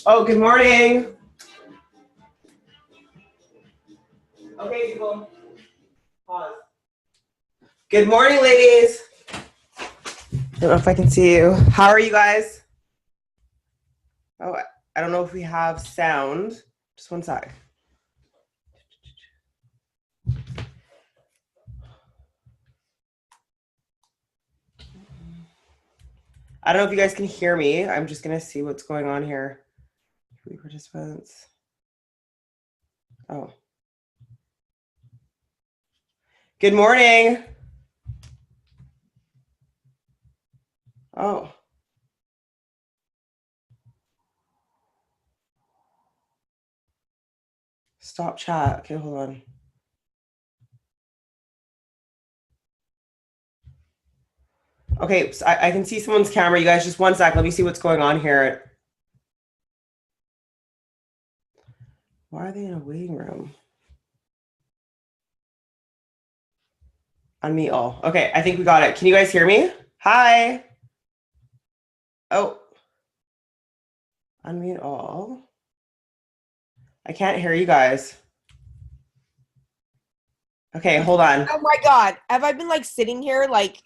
Oh, good morning. Okay, people. Pause. Good morning, ladies. I don't know if I can see you. How are you guys? Oh, I don't know if we have sound. Just one sec. I don't know if you guys can hear me. I'm just going to see what's going on here. Participants. Oh. Good morning. Oh. Stop chat. Okay, hold on. Okay, so I can see someone's camera. You guys, just one sec. Let me see what's going on here. Why are they in a waiting room? Unmute all. Okay, I think we got it. Can you guys hear me? Hi. Oh. Unmute all. I can't hear you guys. Okay, hold on. Oh my God. Have I been like sitting here like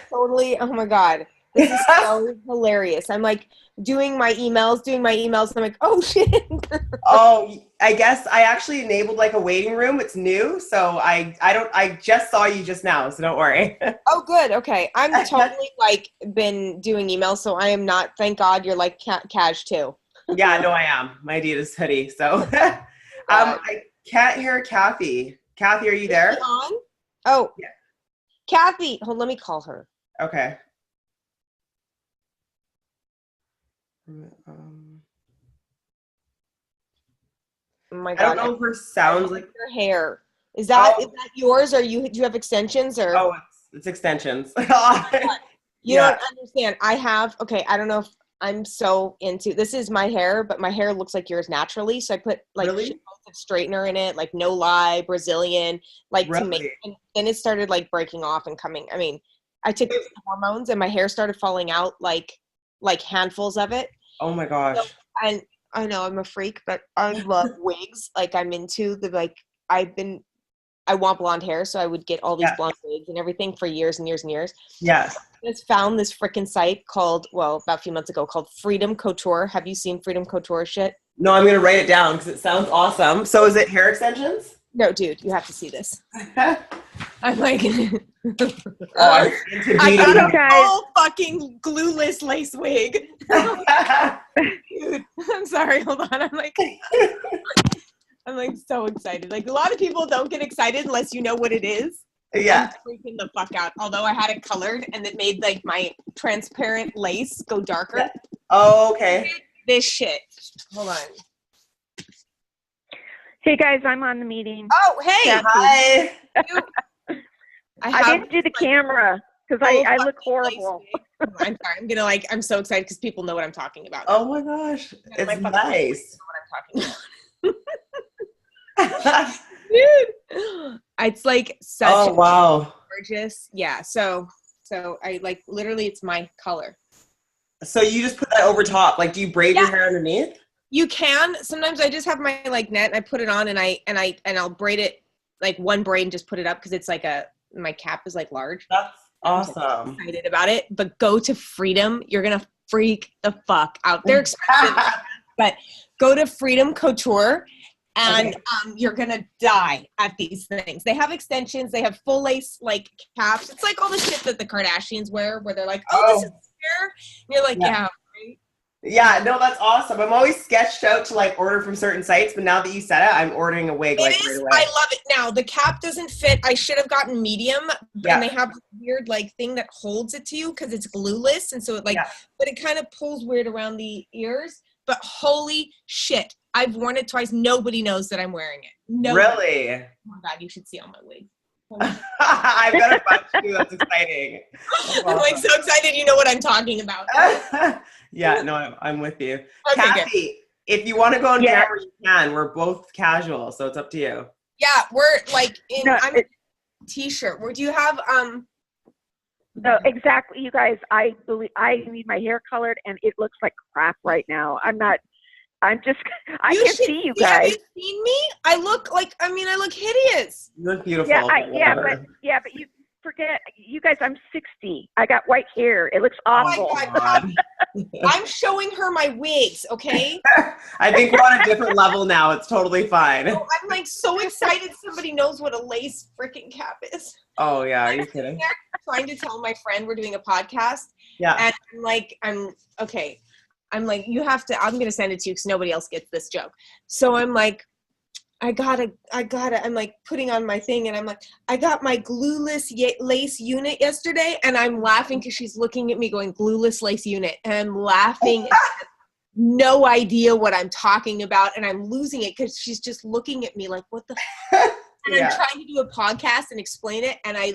totally? Oh my God. This is so hilarious. I'm like doing my emails, and I'm like, oh shit. Oh, I guess I actually enabled like a waiting room. It's new. So I just saw you just now, so don't worry. Oh, good. Okay. I'm totally like been doing emails, so I am not, thank God you're like cash too. Yeah, no, I am. My Adidas hoodie. So I can't hear Kathy. Kathy, are you there? Is she on? Oh, yeah. Kathy. Hold, let me call her. Okay. Oh my God. I don't know if her sounds like your hair. Is that yours, or do you have extensions or? Oh, it's extensions. You don't understand. I don't know if I'm so into this is my hair, but my hair looks like yours naturally. So I put like straightener in it, like no lie, Brazilian, like to make and then it started like breaking off and coming. I mean, I took hormones and my hair started falling out like handfuls of it. Oh my gosh. So, and I know I'm a freak, but I love wigs. Like I'm into the I want blonde hair, so I would get all these blonde wigs and everything for years and years and years. Yes. I just found this freaking site called, about a few months ago, called Freedom Couture. Have you seen Freedom Couture shit? No, I'm going to write it down because it sounds awesome. So is it hair extensions? No, dude, you have to see this. I'm like, I got a full fucking glueless lace wig. Dude, I'm sorry, hold on. I'm like so excited. Like a lot of people don't get excited unless you know what it is. Yeah. I'm freaking the fuck out. Although I had it colored and it made like my transparent lace go darker. Yeah. Oh, okay. This shit. Hold on. Hey guys, I'm on the meeting. Oh, hey. Hi. I didn't do the camera because I look horrible. I'm sorry. I'm so excited because people know what I'm talking about. Oh my gosh. It's nice. Know what I'm talking about. Dude, it's like such gorgeous. Yeah. So I like literally it's my color. So you just put that over top. Like, do you braid your hair underneath? You can. Sometimes I just have my like net and I put it on and I'll braid it like one braid and just put it up because it's like my cap is like large. That's awesome. I'm excited about it. But go to Freedom. You're gonna freak the fuck out. They're expensive, but go to Freedom Couture. And you're going to die at these things. They have extensions. They have full lace, like, caps. It's like all the shit that the Kardashians wear where they're like, oh, this is hair. And you're like, yeah. Right? Yeah, no, that's awesome. I'm always sketched out to, like, order from certain sites. But now that you said it, I'm ordering a wig, right away. I love it. Now, the cap doesn't fit. I should have gotten medium. And they have this weird, like, thing that holds it to you because it's glueless. And so it, like, but it kind of pulls weird around the ears. But holy shit. I've worn it twice. Nobody knows that I'm wearing it. Nobody. Really? Oh my God, you should see all my wigs. I've got a bunch too. That's exciting. That's I'm like so excited. You know what I'm talking about. Yeah, no, I'm with you. Okay, Kathy, if you want to go on camera, you can. We're both casual, so it's up to you. Yeah, we're like I'm a t-shirt. Where do you have No, exactly. You guys, I believe I need my hair colored, and it looks like crap right now. I'm just, I can't see you guys. Have you seen me? I look hideous. You look beautiful. Yeah, but you forget, you guys, I'm 60. I got white hair. It looks awful. Oh my God. I'm showing her my wigs, okay? I think we're on a different level now. It's totally fine. Oh, I'm like so excited somebody knows what a lace freaking cap is. Oh yeah, are you kidding? Trying to tell my friend we're doing a podcast. Yeah. And I'm like, you have to, I'm going to send it to you because nobody else gets this joke. So I'm like, I gotta, I'm like putting on my thing and I'm like, I got my glueless lace unit yesterday, and I'm laughing because she's looking at me going, glueless lace unit. And I'm laughing, no idea what I'm talking about. And I'm losing it because she's just looking at me like, what the And I'm trying to do a podcast and explain it, and I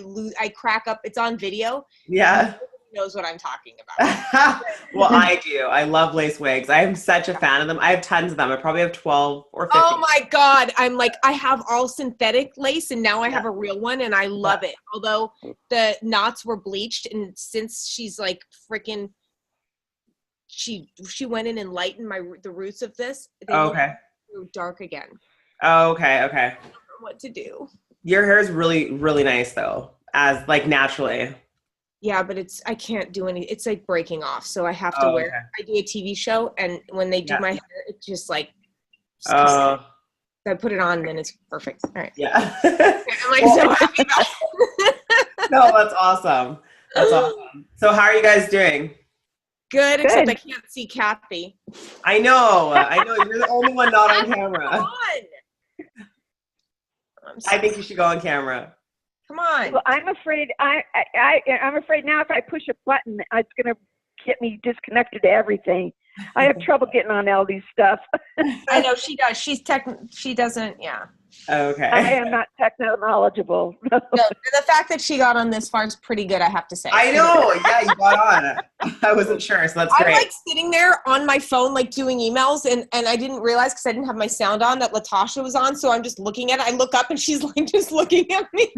crack up. It's on video. Yeah. Knows what I'm talking about. Well, I do. I love lace wigs. I am such a fan of them. I have tons of them. I probably have 12 or 15. Oh my God. I'm like, I have all synthetic lace, and now I have a real one, and I love it. Although the knots were bleached, and since she's like freaking, she went in and lightened the roots of this. They look dark again. Oh, okay. Okay. I don't know what to do. Your hair is really, really nice though, as like naturally. Yeah, but I can't do it's like breaking off. So I have to wear, I do a TV show, and when they do my hair, it's just like, so I put it on, then it's perfect. All right. Yeah. I'm like so happy about it. No, that's awesome. That's awesome. So how are you guys doing? Good, except I can't see Kathy. I know. You're the only one not on camera. Come on. I think you should go on camera. Come on. Well, I'm afraid I'm afraid now if I push a button, it's going to get me disconnected to everything. I have trouble getting on all these stuff. I know she does. She doesn't. Yeah. Okay. I am not techno knowledgeable. No, the fact that she got on this far is pretty good, I have to say. I know. Yeah, you got on. I wasn't sure, so that's great. I'm like sitting there on my phone, like doing emails, and I didn't realize because I didn't have my sound on that Latasha was on, so I'm just looking at it. I look up and she's like just looking at me.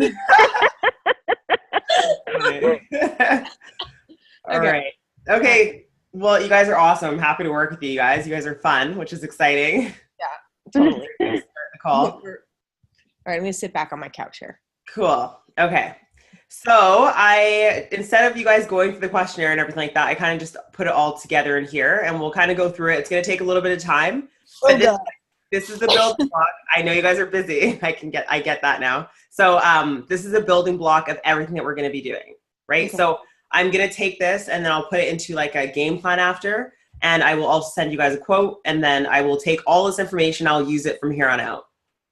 All right. Okay. Well, you guys are awesome. I'm happy to work with you guys. You guys are fun, which is exciting. Yeah, totally. Start the call. All right, I'm going to sit back on my couch here. Cool. Okay. So instead of you guys going through the questionnaire and everything like that, I kind of just put it all together in here, and we'll kind of go through it. It's going to take a little bit of time. But this is the building block. I know you guys are busy. I get that now. So this is a building block of everything that we're going to be doing, right? Okay. So I'm going to take this, and then I'll put it into like a game plan after, and I will also send you guys a quote, and then I will take all this information. I'll use it from here on out.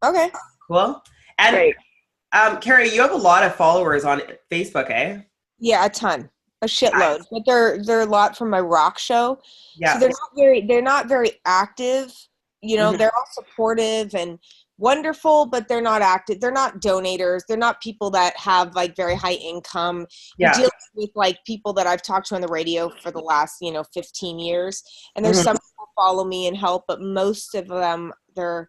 Okay. Cool. And great. Carrie, you have a lot of followers on Facebook, eh? Yeah, a ton, a shitload. But they're a lot from my rock show. Yeah. So they're not very active. You know, they're all supportive and wonderful, but they're not active. They're not donators. They're not people that have like very high income. Yeah. You're dealing with like people that I've talked to on the radio for the last, 15 years. And there's some people follow me and help, but most of them literally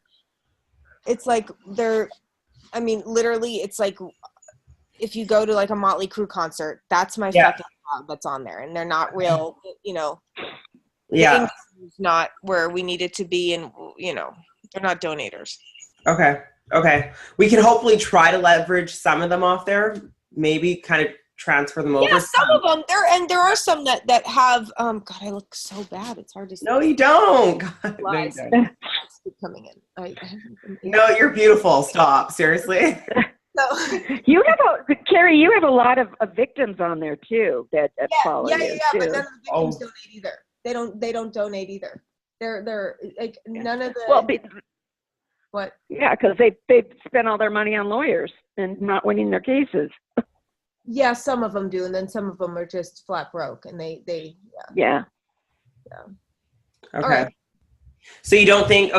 it's like if you go to like a Motley Crue concert, that's my fucking dog that's on there, and they're not real, Yeah. It's not where we need it to be, and they're not donators. Okay. We can hopefully try to leverage some of them off there, maybe kind of transfer them over. Yeah, some of them there are some that have God, I look so bad. It's hard to see. No, you don't. God, no, you don't. Keep coming in. No, you're beautiful. Stop. Seriously. So, Carrie, you have a lot of victims on there too that follow you. Yeah, but none of the victims donate either. They don't donate either. They're like none of the what? Yeah, because they spent all their money on lawyers and not winning their cases. Yeah, some of them do, and then some of them are just flat broke, and they Yeah. Okay. Right. So you don't think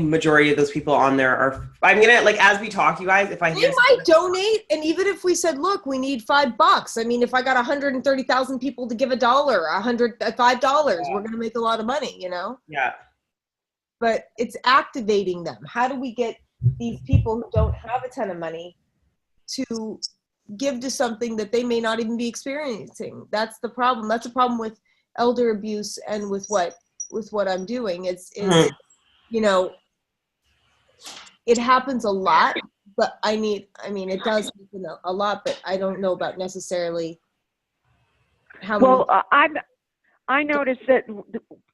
majority of those people on there are, I'm going to, like, as we talk, you guys, if I they might donate, and even if we said, look, we need $5, I mean, if I got 130,000 people to give $1, $5, we're going to make a lot of money, Yeah. But it's activating them. How do we get these people who don't have a ton of money to give to something that they may not even be experiencing. That's the problem. That's a problem with elder abuse and with what I'm doing. It's you know, it happens a lot, but I mean, it does happen a lot, but I don't know about necessarily how many. Well, I noticed that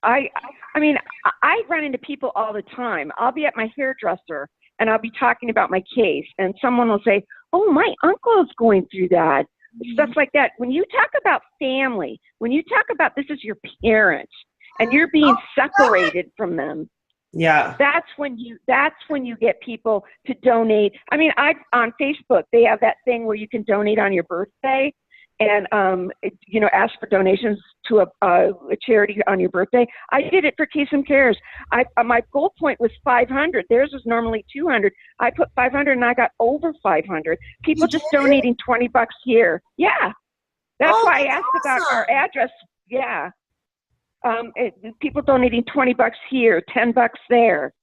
I mean, I run into people all the time. I'll be at my hairdresser and I'll be talking about my case, and someone will say, "Oh, my uncle's going through that." Stuff like that. When you talk about family, when you talk about this is your parents and you're being separated from them, that's when you get people to donate. I mean, on Facebook they have that thing where you can donate on your birthday, and ask for donations to a charity on your birthday. I did it for Kasem Cares. My goal point was 500. Theirs was normally 200. I put 500 and I got over 500. People just donating $20 here. Yeah, that's why I asked about our address. Yeah, people donating $20 here, $10 there.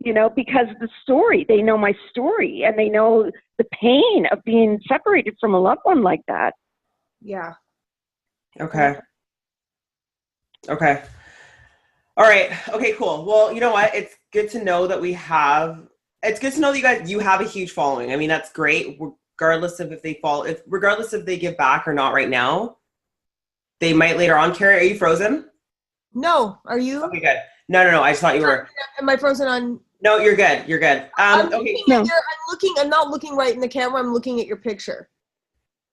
Because of the story. They know my story and they know the pain of being separated from a loved one like that. Yeah. Okay. All right. Okay, cool. Well, you know what? It's good to know that it's good to know that you have a huge following. I mean, that's great. Regardless of if they give back or not right now, they might later on. Carrie, are you frozen? No. Are you? Okay, good. No. I just thought you were. Am I frozen on? No, you're good. I'm not looking right in the camera. I'm looking at your picture.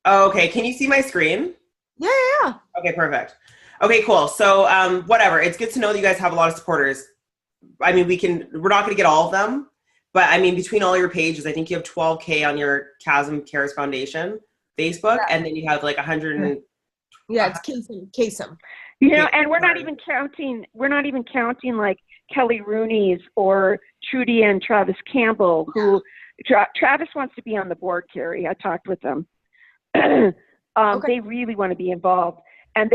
Oh, okay. Can you see my screen? Yeah. Okay, perfect. Okay, cool. So, whatever. It's good to know that you guys have a lot of supporters. I mean, we're not going to get all of them, but I mean, between all your pages, I think you have 12K on your Kasem Cares Foundation Facebook, and then you have like 100. It's Kasem. And we're not even counting like Kelly Rooney's or Trudy and Travis Campbell, who Travis wants to be on the board, Carrie. I talked with them. They really want to be involved, and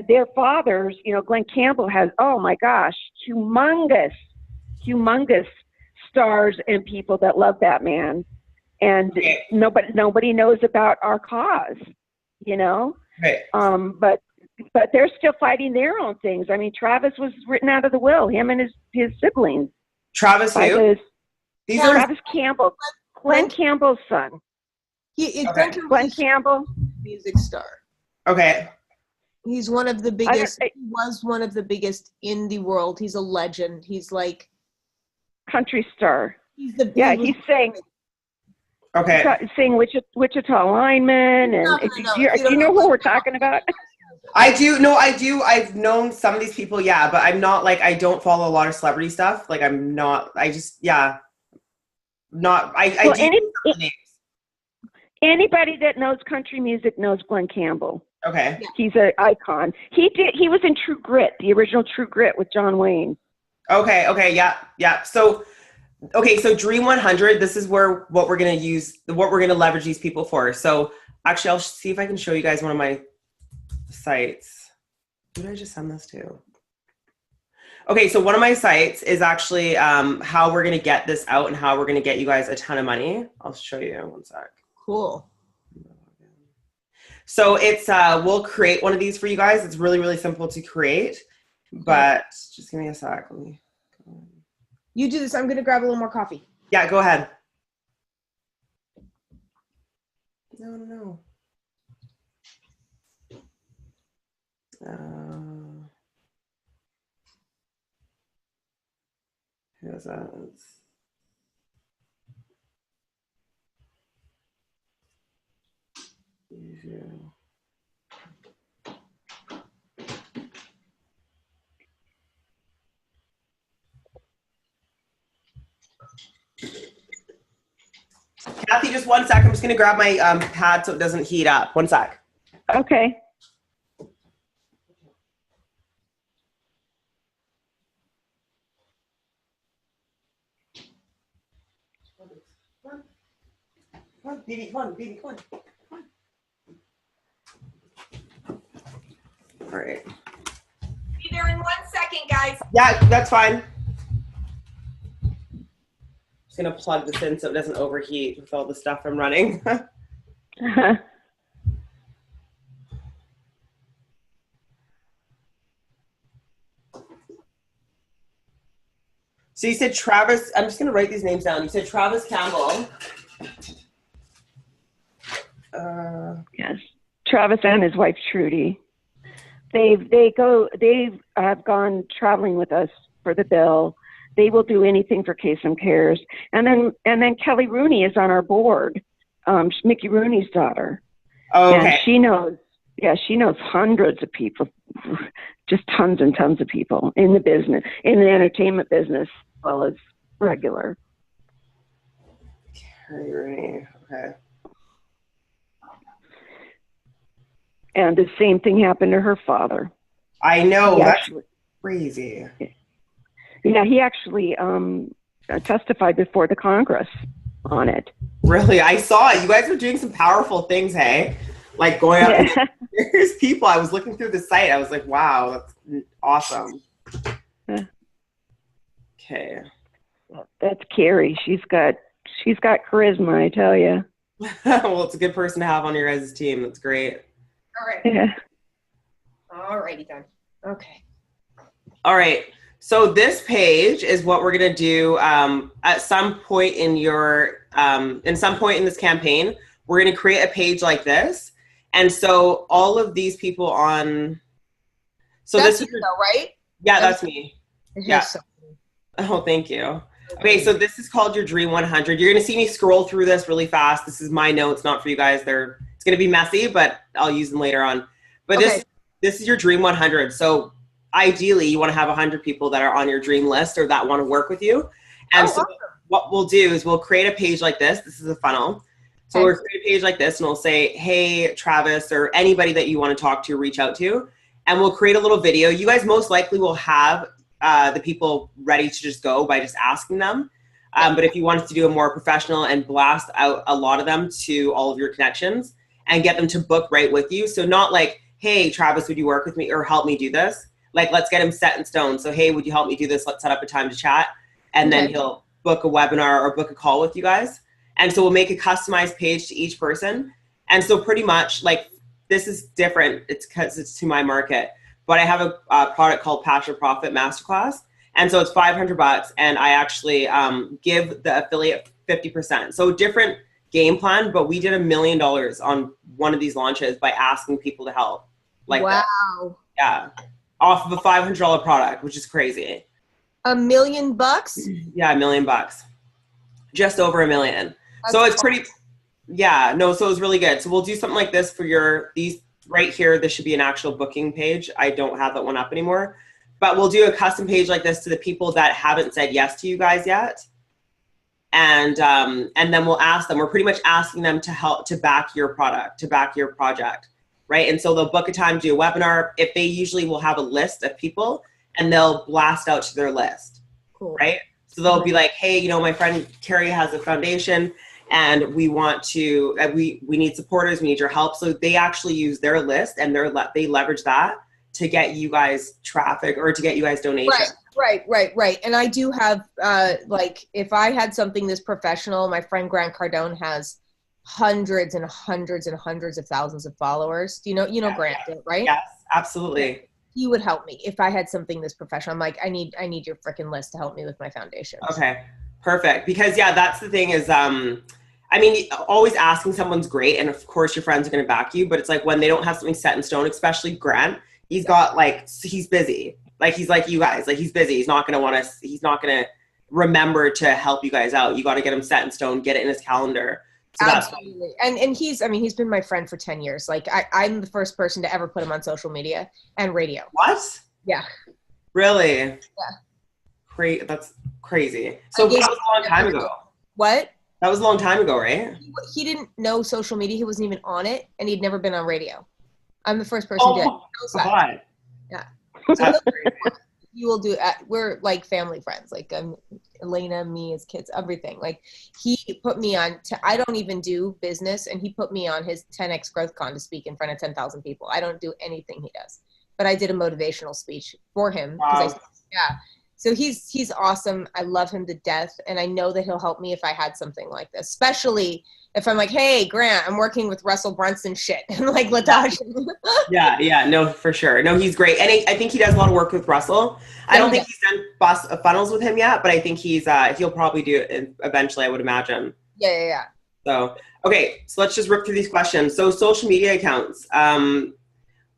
their fathers, Glenn Campbell has, oh my gosh, humongous stars and people that love that man, and nobody knows about our cause, Right. But they're still fighting their own things. I mean, Travis was written out of the will, him and his siblings. Travis who? Travis Campbell, Glenn Campbell's son. Glenn Campbell, music star. Okay. He's one of the biggest. He was one of the biggest in the world. He's a legend. He's like country star. He's saying. Okay. Saying Wichita lineman, and do you know who we're talking about? I do. No, I do. I've known some of these people. Yeah, but I'm not like, I don't follow a lot of celebrity stuff. Like I'm not. I just not. Anybody that knows country music knows Glenn Campbell. Okay. He's an icon. He was in True Grit, the original True Grit with John Wayne. Okay. Yeah. So Dream 100, this is what we're going to leverage these people for. So actually, I'll see if I can show you guys one of my sites. Who did I just send this to? Okay, so one of my sites is actually how we're going to get this out and how we're going to get you guys a ton of money. I'll show you one sec. Cool. So it's we'll create one of these for you guys. It's really, really simple to create, but just give me a sec. Let me go. You do this. I'm going to grab a little more coffee. Yeah, go ahead. No. Here's that. Kathy, just one sec. I'm just going to grab my pad so it doesn't heat up. One sec. Okay. Come on. All right. Be there in 1 second, guys. Yeah, that's fine. Just gonna plug this in so it doesn't overheat with all the stuff I'm running. So you said Travis, I'm just going to write these names down. You said Travis Campbell. Yes. Travis and his wife Trudy. They've gone traveling with us for the bill. They will do anything for Kasem Cares. And then Kelly Rooney is on our board. Mickey Rooney's daughter. Oh, okay. And she knows hundreds of people, just tons and tons of people in the business, in the entertainment business, as well as regular. Kelly Rooney. Okay. And the same thing happened to her father. I know. That's crazy. Yeah, he actually testified before the Congress on it. Really? I saw it. You guys were doing some powerful things, hey? Like going out and there's people. I was looking through the site. I was like, wow, that's awesome. Okay. That's Carrie. She's got charisma, I tell you. Well, it's a good person to have on your guys' team. That's great. All right. Yeah. All righty then. Okay. All right. So this page is what we're gonna do at some point in this campaign. We're gonna create a page like this, and so all of these people on. So that's this is though, right? Yeah, that's me. Yeah. So. Oh, thank you. Okay, so this is called your Dream 100. You're gonna see me scroll through this really fast. This is my notes, not for you guys. It's gonna be messy, but I'll use them later on. But okay. This is your Dream 100. So ideally, you want to have 100 people that are on your dream list or that want to work with you. And so awesome. What we'll do is we'll create a page like this. This is a funnel. So we'll create a page like this, and we'll say, hey, Travis, or anybody that you want to talk to, reach out to, and we'll create a little video. You guys most likely will have the people ready to just go by just asking them. But if you wanted to do a more professional and blast out a lot of them to all of your connections and get them to book right with you. So not like, hey, Travis, would you work with me or help me do this? Like, let's get him set in stone. So, hey, would you help me do this? Let's set up a time to chat. And then he'll book a webinar or book a call with you guys. And so we'll make a customized page to each person. And so pretty much like, this is different. It's because it's to my market. But I have a product called Passion Profit Masterclass. And so it's $500. And I actually give the affiliate 50%. So different game plan, but we did $1 million on one of these launches by asking people to help. Like wow. That. Yeah. Off of a $500 product, which is crazy. $1 million? Yeah, $1 million. Just over $1 million. That's so it's pretty, yeah, no, so it was really good. So we'll do something like this for these right here. This should be an actual booking page. I don't have that one up anymore, but we'll do a custom page like this to the people that haven't said yes to you guys yet. And then we'll ask them, we're pretty much asking them to help, to back your product, to back your project. Right. And so they'll book a time, do a webinar. If they usually will have a list of people and they'll blast out to their list. Cool. Right. So they'll be like, hey, you know, my friend Carrie has a foundation and we want to, we need supporters, we need your help. So they actually use their list and they leverage that to get you guys traffic or to get you guys donations. Right. And I do have, like, if I had something this professional, my friend Grant Cardone has hundreds and hundreds and hundreds of thousands of followers. You know Grant, right? Yes, absolutely. He would help me if I had something this professional. I'm like, I need your freaking list to help me with my foundation. Okay, perfect. Because yeah, that's the thing is, I mean, always asking someone's great. And of course your friends are going to back you, but it's like when they don't have something set in stone, especially Grant, he's got like, he's busy. Like, he's like you guys, like he's busy. He's not going to remember to help you guys out. You got to get him set in stone, get it in his calendar. So absolutely. And he's been my friend for 10 years. Like I'm the first person to ever put him on social media and radio. What? Yeah. Really? Yeah. That's crazy. So that was a long time ago. What? That was a long time ago, right? He didn't know social media. He wasn't even on it, and he'd never been on radio. I'm the first person to God. Yeah. That's crazy. You will do. We're like family friends. Like Elena, me as kids, everything. Like he put me on. I don't even do business, and he put me on his 10x Growth Con to speak in front of 10,000 people. I don't do anything he does, but I did a motivational speech for him. Wow. So he's awesome. I love him to death, and I know that he'll help me if I had something like this, especially if I'm like, hey, Grant, I'm working with Russell Brunson shit, and like Latasha. Yeah, no, for sure. No, he's great, and I think he does a lot of work with Russell. I don't think he's done funnels with him yet, but I think he'll probably do it eventually, I would imagine. Yeah. So, okay, so let's just rip through these questions. So, social media accounts.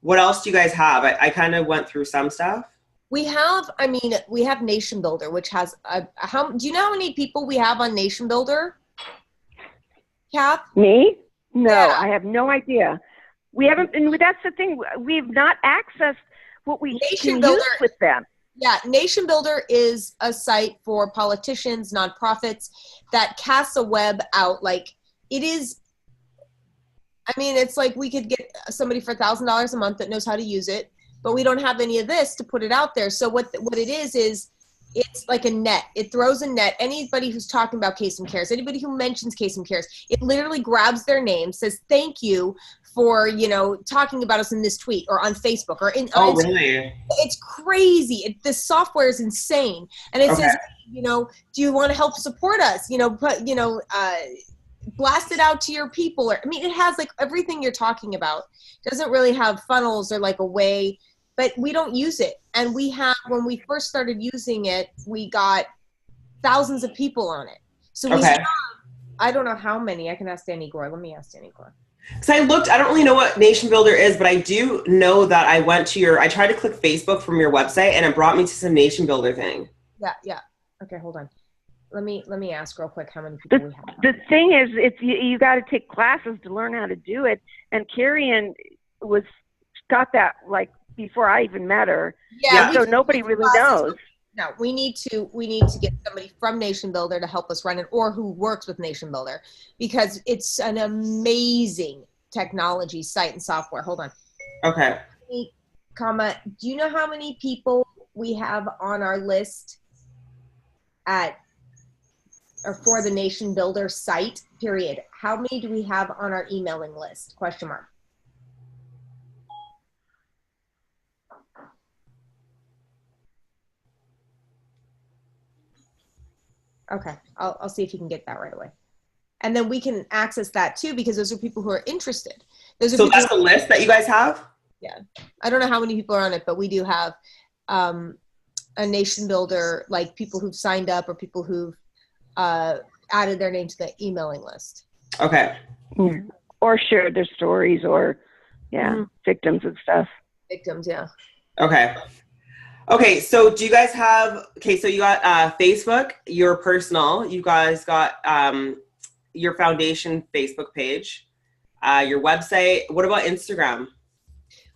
What else do you guys have? I kind of went through some stuff. We have Nation Builder, which has do you know how many people we have on Nation Builder? Kath? Me? No, Yeah. I have no idea. We haven't, and that's the thing. We've not accessed what we Nation can Builder, use with them. Yeah, Nation Builder is a site for politicians, nonprofits that casts a web out. Like it is. I mean, it's like we could get somebody for $1,000 a month that knows how to use it, but we don't have any of this to put it out there. So what it is it's like a net. It throws a net. Anybody who's talking about Kasem Cares, anybody who mentions Kasem Cares, it literally grabs their name, says thank you for, talking about us in this tweet or on Facebook or in. Oh, really? It's crazy. The software is insane, and it says, do you want to help support us? Blast it out to your people. It has like everything you're talking about. It doesn't really have funnels or like a way, but we don't use it. And when we first started using it, we got thousands of people on it. So we have, I don't know how many. I can ask Danny Gore. Let me ask Danny Gore. Because I don't really know what Nation Builder is, but I do know that I tried to click Facebook from your website and it brought me to some Nation Builder thing. Yeah. Okay, hold on. Let me ask real quick how many people we have. The thing is, it's you got to take classes to learn how to do it. And Carrie got that like before I even met her. Yeah. So nobody really knows. No, we need to get somebody from Nation Builder to help us run it, or who works with Nation Builder, because it's an amazing technology site and software. Hold on. Okay. Do you know how many people we have on our list for the Nation Builder site, period? How many do we have on our emailing list? Question mark. Okay, I'll see if you can get that right away. And then we can access that too, because those are people who are interested. So that's the list that you guys have? Yeah. I don't know how many people are on it, but we do have a Nation Builder, like people who've signed up or people who've added their name to the emailing list. Okay. Or shared their stories or, victims and stuff. Victims, yeah. Okay, so do you guys have, so you got Facebook, your personal, you guys got your foundation Facebook page, your website. What about Instagram?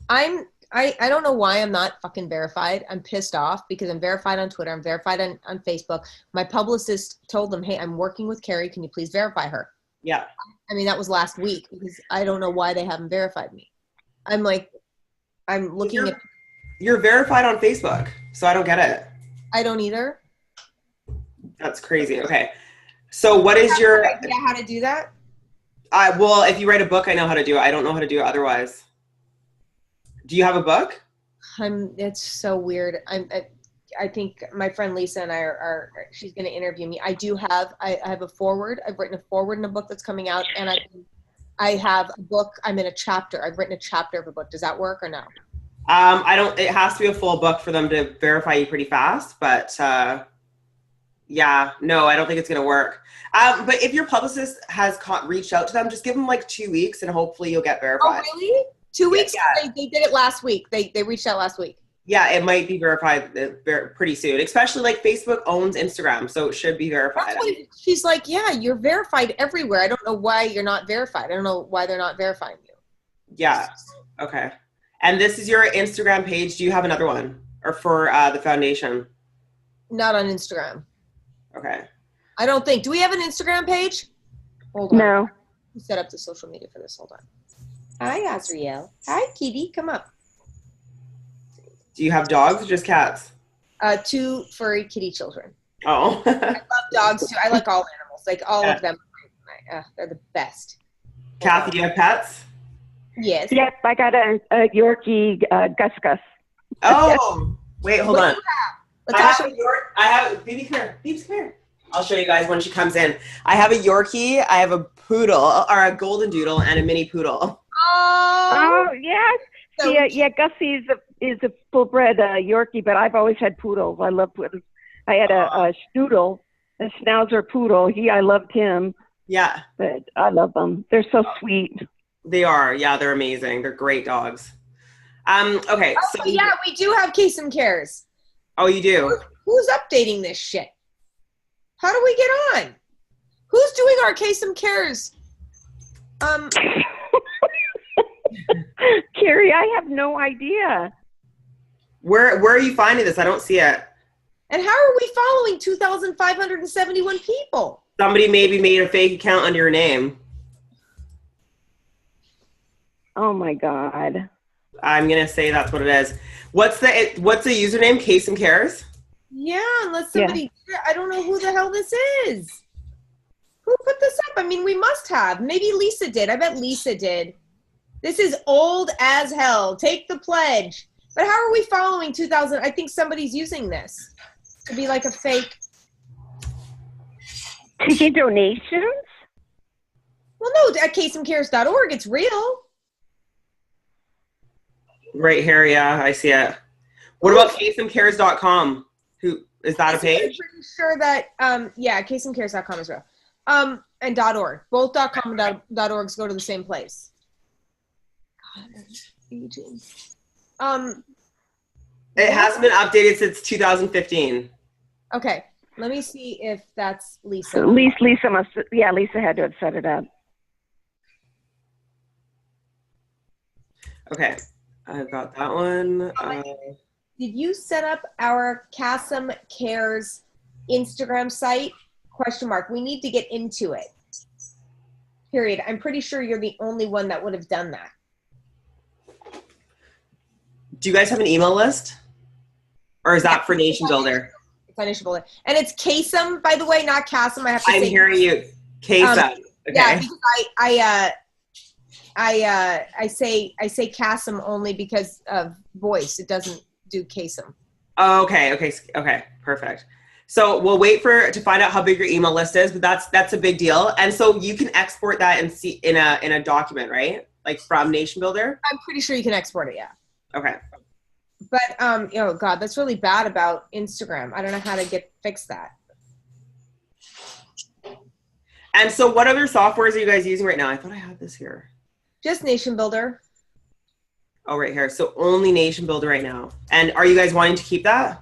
I don't know why I'm not fucking verified. I'm pissed off because I'm verified on Twitter. I'm verified on Facebook. My publicist told them, hey, I'm working with Carrie. Can you please verify her? Yeah. I mean, that was last week because I don't know why they haven't verified me. I'm looking at. You're verified on Facebook, so I don't get it. I don't either. That's crazy. Okay. So what is your idea how to do that? Well, if you write a book, I know how to do it. I don't know how to do it otherwise. Do you have a book? It's so weird. I think my friend Lisa and I she's going to interview me. I have a foreword. I've written a foreword in a book that's coming out, and I have a book. I'm in a chapter. I've written a chapter of a book. Does that work or no? It has to be a full book for them to verify you pretty fast, but no, I don't think it's going to work. But if your publicist has reached out to them, just give them like 2 weeks and hopefully you'll get verified. Oh, really? 2 weeks? Yeah. They did it last week. They reached out last week. Yeah, it might be verified pretty soon, especially like Facebook owns Instagram, so it should be verified. She's like, yeah, you're verified everywhere. I don't know why you're not verified. I don't know why they're not verifying you. Yeah. Okay. And this is your Instagram page. Do you have another one? Or for the foundation? Not on Instagram. Okay. I don't think. Do we have an Instagram page? Hold on. No. We set up the social media for this. Hold on. Hi, Azriel. Hi, Kitty. Come up. Do you have dogs or just cats? 2 furry kitty children. Oh. I love dogs too. I like all animals. Like all of them. They're the best. Kathy, do you have pets? Yes. Yep, I got a Yorkie Gus Gus. Oh, wait, hold on. I have Baby, come here. Baby, come here. I'll show you guys when she comes in. I have a Yorkie, I have a poodle, or a golden doodle, and a mini poodle. Oh yes. So Gussie is a full-bred Yorkie, but I've always had poodles. I love poodles. I had a Stoodle, a Schnauzer poodle. I loved him. Yeah. But I love them. They're so sweet. They are. Yeah, they're amazing. They're great dogs. Okay. So yeah, we do have Kasem Cares. Oh, you do? Who's updating this shit? How do we get on? Who's doing our Kasem Cares? Carrie, I have no idea. Where are you finding this? I don't see it. And how are we following 2,571 people? Somebody maybe made a fake account under your name. Oh my God. I'm gonna say that's what it is. What's the username? Kasem Cares? Yeah, unless somebody, I don't know who the hell this is. Who put this up? I mean, we must have. Maybe Lisa did. I bet Lisa did. This is old as hell. Take the pledge. But how are we following 2,000? I think somebody's using this to be like a fake. Taking donations? Well, no, at kasemcares.org, it's real. Right here, yeah, I see it. What about kasemcares.com? Who is that a page? I'm pretty sure that kasemcares.com is real. And .org. Both .com and .orgs go to the same place. God, that's aging. It hasn't been updated since 2015. Okay, let me see if that's Lisa. Lisa had to have set it up. Okay, I've got that one. Did you set up our Kasem Cares Instagram site? Question mark. We need to get into it. Period. I'm pretty sure you're the only one that would have done that. Do you guys have an email list? Or is that for Nation Builder? It's on Nation Builder. And it's Kasem, by the way, not Kasem. I have to say. I'm hearing you. Kasem. Okay. Yeah, because I say Kasem only because of voice. It doesn't do Kasem. Oh, okay, perfect. So we'll wait to find out how big your email list is, but that's a big deal. And so you can export that and see in a document, right? Like from Nation Builder? I'm pretty sure you can export it, yeah. Okay. But oh God, that's really bad about Instagram. I don't know how to fix that. And so what other softwares are you guys using right now? I thought I had this here. Just Nation Builder. Oh, right here. So only Nation Builder right now. And are you guys wanting to keep that?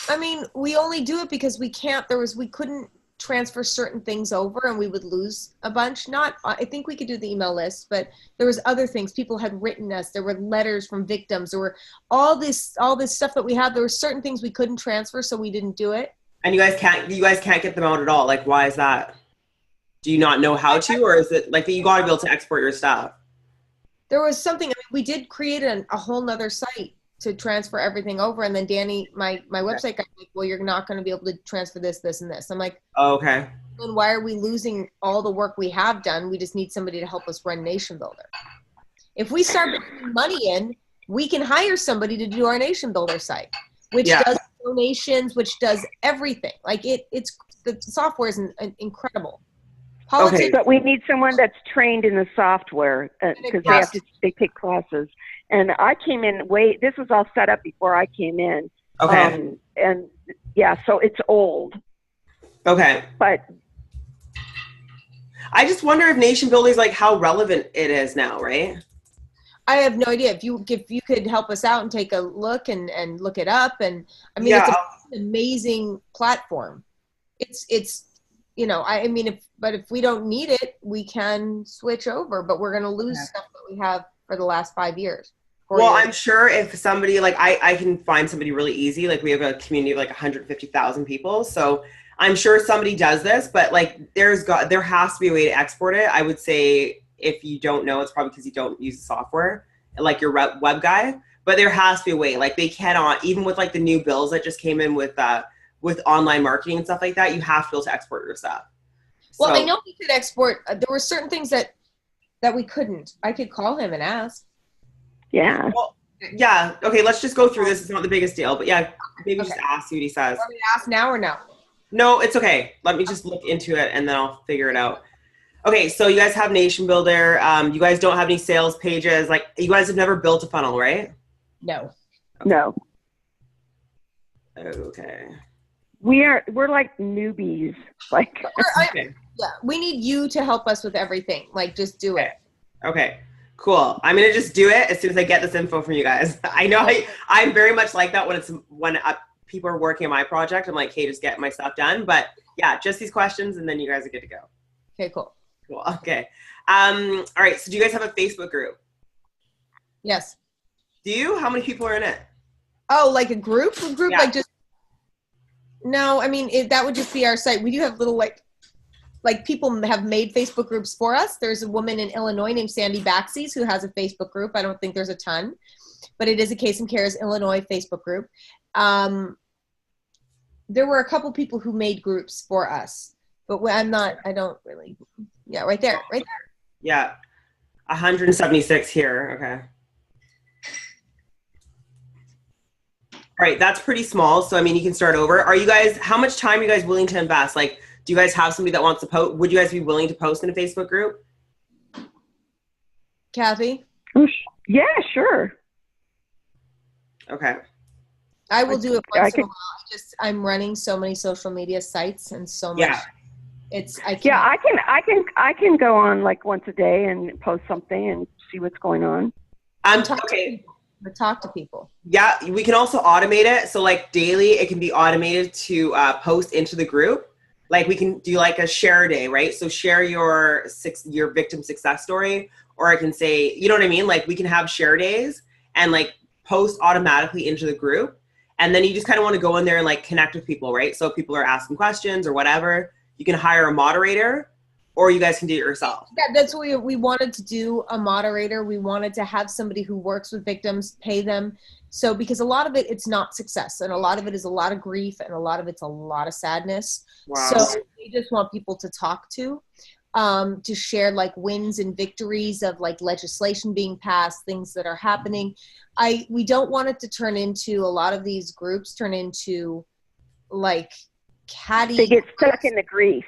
I mean, we only do it because we couldn't transfer certain things over and we would lose a bunch. I think we could do the email list, but there was other things people had written us. There were letters from victims. There were all this stuff that we had. There were certain things we couldn't transfer, so we didn't do it. And you guys can't get them out at all. Like, why is that? Do you not know how to, or is it like that you got to be able to export your stuff? There was something, we did create a whole nother site to transfer everything over. And then Danny, my website guy, like, well, you're not going to be able to transfer this, this, and this. I'm like, oh, okay. Then why are we losing all the work we have done? We just need somebody to help us run Nation Builder. If we start putting money in, we can hire somebody to do our Nation Builder site, which does donations, which does everything. Like it's the software is incredible. Okay, but we need someone that's trained in the software because they take classes. And I came in this was all set up before I came in. Okay. And yeah, so it's old. Okay. But I just wonder if Nation Builder is like how relevant it is now, right? I have no idea. If you could help us out and take a look and look it up, and I mean it's an amazing platform. It's if we don't need it, we can switch over, but we're going to lose stuff that we have for the last 5 years. Well, I'm sure if somebody like I can find somebody really easy. Like we have a community of like 150,000 people, so I'm sure somebody does this. But like there has to be a way to export it. I would say if you don't know, it's probably because you don't use the software, like your web guy. But there has to be a way. Like they cannot, even with like the new bills that just came in with online marketing and stuff like that, you have to be able to export your stuff. Well, I know we could export. There were certain things that we couldn't. I could call him and ask. Yeah. Well, Yeah. Okay, let's just go through this. It's not the biggest deal, but yeah, maybe just ask, see what he says. Want me to ask now or no? No, it's okay. Let me just look into it and then I'll figure it out. Okay, so you guys have Nation Builder. You guys don't have any sales pages. Like, you guys have never built a funnel, right? No. No. Okay. We're like newbies. Like, Okay. Yeah, we need you to help us with everything. Like, just do it. Okay. Cool. I'm gonna just do it as soon as I get this info from you guys. I know I'm very much like that when people are working on my project. I'm like, hey, just get my stuff done. But yeah, just these questions, and then you guys are good to go. Okay, cool. Cool. Okay. All right. So do you guys have a Facebook group? Yes. Do you? How many people are in it? Oh, like a group? Yeah. Like just. No, I mean that would just be our site. We do have little like people have made Facebook groups for us. There's a woman in Illinois named Sandy Baxies who has a Facebook group. I don't think there's a ton, but it is a Kasem Cares Illinois Facebook group. There were a couple people who made groups for us, but I don't really, yeah, right there. Yeah. 176 here. Okay. All right. That's pretty small. So, I mean, you can start over. How much time are you guys willing to invest? Like, do you guys have somebody that wants to post? Would you guys be willing to post in a Facebook group? Kathy? yeah, sure. Okay. I will do it once in a while. I'm running so many social media sites and so much. Yeah. I can go on like once a day and post something and see what's going on. Okay. Talk to people. Yeah, we can also automate it. So like daily, it can be automated to post into the group. Like we can do like a share day, right? So share your victim success story, or I can say, you know what I mean? Like we can have share days and like post automatically into the group. And then you just kind of want to go in there and like connect with people, right? So if people are asking questions or whatever, you can hire a moderator or you guys can do it yourself. Yeah, that's what we wanted to do, a moderator. We wanted to have somebody who works with victims, pay them. So because a lot of it, it's not success, and a lot of it is a lot of grief, and a lot of it's a lot of sadness. Wow. So we just want people to talk to share like wins and victories of like legislation being passed, things that are happening. We don't want it to turn into, a lot of these groups turn into like catty. They get stuck in the grief,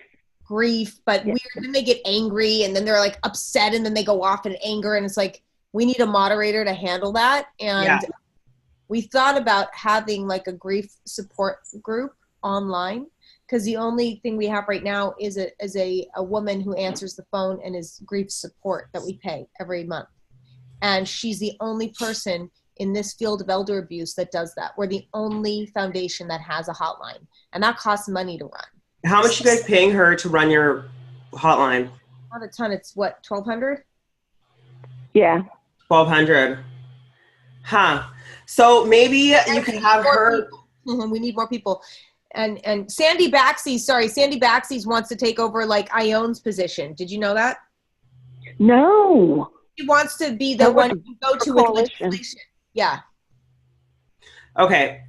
but weird. Then they get angry and then they're like upset and then they go off in anger, and it's like, we need a moderator to handle that. And we thought about having like a grief support group online, because the only thing we have right now is a woman who answers the phone and is grief support that we pay every month. And she's the only person in this field of elder abuse that does that. We're the only foundation that has a hotline, and that costs money to run. How much are you guys paying her to run your hotline? Not a ton. It's what, $1,200? Yeah. 1,200. Huh. So maybe you can have her. We need more people. And Sandy Baxies wants to take over like Ione's position. Did you know that? No. She wants to be the one you go to with legislation. Yeah. Okay.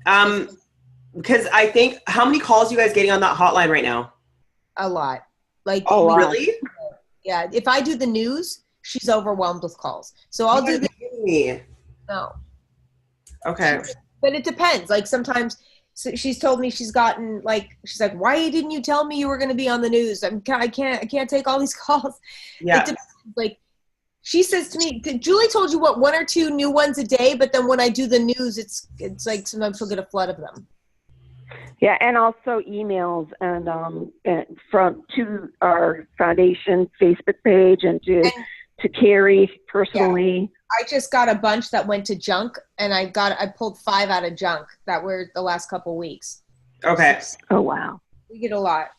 Because I think, how many calls are you guys getting on that hotline right now? A lot. Like, oh, really? Yeah. If I do the news, she's overwhelmed with calls. So I'll do the. No. Okay. But it depends. Like sometimes she's told me she's gotten like, she's like, why didn't you tell me you were going to be on the news? I can't take all these calls. Yeah. It depends. Like she says to me, Julie told you what, 1 or 2 new ones a day, but then when I do the news, it's like sometimes she'll get a flood of them. Yeah, and also emails and to our foundation Facebook page and to Carrie personally. Yeah. I just got a bunch that went to junk, and I pulled 5 out of junk that were the last couple weeks. Okay. Oh wow. We get a lot.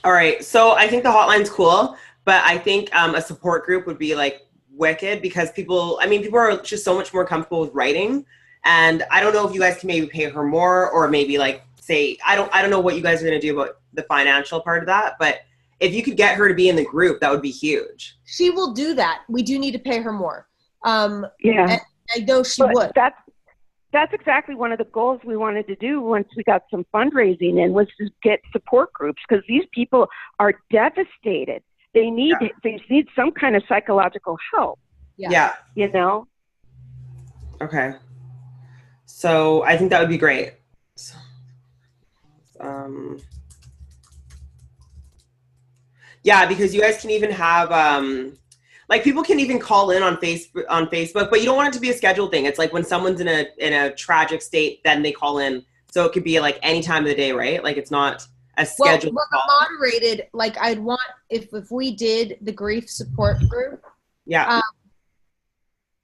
All right. So I think the hotline's cool, but I think a support group would be like wicked, because people are just so much more comfortable with writing, and I don't know if you guys can maybe pay her more, or maybe like say, I don't know what you guys are going to do about the financial part of that, but if you could get her to be in the group, that would be huge. She will do that. We do need to pay her more. Yeah, I know she would. That's exactly one of the goals we wanted to do once we got some fundraising in, was to get support groups, because these people are devastated. They need some kind of psychological help. Yeah. You know. Okay. So I think that would be great. Um, yeah, because you guys can even have like people can even call in on Facebook, but you don't want it to be a scheduled thing. It's like when someone's in a tragic state, then they call in. So it could be like any time of the day, right? Like it's not a scheduled well, call. moderated, like I'd want if we did the grief support group, Yeah.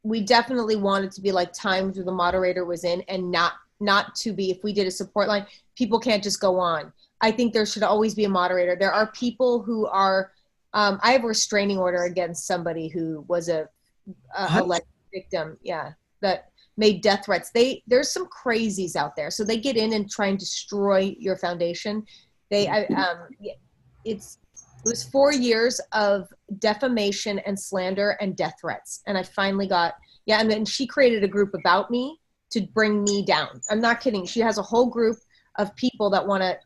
We definitely want it to be like times where the moderator was in, and not to be, if we did a support line, people can't just go on. I think there should always be a moderator. There are people who are, I have a restraining order against somebody who was a alleged victim. Yeah. That made death threats. There's some crazies out there. So they get in and try and destroy your foundation. It was 4 years of defamation and slander and death threats. And I finally got, and then she created a group about me to bring me down. I'm not kidding. She has a whole group of people that want to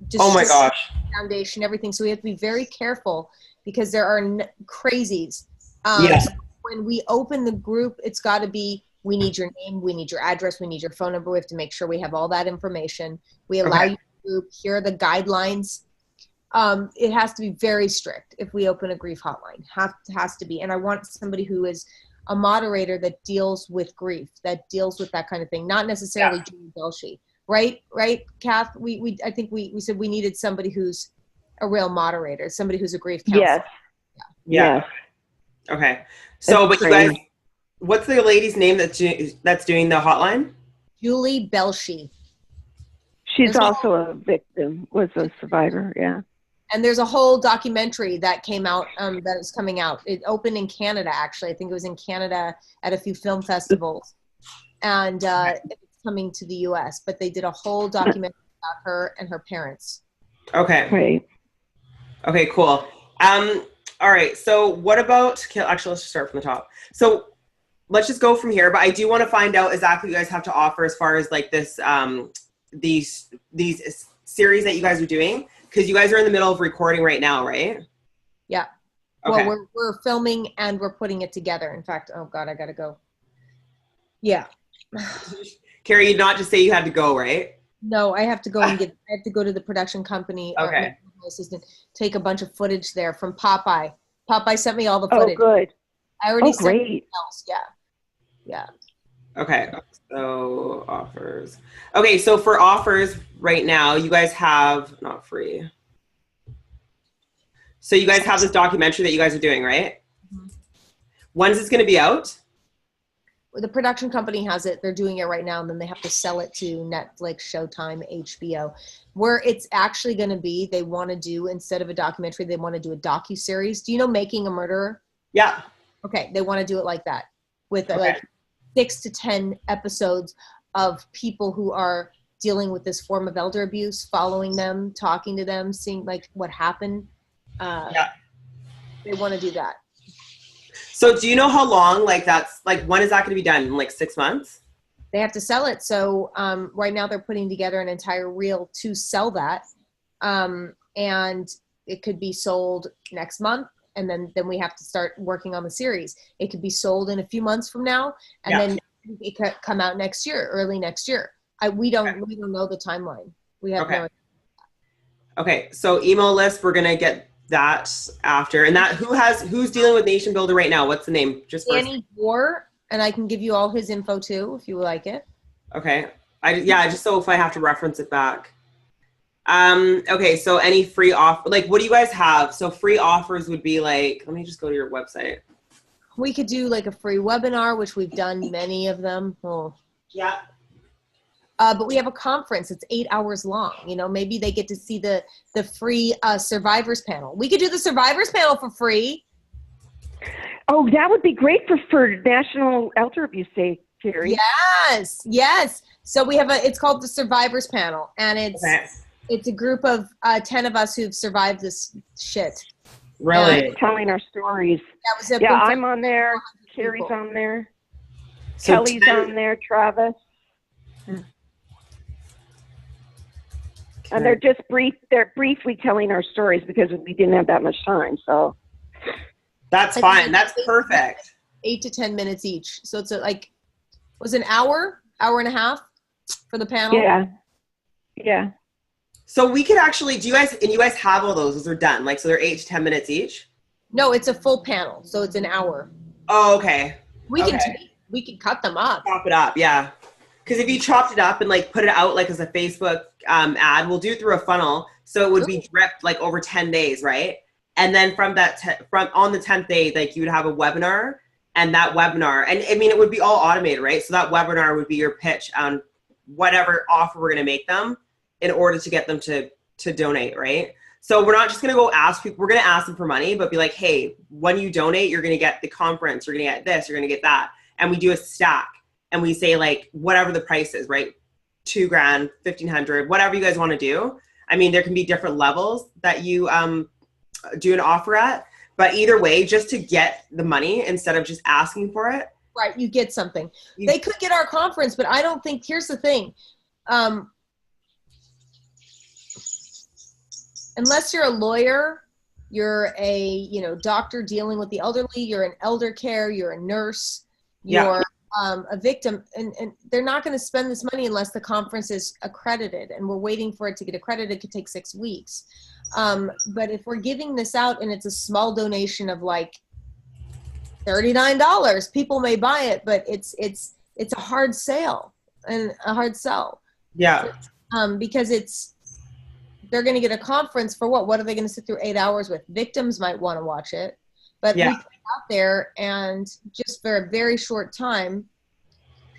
destroy Oh my gosh. the foundation, everything. So we have to be very careful because there are crazies. Yeah. So when we open the group, it's got to be, we need your name, we need your address, we need your phone number. We have to make sure we have all that information. We allow you to group. Here are the guidelines. It has to be very strict if we open a grief hotline. Has to be. And I want somebody who is a moderator that deals with grief, that deals with that kind of thing, not necessarily Julie Belshi. Right, Kath? I think we said we needed somebody who's a real moderator, somebody who's a grief counselor. Yes. Yeah. Yes. Okay. So, That's but you guys, what's the lady's name that's doing the hotline? Julie Belshi. She's also a victim, was a survivor, yeah. And there's a whole documentary that came out, that is coming out. It opened in Canada, actually. I think it was in Canada at a few film festivals. And it's coming to the U.S. But they did a whole documentary about her and her parents. Okay. Right. Okay, cool. All right. So what about, actually, let's just start from the top. So let's just go from here. But I do want to find out exactly what you guys have to offer as far as like this, these series that you guys are doing. Because you guys are in the middle of recording right now, right? Yeah. Okay. Well, we're filming and we're putting it together. In fact, oh God, I gotta go. Yeah. Carrie, you'd not just say you had to go, right? No, I have to go I have to go to the production company. Okay. My assistant, take a bunch of footage there from Popeye. Popeye sent me all the footage. Oh, good. I already sent great. else. Yeah. Okay. So offers. Okay. So for offers right now, you guys have not free. So you guys have this documentary that you guys are doing, right? Mm-hmm. When's this going to be out? The production company has it. They're doing it right now, and then they have to sell it to Netflix, Showtime, HBO. Where it's actually going to be, they want to do, instead of a documentary, they want to do a docuseries. Do you know Making a Murderer? Yeah. Okay, they want to do it like that, with like 6 to 10 episodes of people who are dealing with this form of elder abuse, following them, talking to them, seeing like what happened. They want to do that. So do you know how long, like that's, like when is that going to be done? In like 6 months? They have to sell it. So right now they're putting together an entire reel to sell that. And it could be sold next month. And then we have to start working on the series. It could be sold in a few months from now. And then it could come out next year, early next year. We don't know the timeline. We have no idea. Okay. So email list, we're going to get that after. And that who's dealing with Nation Builder right now? What's the name? Just Danny Gore, and I can give you all his info too if you would like it. Okay. Just so if I have to reference it back. Okay, so any free offer, like what do you guys have? So free offers would be like, let me just go to your website. We could do like a free webinar, which we've done many of them. Oh. Yeah. But we have a conference. It's 8 hours long. You know, maybe they get to see the free survivors panel. We could do the survivors panel for free. Oh, that would be great for National Elder Abuse Day, Carrie. Yes. So we have it's called the survivors panel, and it's a group of 10 of us who've survived this shit. Really? Telling our stories. I'm on there. Carrie's on there. So Kelly's on there. Travis. And they're just brief. They're briefly telling our stories because we didn't have that much time. So that's fine. That's perfect. 8 to 10 minutes each. So it's Was an hour and a half for the panel? Yeah. So we could actually, you guys have all those are done. Like, so they're 8 to 10 minutes each? No, it's a full panel. So it's an hour. Oh, okay. We can cut them up. Chop it up. Yeah. Because if you chopped it up and like put it out like as a Facebook ad, we'll do it through a funnel. So it would be dripped like over 10 days. Right. And then from that, from on the 10th day, like you would have a webinar, and that webinar, and I mean, it would be all automated, right? So that webinar would be your pitch on whatever offer we're going to make them in order to get them to donate. Right. So we're not just going to go ask people, we're going to ask them for money, but be like, hey, when you donate, you're going to get the conference, you're going to get this, you're going to get that. And we do a stack, and we say like, whatever the price is, right? $2,000, $1,500, whatever you guys want to do. I mean, there can be different levels that you do an offer at, but either way, just to get the money instead of just asking for it. Right. You get something. They could get our conference, but I don't think, here's the thing. Unless you're a lawyer, you're a, doctor dealing with the elderly, you're an elder care, you're a nurse, you're a victim, and they're not going to spend this money unless the conference is accredited, and we're waiting for it to get accredited. It could take 6 weeks. But if we're giving this out and it's a small donation of like $39, people may buy it, but it's a hard sale and a hard sell. Yeah. Because they're going to get a conference for what? What are they going to sit through 8 hours with? Victims might want to watch it, but we put it out there, and just for a very short time,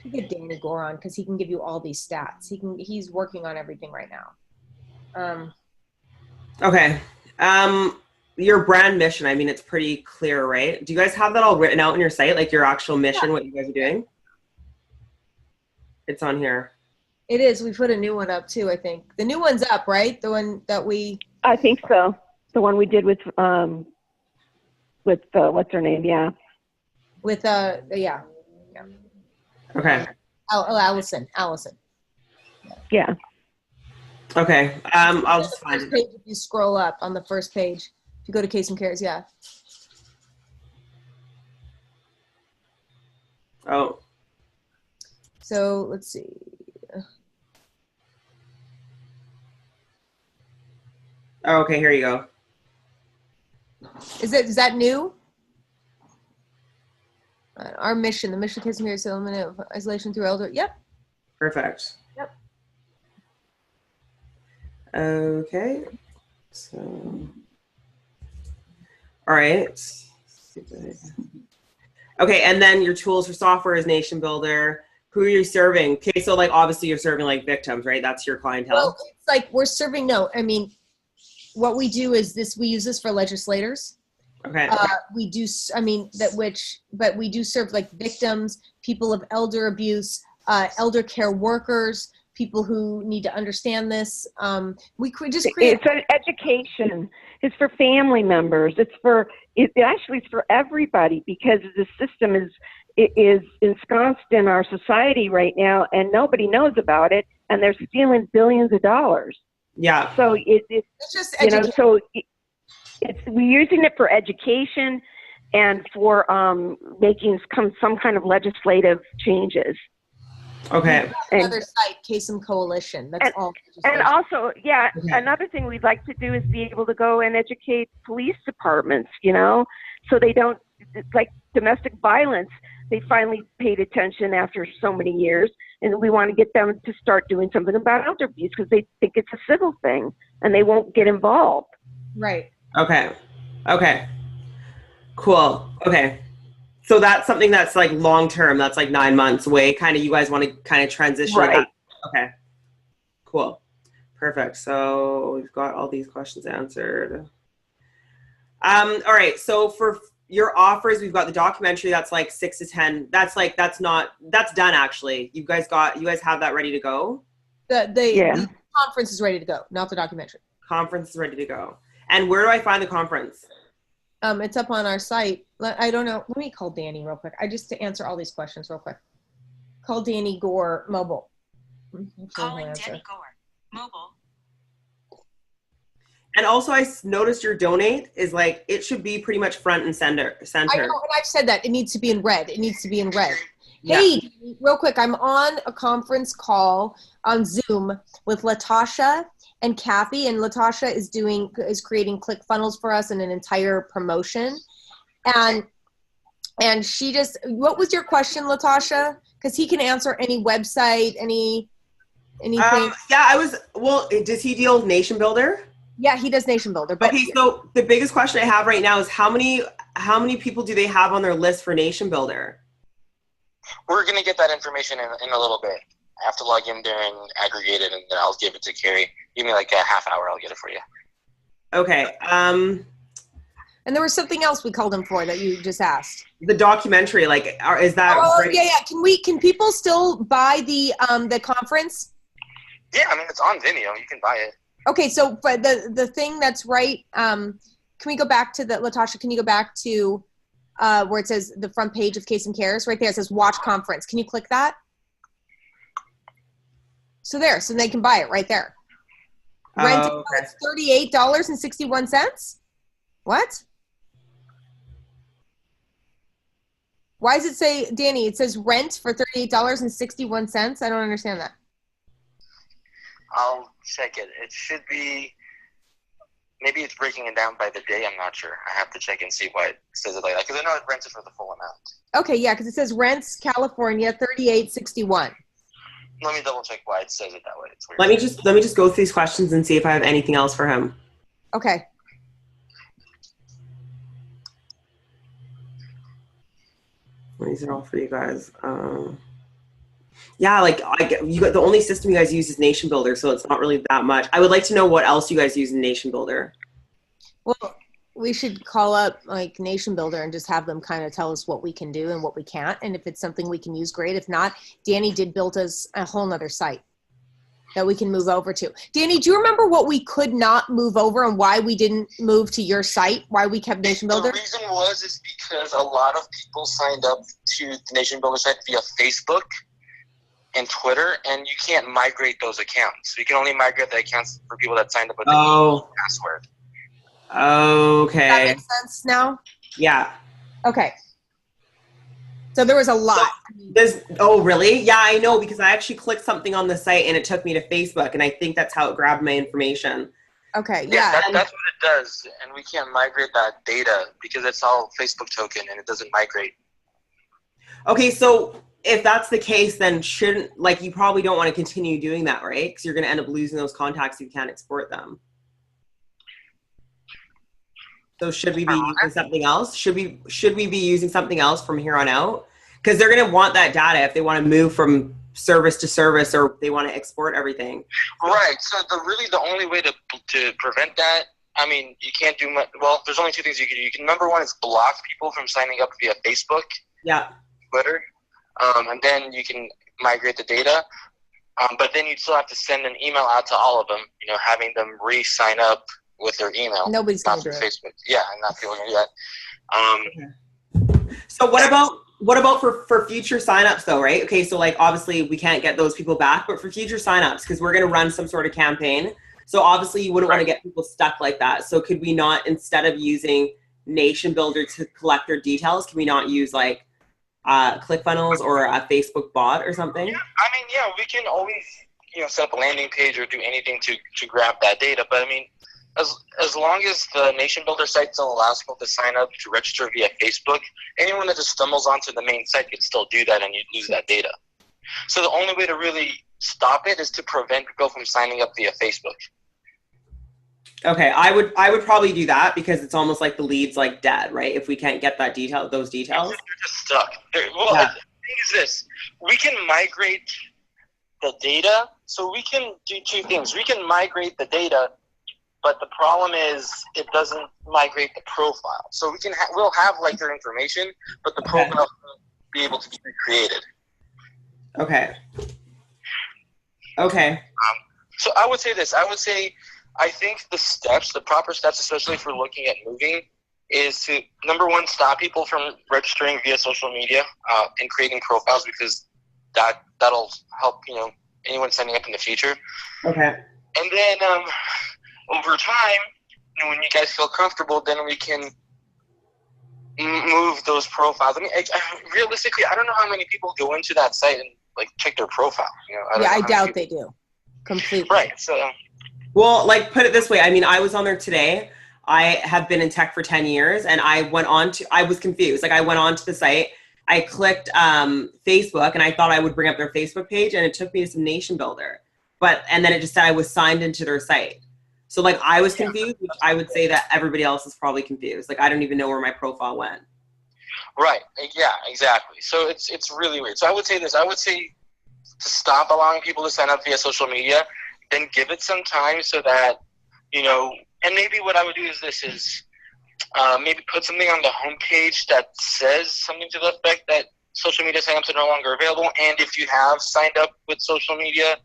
you get Danny Gore on because he can give you all these stats. He's working on everything right now. Okay. Your brand mission, I mean, it's pretty clear, right? Do you guys have that all written out on your site? Like your actual mission, what you guys are doing? It's on here. It is. We put a new one up too, I think. The new one's up, right? The one that I think so. The one we did with what's her name? Yeah. With yeah. Okay. Allison. Yeah. Okay. I'll just find it. If you scroll up on the first page, if you go to Kasem Cares, yeah. Oh. So let's see. Oh, okay, here you go. Is that new? Our mission, the mission of Kasem Cares, is to eliminate isolation through elder. Yep. Perfect. Yep. Okay. So, all right. Okay, and then your tools for software is Nation Builder. Who are you serving? Okay, so like obviously you're serving like victims, right? That's your clientele. Well, it's like we're serving. No, I mean, what we do is this. We use this for legislators. Okay. We do. I mean but we do serve like victims, people of elder abuse, elder care workers, people who need to understand this. We just create. It's an education. It's for family members. It actually it's for everybody, because the system is ensconced in our society right now, and nobody knows about it, and they're stealing billions of dollars. Yeah. So it's just we're using it for education and for making some kind of legislative changes. Okay. Another site, Kasem Coalition. That's all. And also, another thing we'd like to do is be able to go and educate police departments, so they don't, like domestic violence, they finally paid attention after so many years, and we want to get them to start doing something about elder abuse because they think it's a civil thing and they won't get involved. Right. Okay. Cool. Okay. So that's something that's like long-term, that's like 9 months away. Kind of, you guys want to kind of transition. Right. Okay. Cool. Perfect. So we've got all these questions answered. All right. So for your offers, we've got the documentary that's like 6 to 10. That's done actually. You guys have that ready to go? The conference is ready to go, not the documentary. Conference is ready to go. And where do I find the conference? It's up on our site. I don't know. Let me call Danny real quick. To answer all these questions real quick. Call Danny Gore mobile. Calling Danny Gore mobile. And also, I noticed your donate is like, it should be pretty much front and center. I know, and I've said that. It needs to be in red. Hey, real quick, I'm on a conference call on Zoom with Latasha and Kathy, and Latasha is creating ClickFunnels for us and an entire promotion. And she just, what was your question, Latasha? Because he can answer any website, anything. Does he deal with Nation Builder? Yeah, he does Nation Builder. But okay, so the biggest question I have right now is how many people do they have on their list for Nation Builder? We're going to get that information in a little bit. I have to log in there and aggregate it, and then I'll give it to Carrie. Give me like a half hour, I'll get it for you. Okay. And there was something else we called him for that you just asked. The documentary, is that? Oh, yeah. Can people still buy the conference? Yeah, I mean, it's on Vimeo. You can buy it. Okay, so but the thing that's right, can we go back to Latasha, can you go back to where it says the front page of Kasem Cares? Right there, it says watch conference. Can you click that? So they can buy it right there. Rent okay. $38.61? What? Why does it say, Danny, it says rent for $38.61? I don't understand that. I'll check it. It should be, maybe it's breaking it down by the day. I'm not sure. I have to check and see why it says it like that. Because I know it rents it for the full amount. Okay, yeah, because it says rents California $38.61. Let me double check why it says it that way. It's weird. Let me just go through these questions and see if I have anything else for him. Okay. These are all for you guys. Yeah, the only system you guys use is Nation Builder, so it's not really that much. I would like to know what else you guys use in Nation Builder. Well, we should call up Nation Builder and just have them kind of tell us what we can do and what we can't. And if it's something we can use, great. If not, Danny did build us a whole nother site that we can move over to. Danny, do you remember what we could not move over and why we didn't move to your site? Why we kept Nation Builder? The reason is because a lot of people signed up to the Nation Builder site via Facebook and Twitter, and you can't migrate those accounts. You can only migrate the accounts for people that signed up with the email password. Okay. That makes sense now? Yeah. Okay. So there was a lot. Oh, really? Yeah, I know, because I actually clicked something on the site and it took me to Facebook, and I think that's how it grabbed my information. Okay, yeah. That's what it does, and we can't migrate that data because it's all Facebook token and it doesn't migrate. Okay, so if that's the case, then you probably don't want to continue doing that, right? Because you're going to end up losing those contacts if you can't export them. So should we be using something else? Should we be using something else from here on out? Because they're going to want that data if they want to move from service to service, or they want to export everything. Right. So the only way to prevent that, I mean, you can't do much. Well, there's only two things you can do. You can, number one is block people from signing up via Facebook, Twitter, and then you can migrate the data. But then you'd still have to send an email out to all of them, having them re-sign up with their email. Nobody's going to do it. Facebook. Yeah, and not people going to do that. So what about for future signups though, right? Okay, so obviously we can't get those people back, but for future signups, because we're going to run some sort of campaign. So obviously you wouldn't want to get people stuck like that. So could we not, instead of using Nation Builder to collect their details, can we not use ClickFunnels or a Facebook bot or something? Yeah, I mean, yeah, we can always set up a landing page or do anything to grab that data. But I mean, as long as the Nation Builder site still allows people to sign up to register via Facebook, anyone that just stumbles onto the main site could still do that, and you'd lose that data. So the only way to really stop it is to prevent people from signing up via Facebook. Okay, I would probably do that, because it's almost like the lead's dead, right? If we can't get those details. You're just stuck. The thing is this: we can migrate the data. So we can do two things. We can migrate the data, but the problem is it doesn't migrate the profile. So we'll have their information, but the profile won't be able to be recreated. Okay. So I would say this. I think the proper steps, especially for looking at moving, is to, number one, stop people from registering via social media and creating profiles, because that'll help anyone signing up in the future. Okay. And then over time, when you guys feel comfortable, then we can move those profiles. I mean, realistically, I don't know how many people go into that site and like check their profile. You know, I doubt they do completely. Right. So, well, like put it this way. I mean, I was on there today. I have been in tech for 10 years, and I was confused. Like I went on to the site. I clicked Facebook, and I thought I would bring up their Facebook page, and it took me to some Nation Builder. And then it just said I was signed into their site. So like I was confused, which I would say that everybody else is probably confused. Like I don't even know where my profile went. Right. Yeah, exactly. So it's really weird. So I would say this. I would say to stop allowing people to sign up via social media, then give it some time so that, you know, and maybe what I would do is maybe put something on the homepage that says something to the effect that social media signups are no longer available. And if you have signed up with social media,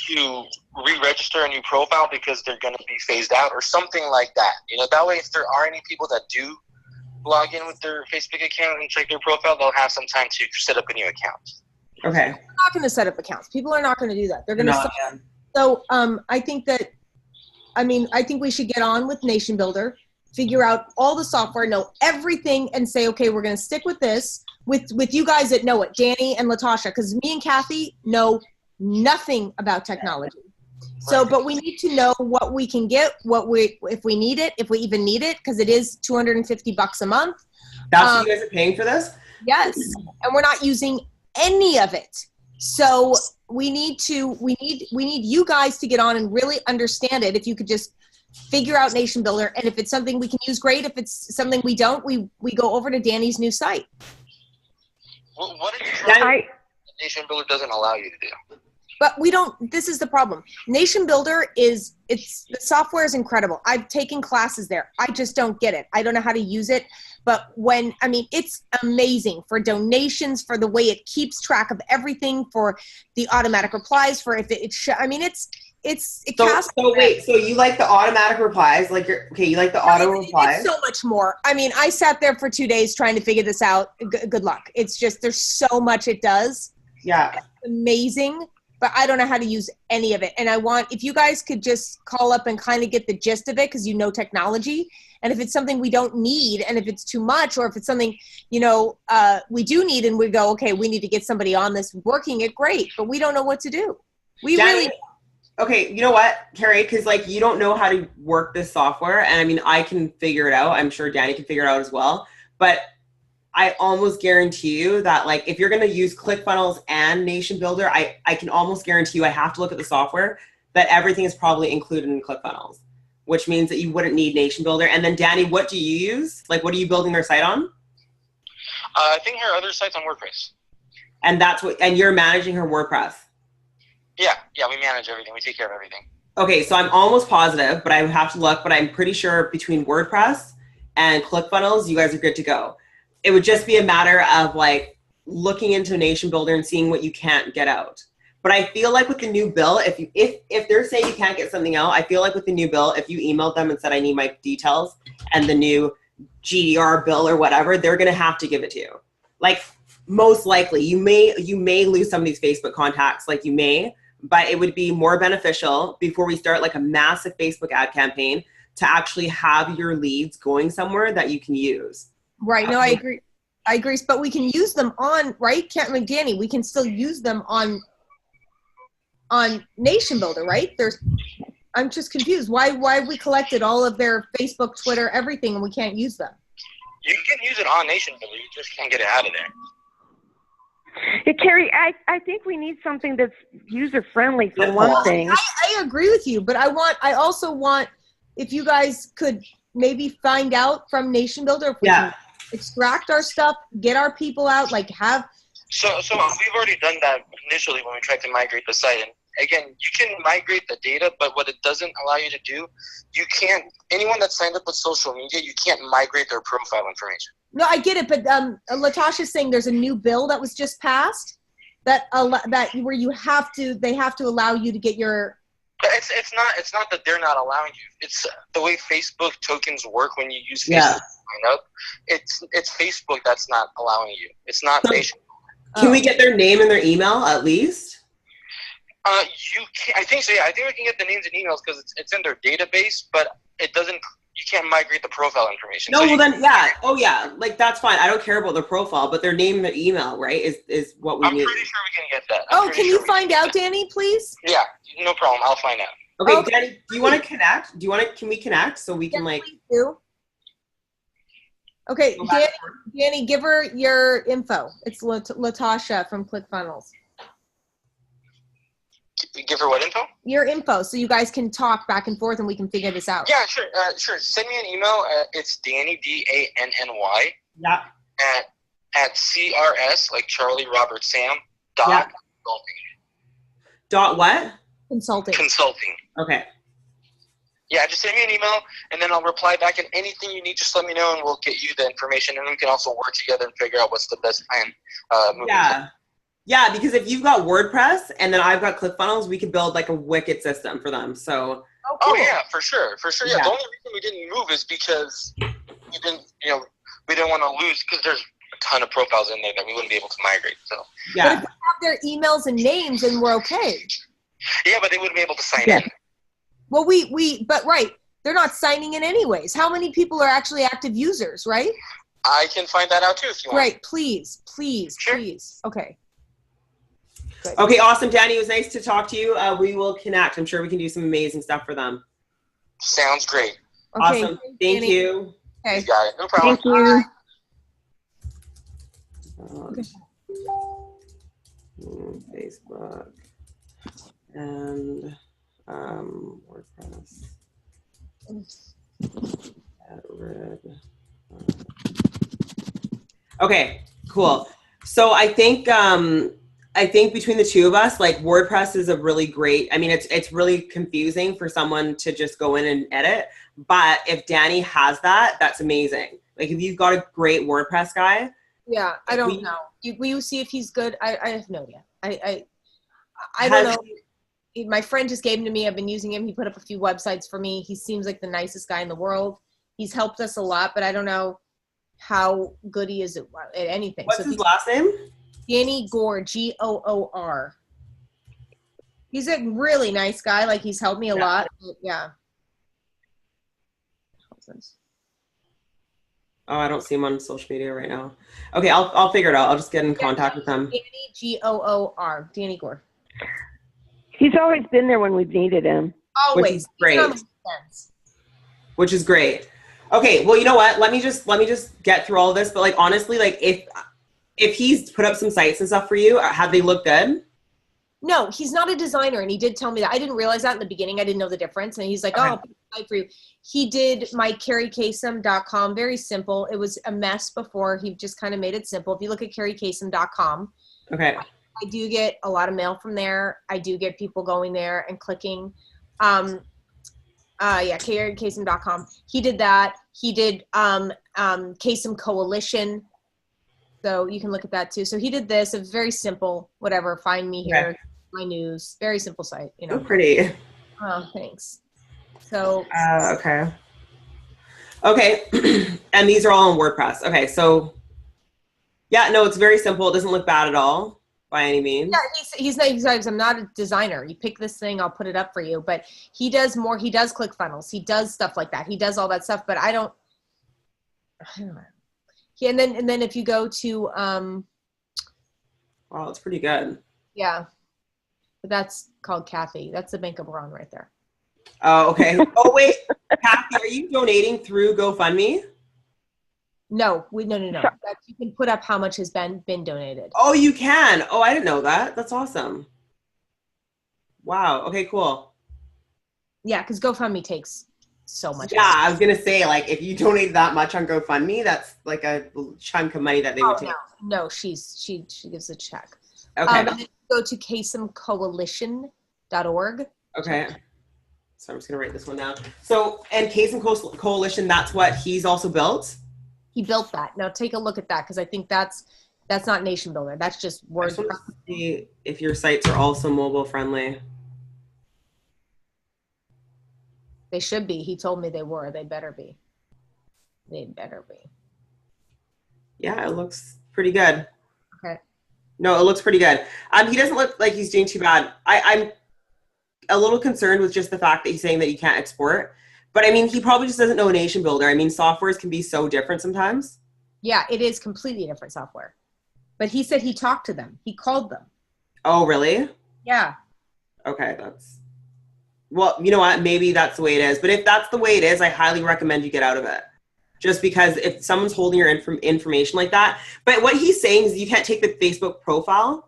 to re-register a new profile because they're going to be phased out or something like that. You know, that way if there are any people that do log in with their Facebook account and check their profile, they'll have some time to set up a new account. Okay. They're not going to set up accounts. People are not going to do that. They're going to. Yeah. So I think we should get on with Nation Builder, figure out all the software, know everything, and say, okay, we're going to stick with this with you guys that know it, Danny and Latasha, because me and Kathy know nothing about technology. So, but we need to know what we can get, if we need it, if we even need it, because it is $250 a month. That's what you guys are paying for this? Yes, and we're not using any of it. So we need you guys to get on and really understand it. If you could just figure out Nation Builder, and if it's something we can use, great. If it's something we don't, we go over to Danny's new site. Well, what if Nation Builder doesn't allow you to do? But we don't, this is the problem. Nation Builder the software is incredible. I've taken classes there. I just don't get it. I don't know how to use it. But it's amazing for donations, for the way it keeps track of everything, for the automatic replies, for if so you like the automatic replies? You like the auto replies? It's so much more. I mean, I sat there for 2 days trying to figure this out. Good luck. It's just, there's so much it does. Yeah. It's amazing. But I don't know how to use any of it. And if you guys could just call up and kind of get the gist of it, because you know technology. And if it's something we don't need, and if it's too much, or if it's something, we do need, and we go, okay, we need to get somebody on this working it, great. But we don't know what to do. Okay, you know what, Carrie? Because you don't know how to work this software. And I mean, I can figure it out. I'm sure Danny can figure it out as well. But I almost guarantee you that if you're going to use ClickFunnels and Nation Builder, I can almost guarantee you I have to look at the software that everything is probably included in ClickFunnels, which means that you wouldn't need Nation Builder. And then Danny, what do you use? What are you building their site on? I think her other site's on WordPress. And you're managing her WordPress? Yeah, we manage everything. We take care of everything. Okay, so I'm almost positive, but I would have to look, but I'm pretty sure between WordPress and ClickFunnels, you guys are good to go. It would just be a matter of looking into Nation Builder and seeing what you can't get out. But I feel with the new bill, if they're saying you can't get something out, I feel with the new bill, if you emailed them and said I need my details and the new GDR bill or whatever, they're gonna have to give it to you. Most likely, you may lose some of these Facebook contacts, you may, but it would be more beneficial before we start a massive Facebook ad campaign to actually have your leads going somewhere that you can use. Right. No, I agree. But we can use them on, right? Danny, we can still use them on Nation Builder, right? I'm just confused. Why we collected all of their Facebook, Twitter, everything, and we can't use them? You can use it on Nation Builder. You just can't get it out of there. Hey, Carrie, I think we need something that's user-friendly for one thing. I agree with you, but I also want, if you guys could maybe find out from Nation Builder if we can extract our stuff, get our people out, So we've already done that initially when we tried to migrate the site. And again, you can migrate the data, but what it doesn't allow you to do, anyone that's signed up with social media, you can't migrate their profile information. No, I get it, but Latasha's saying there's a new bill that was just passed that where they have to allow you to get your. But it's not that they're not allowing you. It's the way Facebook tokens work when you use Facebook to sign up. It's Facebook that's not allowing you. It's not Nation. Can we get their name and their email at least? You can. I think so. Yeah, I think we can get the names and emails because it's in their database, but it doesn't. you can't migrate the profile information. No, So well then, yeah. Oh, yeah. Like, that's fine. I don't care about their profile, but their name and their email, right, is what we I'm need. pretty sure we can get that. Oh, can you find out, Danny, please? Yeah, no problem. I'll find out. Okay, Okay. Danny, do you want to connect? Can we connect so we can, like... Please do. Okay, Danny, give her your info. It's Latasha from ClickFunnels. Give her what info? Your info, so you guys can talk back and forth and we can figure this out. Yeah, sure. Sure. Send me an email. It's Danny, DANNY, Yeah. at CRS, like Charlie Robert Sam, dot Yeah. consulting. Dot what? Consulting. Consulting. Okay. Yeah, just send me an email, and then I'll reply back. And anything you need, just let me know, and we'll get you the information. And we can also work together and figure out what's the best plan moving forward. Yeah, because if you've got WordPress and then I've got ClickFunnels, we could build like a wicked system for them. So. Oh, cool. Oh yeah, for sure. Yeah. Yeah. The only reason we didn't move is because we didn't want to lose, because there's a ton of profiles in there that we wouldn't be able to migrate. So. But Yeah. if we have their emails and names, then we're okay. Yeah, but they wouldn't be able to sign in. Well, but right, they're not signing in anyways. How many people are actually active users, right? I can find that out too if you want. Right, please. Sure. Please. Okay. Good. Okay, awesome, Danny. It was nice to talk to you. We will connect. I'm sure we can do some amazing stuff for them. Sounds great. Okay, Awesome. Thank Danny. you. Okay. You got it. No problem. Thank you. Facebook and WordPress. Get rid. Okay, cool. So I think between the two of us, like, WordPress is a really great, I mean, it's really confusing for someone to just go in and edit, but if Danny has that, that's amazing. Like, if you've got a great WordPress guy. Yeah, I don't know. Will you see if he's good? I have no idea. I don't know. My friend just gave him to me. I've been using him. He put up a few websites for me. He seems like the nicest guy in the world. He's helped us a lot, but I don't know how good he is at anything. What's his last name? Danny Gore, Goor. He's a really nice guy. Like, he's helped me a lot. Yeah. Oh, I don't see him on social media right now. Okay, I'll figure it out. I'll just get in contact with him. Danny, Goor. Danny Gore. He's always been there when we've needed him. Always. Which is great. He's Which is great. Okay, well, you know what? Let me just get through all of this. But, like, honestly, like, if he's put up some sites and stuff for you, have they looked good? No, he's not a designer, and he did tell me that. I didn't realize that in the beginning. I didn't know the difference. And he's like, Okay. oh, I'll put a site for you. He did my carriekasem.com. Very simple. It was a mess before. He just kind of made it simple. If you look at carriekasem.com, Okay. I do get a lot of mail from there. I do get people going there and clicking. Kasem.com. He did that. He did Kasem Coalition. So you can look at that too. So he did this. It was very simple. Whatever. Find me here. Okay. My news. Very simple site. You know. Oh, pretty. Oh, thanks. So. Okay. Okay. And these are all on WordPress. Okay. So. Yeah. No, it's very simple. It doesn't look bad at all by any means. Yeah, he's not. I'm not a designer. You pick this thing, I'll put it up for you. But he does more. He does ClickFunnels. He does stuff like that. He does all that stuff. But I don't know. Yeah, and then if you go to Wow, it's pretty good. yeah, but that's called Kathy. That's the Bank of Ron right there. Oh, okay. Oh, wait, Kathy, are you donating through GoFundMe? No. That, you can put up how much has been donated. Oh, you can. Oh, I didn't know that. That's awesome. Wow. Okay, cool. Yeah, because GoFundMe takes so much. Yeah, I was gonna say, like, if you donate that much on GoFundMe, that's like a chunk of money that they would take. No, she gives a check. Okay. And then you go to kasemcoalition.org. Okay. So I'm just gonna write this one down. So, and Kasem Coalition, that's what he's also built. He built that. Now take a look at that, because I think that's not Nation Builder. That's just I WordPress. just want to see if your sites are also mobile friendly. They should be. He told me they were. They better be. They'd better be. Yeah, it looks pretty good. Okay. No, it looks pretty good. He doesn't look like he's doing too bad. I'm a little concerned with just the fact that he's saying that you can't export, But I mean, he probably just doesn't know a nation builder. I mean, softwares can be so different sometimes. Yeah, it is completely different software. But he said he talked to them. He called them. Oh, really? Yeah. Okay, well, you know what? Maybe that's the way it is. But if that's the way it is, I highly recommend you get out of it. Just because if someone's holding your information like that. But what he's saying is you can't take the Facebook profile.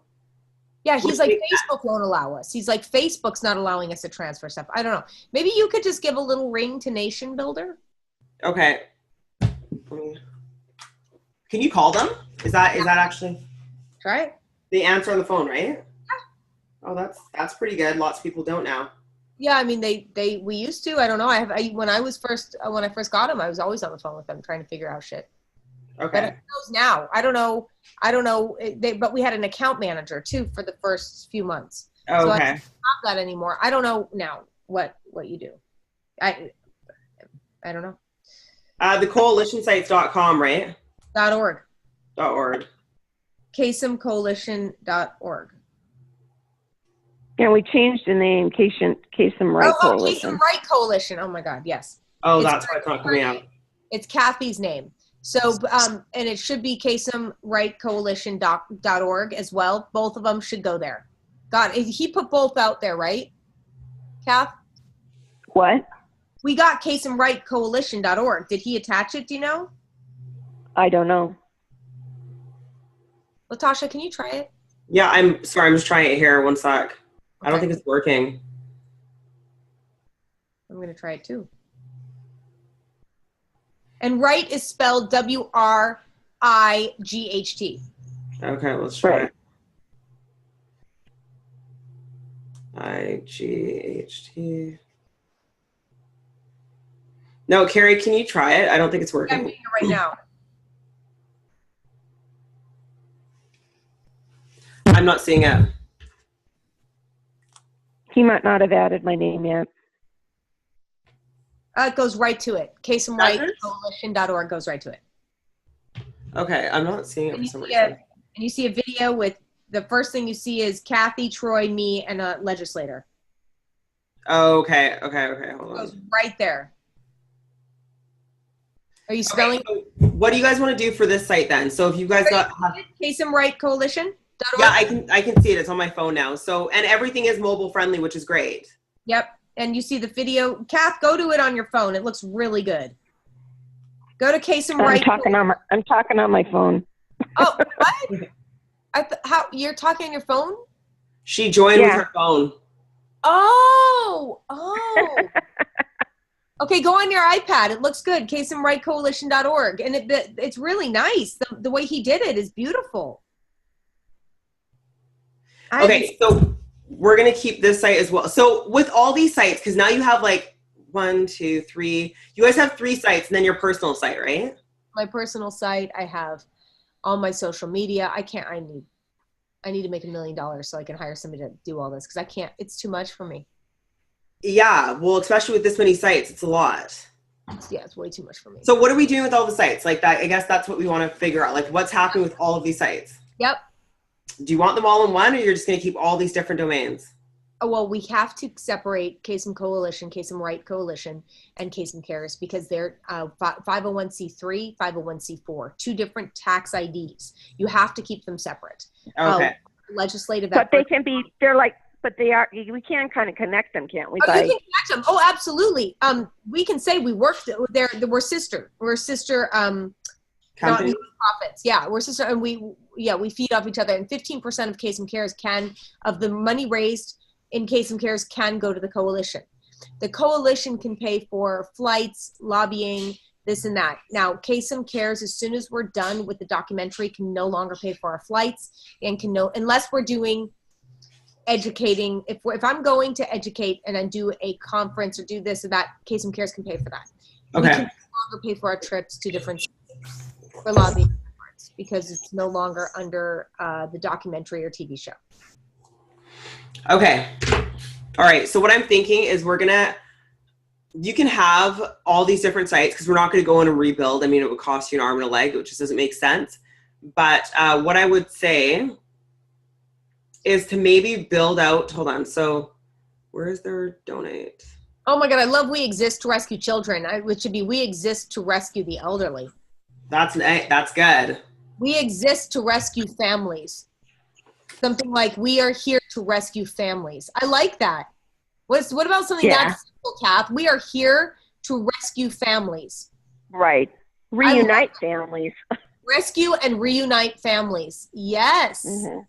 Yeah, he's like, Facebook won't allow us. He's like, Facebook's not allowing us to transfer stuff. I don't know. Maybe you could just give a little ring to Nation Builder. Okay. Can you call them? Is that actually? Try it. They answer on the phone, right? Yeah. Oh, that's pretty good. Lots of people don't now. Yeah, I mean, we used to. I don't know. When I first got them, I was always on the phone with them trying to figure out shit. Okay. But it knows now. I don't know. But we had an account manager too for the first few months. Oh, so okay. I don't have that anymore. I don't know now what you do. I don't know. Thecoalitionsites.com, right? .org. .org. KasemCoalition.org. Yeah, we changed the name, Kasem Right Coalition. Kasem Right Coalition. Oh my God, yes. Oh, that's why it's not coming out. It's Kathy's name. So, and it should be KasemRightCoalition.org as well. Both of them should go there. God, he put both out there, right? Kath? What? We got KasemRightCoalition.org. Did he attach it? Do you know? I don't know. Latasha, can you try it? Yeah, I'm sorry. I'm just trying it here. One sec. Okay. I don't think it's working. I'm going to try it too. And right is spelled WRIGHT. Okay, let's try Right. it. IGHT. No, Carrie, can you try it? I don't think it's working. I'm doing it right now. I'm not seeing it. He might not have added my name yet. It goes right to it. KasemRightCoalition.org goes right to it. Okay, I'm not seeing it for some reason. And you see a video with the first thing you see is Kathy, Troy, me, and a legislator. Oh, okay. Hold It on. goes right there. Are you spelling? Okay, so what do you guys want to do for this site then? So if you guys got KasemRightCoalition.org? yeah, I can see it. It's on my phone now. So and everything is mobile friendly, which is great. Yep. And you see the video. Kath, go to it on your phone. It looks really good. Go to Kasem Right. I'm talking on my phone. Oh, what? How you're talking on your phone? She joined with her phone. Oh. Okay, go on your iPad. It looks good. KasemRightCoalition.org. And it's really nice. The way he did it is beautiful. Okay, so we're going to keep this site as well. So with all these sites, because now you have like 1, 2, 3, you guys have 3 sites and then your personal site, right? My personal site, I have all my social media. I need to make $1 million so I can hire somebody to do all this because I can't, it's too much for me. Yeah, well, especially with this many sites, it's a lot. Yeah, it's way too much for me. So what are we doing with all the sites? Like that, I guess that's what we want to figure out. Like what's happening with all of these sites? Yep. Do you want them all in one, or you're just going to keep all these different domains? Oh, well, we have to separate Kasem Coalition, Kasem Right Coalition, and Kasem Cares because they're 501c3, 501c4, 2 different tax IDs. You have to keep them separate. Okay. Legislative But effort. we can kind of connect them, can't we? Oh, you can connect them. Oh, absolutely. We can say we work there. We're sister. Company? Profits. Yeah, we're sister, and we feed off each other. And 15% of Kasem Cares of the money raised in Kasem Cares can go to the coalition. The coalition can pay for flights, lobbying, this and that. Now, Kasem Cares, as soon as we're done with the documentary, can no longer pay for our flights and unless we're doing educating. If I'm going to educate and then do a conference or do this or that, Kasem Cares can pay for that. Okay. We can no longer pay for our trips to different for lobbying efforts because it's no longer under the documentary or TV show. Okay. All right. So what I'm thinking is you can have all these different sites because we're not going to go in and rebuild. I mean, it would cost you an arm and a leg, which just doesn't make sense. But what I would say is to maybe build out, hold on. So where is their donate? Oh my God, I love We Exist to Rescue Children. Which should be We Exist to Rescue the Elderly. That's good. We exist to rescue families. Something like we are here to rescue families. I like that. What about something that's simple, Kath? We are here to rescue families. Right. Reunite families. Rescue and reunite families. Yes. Mm-hmm.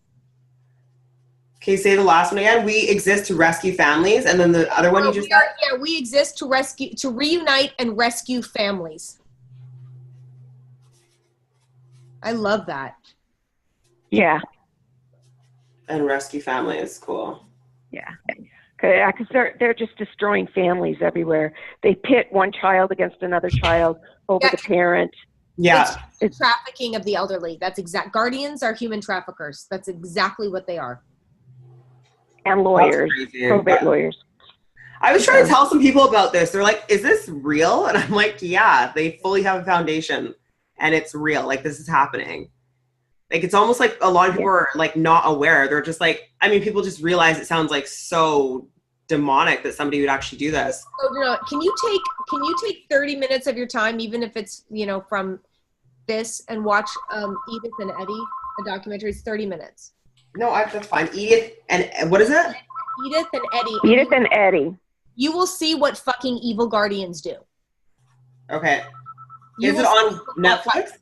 Okay, say the last one again. We exist to rescue families, and then the other one you just said? Yeah, we exist to reunite and rescue families. I love that. Yeah. And rescue families, cool. Yeah. Because they're just destroying families everywhere. They pit one child against another child over the parent. Yeah. It's trafficking of the elderly. That's exact. Guardians are human traffickers. That's exactly what they are. And lawyers, probate lawyers. I was trying to tell some people about this. They're like, is this real? And I'm like, yeah, they fully have a foundation and it's real. Like, this is happening. Like, it's almost like a lot of people are like not aware. They're just like, I mean, people just realize it sounds like so demonic that somebody would actually do this. So, can you take 30 minutes of your time, even if it's, from this, and watch Edith and Eddie, a documentary? It's 30 minutes. No, that's fine. Edith and what is it? Edith and Eddie. Edith and Eddie. You will see what fucking evil guardians do. Okay. Is it on Netflix?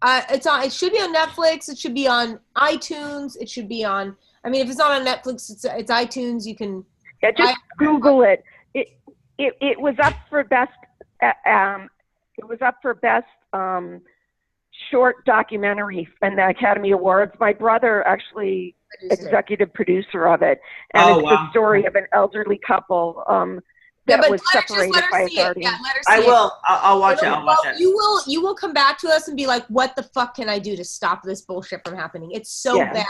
It should be on Netflix. It should be on iTunes. It should be on. I mean, if it's not on Netflix, it's iTunes. You can. Yeah, just Google it. It was up for best. It was up for best short documentary in the Academy Awards. My brother actually executive producer of it, and it's the story of an elderly couple that was separated by a guardian. I will. I'll watch it. I'll watch it. You will come back to us and be like, "What the fuck can I do to stop this bullshit from happening? It's so bad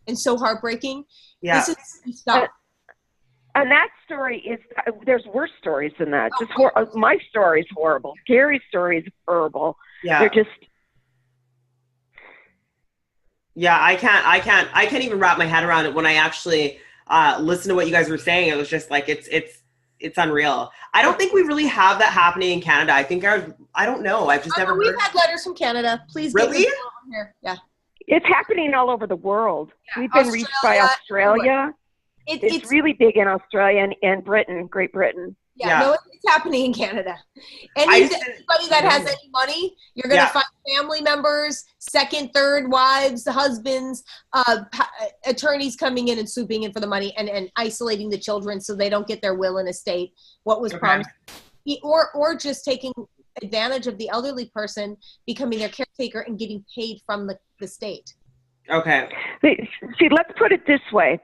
and so heartbreaking." Yeah. Stop. And that story is, there's worse stories than that. Just my story's horrible. Gary's story is horrible. Yeah. They're just. Yeah, I can't even wrap my head around it. When I actually listened to what you guys were saying, it was just like, it's unreal. I don't think we really have that happening in Canada. I think I don't know. I've just never heard. We've had letters from Canada. Please. Really? Get them here. Yeah. It's happening all over the world. Yeah. We've been reached by Australia. It's really big in Australia and Britain, Great Britain. Yeah, no, it's happening in Canada. Anybody that has any money, you're going to find family members, second, third wives, husbands, attorneys coming in and swooping in for the money and isolating the children so they don't get their will and estate, what was promised. Or just taking advantage of the elderly person, becoming their caretaker and getting paid from the state. Okay. See, let's put it this way.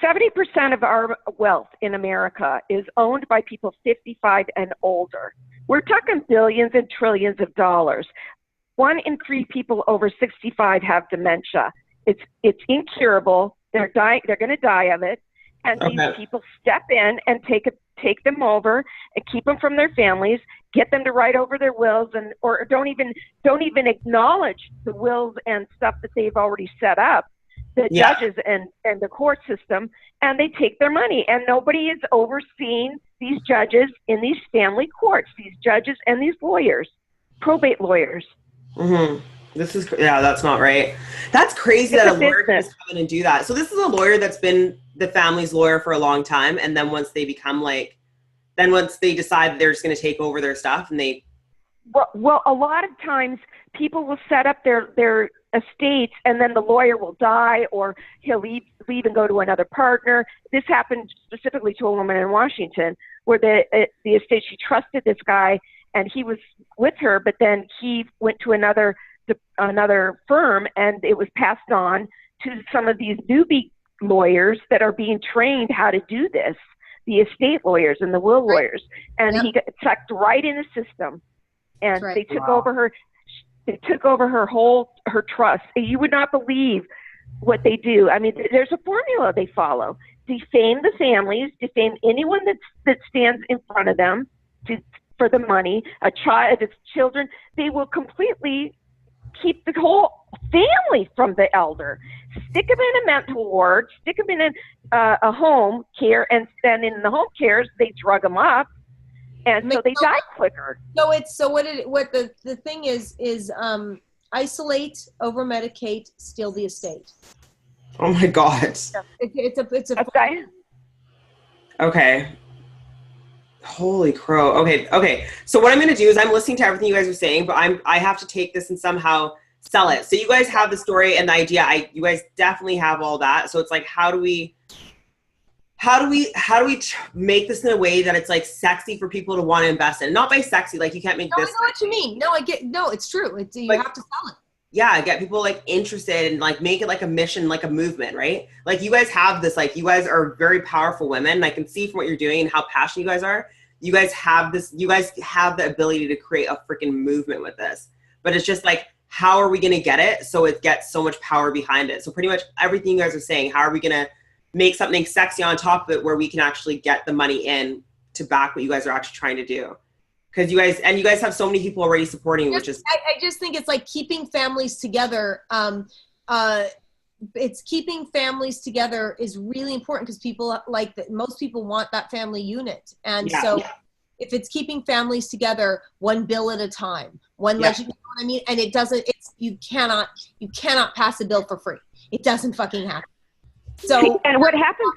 70% of our wealth in America is owned by people 55 and older. We're talking billions and trillions of dollars. 1 in 3 people over 65 have dementia. It's incurable. They're going to die of it. And these people step in and take them over and keep them from their families, get them to write over their wills, or don't even acknowledge the wills and stuff that they've already set up. The judges and the court system, and they take their money, and nobody is overseeing these judges in these family courts, these judges and these lawyers, probate lawyers. Mm-hmm. That's not right. That's crazy that a lawyer can just come in and do that. So this is a lawyer that's been the family's lawyer for a long time, and then once they decide that they're just going to take over their stuff, and they. Well, a lot of times people will set up their estates, and then the lawyer will die, or he'll leave and go to another partner. This happened specifically to a woman in Washington, where the estate, she trusted this guy, and he was with her, but then he went to another firm, and it was passed on to some of these newbie lawyers that are being trained how to do this, the estate lawyers and the will lawyers, and he got sucked right in the system. And they took over her. They took over her trust. You would not believe what they do. I mean, there's a formula they follow: defame the families, defame anyone that stands in front of them for the money. A child, its children. They will completely keep the whole family from the elder. Stick them in a mental ward, stick them in a home care, and then in the home cares, they drug them up, and so they die quicker. So what the thing is isolate, over medicate, steal the estate. Oh my God. It's a okay. Holy crow. Okay. So what I'm going to do is I'm listening to everything you guys are saying, but I have to take this and somehow sell it. So you guys have the story and the idea. You guys definitely have all that. So it's like, how do we make this in a way that it's like sexy for people to want to invest in? Not by sexy, like you can't make this. I know what you mean. No, it's true. You have to sell it. Yeah, get people like interested and like make it like a mission, like a movement, right? Like you guys have this, like you guys are very powerful women. And I can see from what you're doing and how passionate you guys are. You guys have the ability to create a freaking movement with this. But it's just like, how are we going to get it so it gets so much power behind it? So pretty much everything you guys are saying, how are we going to make something sexy on top of it where we can actually get the money in to back what you guys are actually trying to do? Because you guys have so many people already supporting, which is. I just think it's like keeping families together. It's keeping families together is really important because people like that. Most people want that family unit, and if it's keeping families together, one bill at a time, one legend. You know what I mean? And it doesn't. You cannot pass a bill for free. It doesn't fucking happen. So and what happens?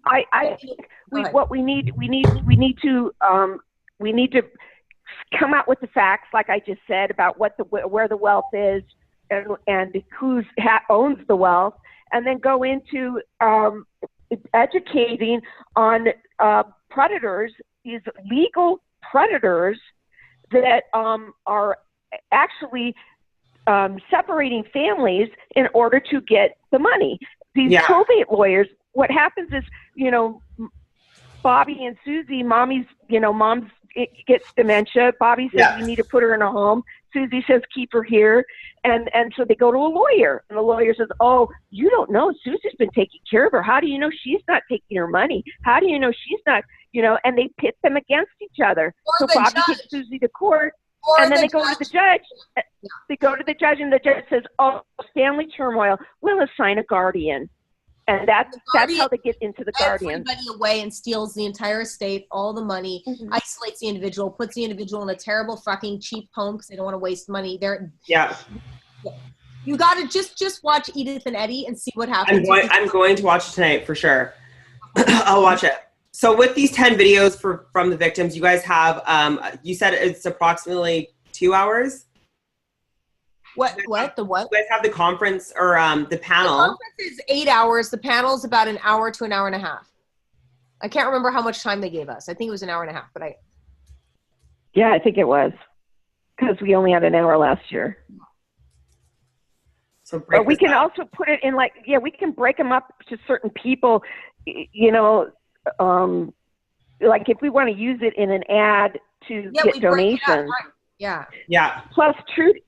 I think we need to come out with the facts, like I just said, about where the wealth is and who owns the wealth, and then go into educating on predators, these legal predators that are actually separating families in order to get the money. These probate lawyers. What happens is, Bobby and Susie, mom's gets dementia. Bobby says you need to put her in a home. Susie says keep her here, and so they go to a lawyer, and the lawyer says, "Oh, you don't know. Susie's been taking care of her. How do you know she's not taking her money? How do you know she's not?" And they pit them against each other. So Bobby takes Susie to court, and then they go to the judge. They go to the judge, and the judge says, "Oh, family turmoil. We'll assign a guardian." And that's how they get into the guardian. Everybody away and steals the entire estate, all the money, isolates the individual, puts the individual in a terrible fucking cheap home because they don't want to waste money. You got to just watch Edith and Eddie and see what happens. I'm going to watch it tonight for sure. I'll watch it. So with these 10 videos from the victims, you guys have, you said it's approximately 2 hours? What? The what? You guys have the conference or the panel. The conference is 8 hours. The panel is about an hour to an hour and a half. I can't remember how much time they gave us. I think it was an hour and a half, but Yeah, I think it was. Because we only had an hour last year. So but we can also put it in we can break them up to certain people, like if we want to use it in an ad to get donations. Yeah. Plus Trudy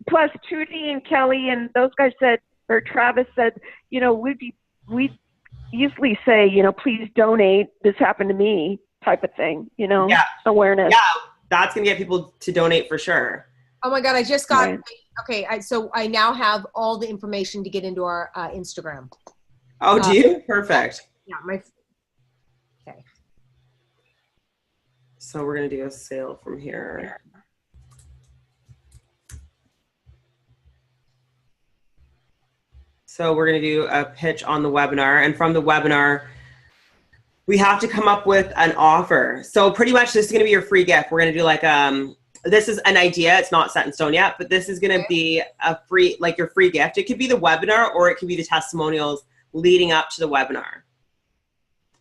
and Kelly and those guys said, or Travis said, we'd easily say, please donate. This happened to me, type of thing. Awareness. Yeah, that's gonna get people to donate for sure. Oh my God, I just got so I now have all the information to get into our Instagram. Oh, do you? Perfect. Yeah, okay. So we're gonna do a sale from here. So we're going to do a pitch on the webinar, and from the webinar, we have to come up with an offer. So pretty much this is going to be your free gift. We're going to do like, this is an idea. It's not set in stone yet, but this is going to be a free, like your free gift. It could be the webinar or it could be the testimonials leading up to the webinar.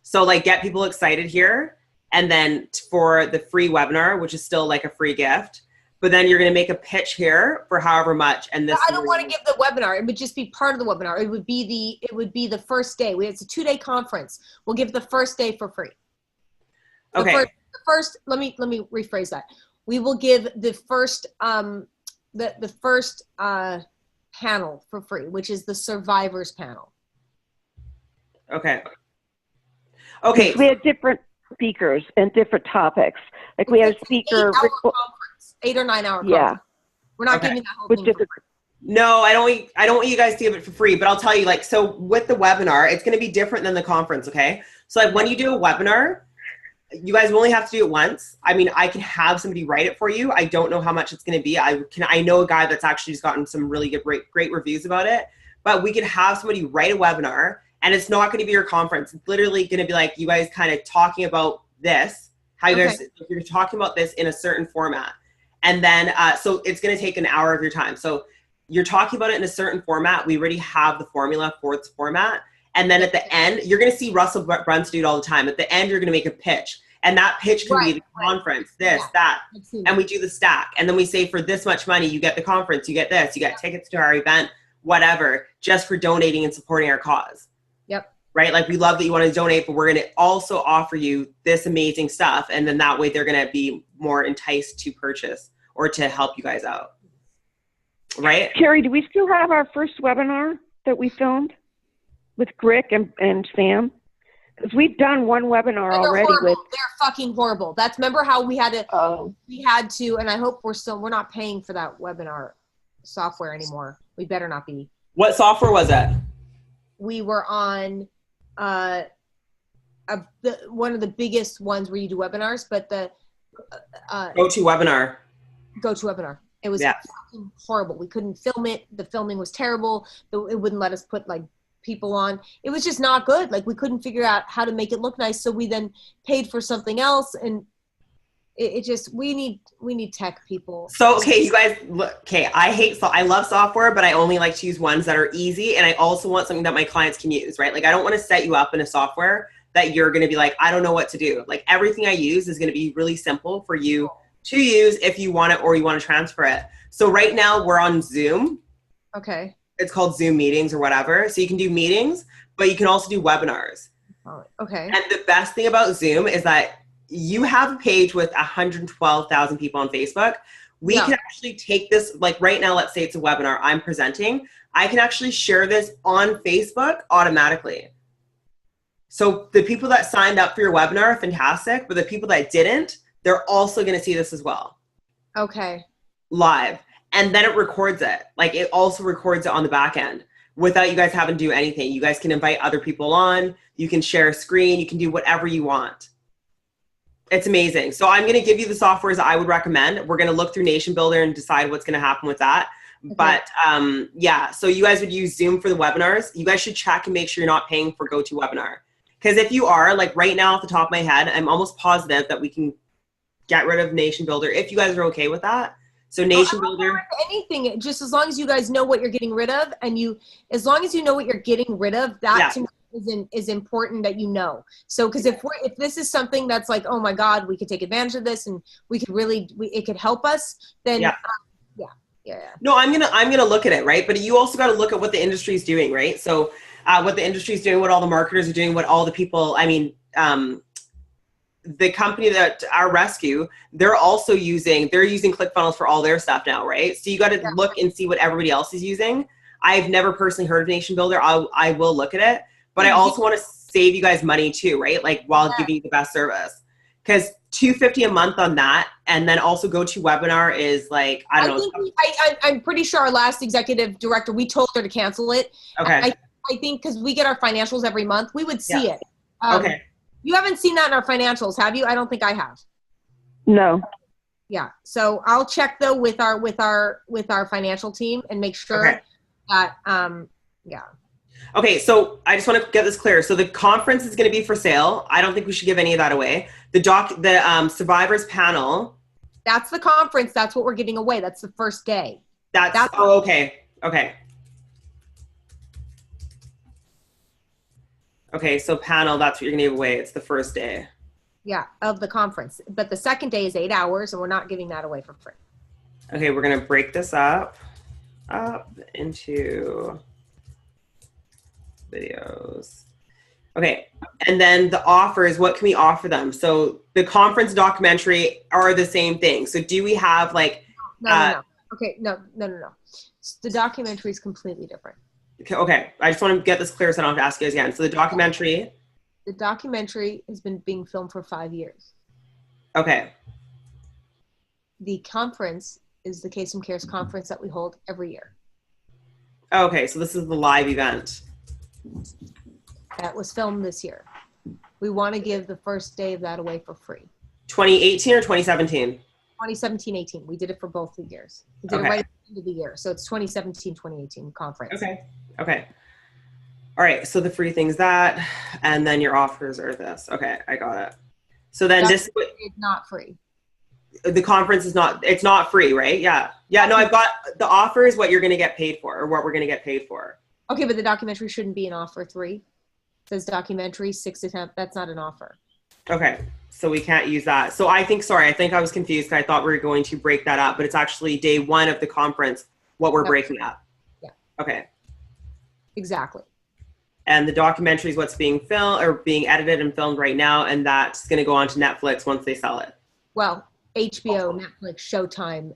So like get people excited here. And then for the free webinar, which is still like a free gift, but then you're going to make a pitch here for however much. And this I don't want to give the webinar. It would just be part of the webinar. It would be the first day. It's a 2-day conference. We'll give the first day for free. Okay. The first. Let me rephrase that. We will give the first the first panel for free, which is the survivors panel. Okay. Okay. We have different speakers and different topics. Like we have a speaker. 8 or 9 hour conference. We're not Okay. giving that whole With thing the, for free. No, I don't want you guys to give it for free, but I'll tell you, like, so with the webinar, it's going to be different than the conference, okay? So like when you do a webinar, you guys only have to do it once. I mean, I can have somebody write it for you. I don't know how much it's going to be. I know a guy that's actually just gotten some really good, great reviews about it, but we could have somebody write a webinar, and it's not going to be your conference. It's literally going to be like you guys kind of talking about this, how you guys, you're talking about this in a certain format. And then, so it's going to take an hour of your time. So you're talking about it in a certain format. We already have the formula for its format. And then at the end, you're going to see Russell Brunson do it all the time. At the end, you're going to make a pitch. And that pitch can be the conference, this, that. And we do the stack. And then we say for this much money, you get the conference, you get this, you get tickets to our event, whatever, just for donating and supporting our cause. Yep. Right? Like we love that you want to donate, but we're going to also offer you this amazing stuff. And then that way they're going to be more enticed to purchase or to help you guys out. Right? Carrie, do we still have our first webinar that we filmed with Grick and Sam? Because we've done one webinar already with. They're fucking horrible. That's, remember how we had to, and I hope we're not paying for that webinar software anymore. We better not be. What software was that? We were on one of the biggest ones where you do webinars, but the GoToWebinar. GoToWebinar. It was fucking horrible. We couldn't film it. The filming was terrible. It wouldn't let us put like people on. It was just not good. Like we couldn't figure out how to make it look nice. So we then paid for something else, and it just, we need tech people. So, okay, you guys, okay, I love software, but I only like to use ones that are easy. And I also want something that my clients can use, right? Like I don't want to set you up in a software that you're going to be like, I don't know what to do. Like everything I use is going to be really simple for you to use if you want it or you want to transfer it. So right now we're on Zoom. Okay. It's called Zoom meetings or whatever. So you can do meetings, but you can also do webinars. Okay. And the best thing about Zoom is that you have a page with 112,000 people on Facebook. We can actually take this, like right now, let's say it's a webinar I'm presenting. I can actually share this on Facebook automatically. So the people that signed up for your webinar are fantastic, but the people that didn't, they're also going to see this as well. Okay. Live. And then it records it. Like it also records it on the back end without you guys having to do anything. You guys can invite other people on. You can share a screen. You can do whatever you want. It's amazing. So I'm going to give you the softwares I would recommend. We're going to look through Nation Builder and decide what's going to happen with that. Okay. But yeah, so you guys would use Zoom for the webinars. You guys should check and make sure you're not paying for GoToWebinar. Because if you are, like right now off the top of my head, I'm almost positive that we can get rid of Nation Builder if you guys are okay with that. So Nation Builder. Anything, just as long as you guys know what you're getting rid of, and as long as you know what you're getting rid of, that to me is important that you know. So, because if this is something that's like, oh my God, we could take advantage of this, and we could really, it could help us, then yeah. No, I'm gonna look at it, right? But you also got to look at what the industry is doing, right? So, what the industry is doing, what all the marketers are doing, what all the people. I mean, the company that our rescue, they're using ClickFunnels for all their stuff now, right? So you got to look and see what everybody else is using. I've never personally heard of Nation Builder. I will look at it, but I also want to save you guys money too, right? Like while giving you the best service, because $250 a month on that, and then also GoToWebinar is like I don't know. I'm pretty sure our last executive director, we told her to cancel it. Okay. I think because we get our financials every month, we would see it. Okay. You haven't seen that in our financials, have you? I don't think I have. No. Yeah. So I'll check though with our financial team and make sure that Okay, so I just want to get this clear. So the conference is going to be for sale. I don't think we should give any of that away. The survivors panel. That's the conference. That's what we're giving away. That's the first day. Okay. Okay, so panel, that's what you're gonna give away. It's the first day. Yeah, of the conference. But the second day is 8 hours, and we're not giving that away for free. Okay, we're gonna break this up into videos. Okay, and then the offers, what can we offer them? So the conference documentary are the same thing. So do we have like... No. Okay, no. The documentary is completely different. Okay, I just want to get this clear so I don't have to ask you guys again. So the documentary has been being filmed for 5 years. Okay. The conference is the Kasem Cares conference that we hold every year. Okay, so this is the live event. That was filmed this year. We want to give the first day of that away for free. 2018 or 2017? 2017-18. We did it for both the years. We did it right at the end of the year. So it's 2017-2018 conference. Okay. Okay. All right. So the free thing's that, and then your offers are this. Okay, I got it. So then this is not free. The conference is not, it's not free, right? Yeah. Yeah, no, I've got the offer is what you're going to get paid for, or what we're going to get paid for. Okay, but the documentary shouldn't be an offer 3. It says documentary 6 to 10. That's not an offer. Okay. So we can't use that. So I think I was confused because I thought we were going to break that up, but it's actually day 1 of the conference, what we're breaking up. Yeah. Okay. Exactly. And the documentary is what's being filmed or being edited and filmed right now. And that's going to go on to Netflix once they sell it. Well, HBO, Netflix, Showtime,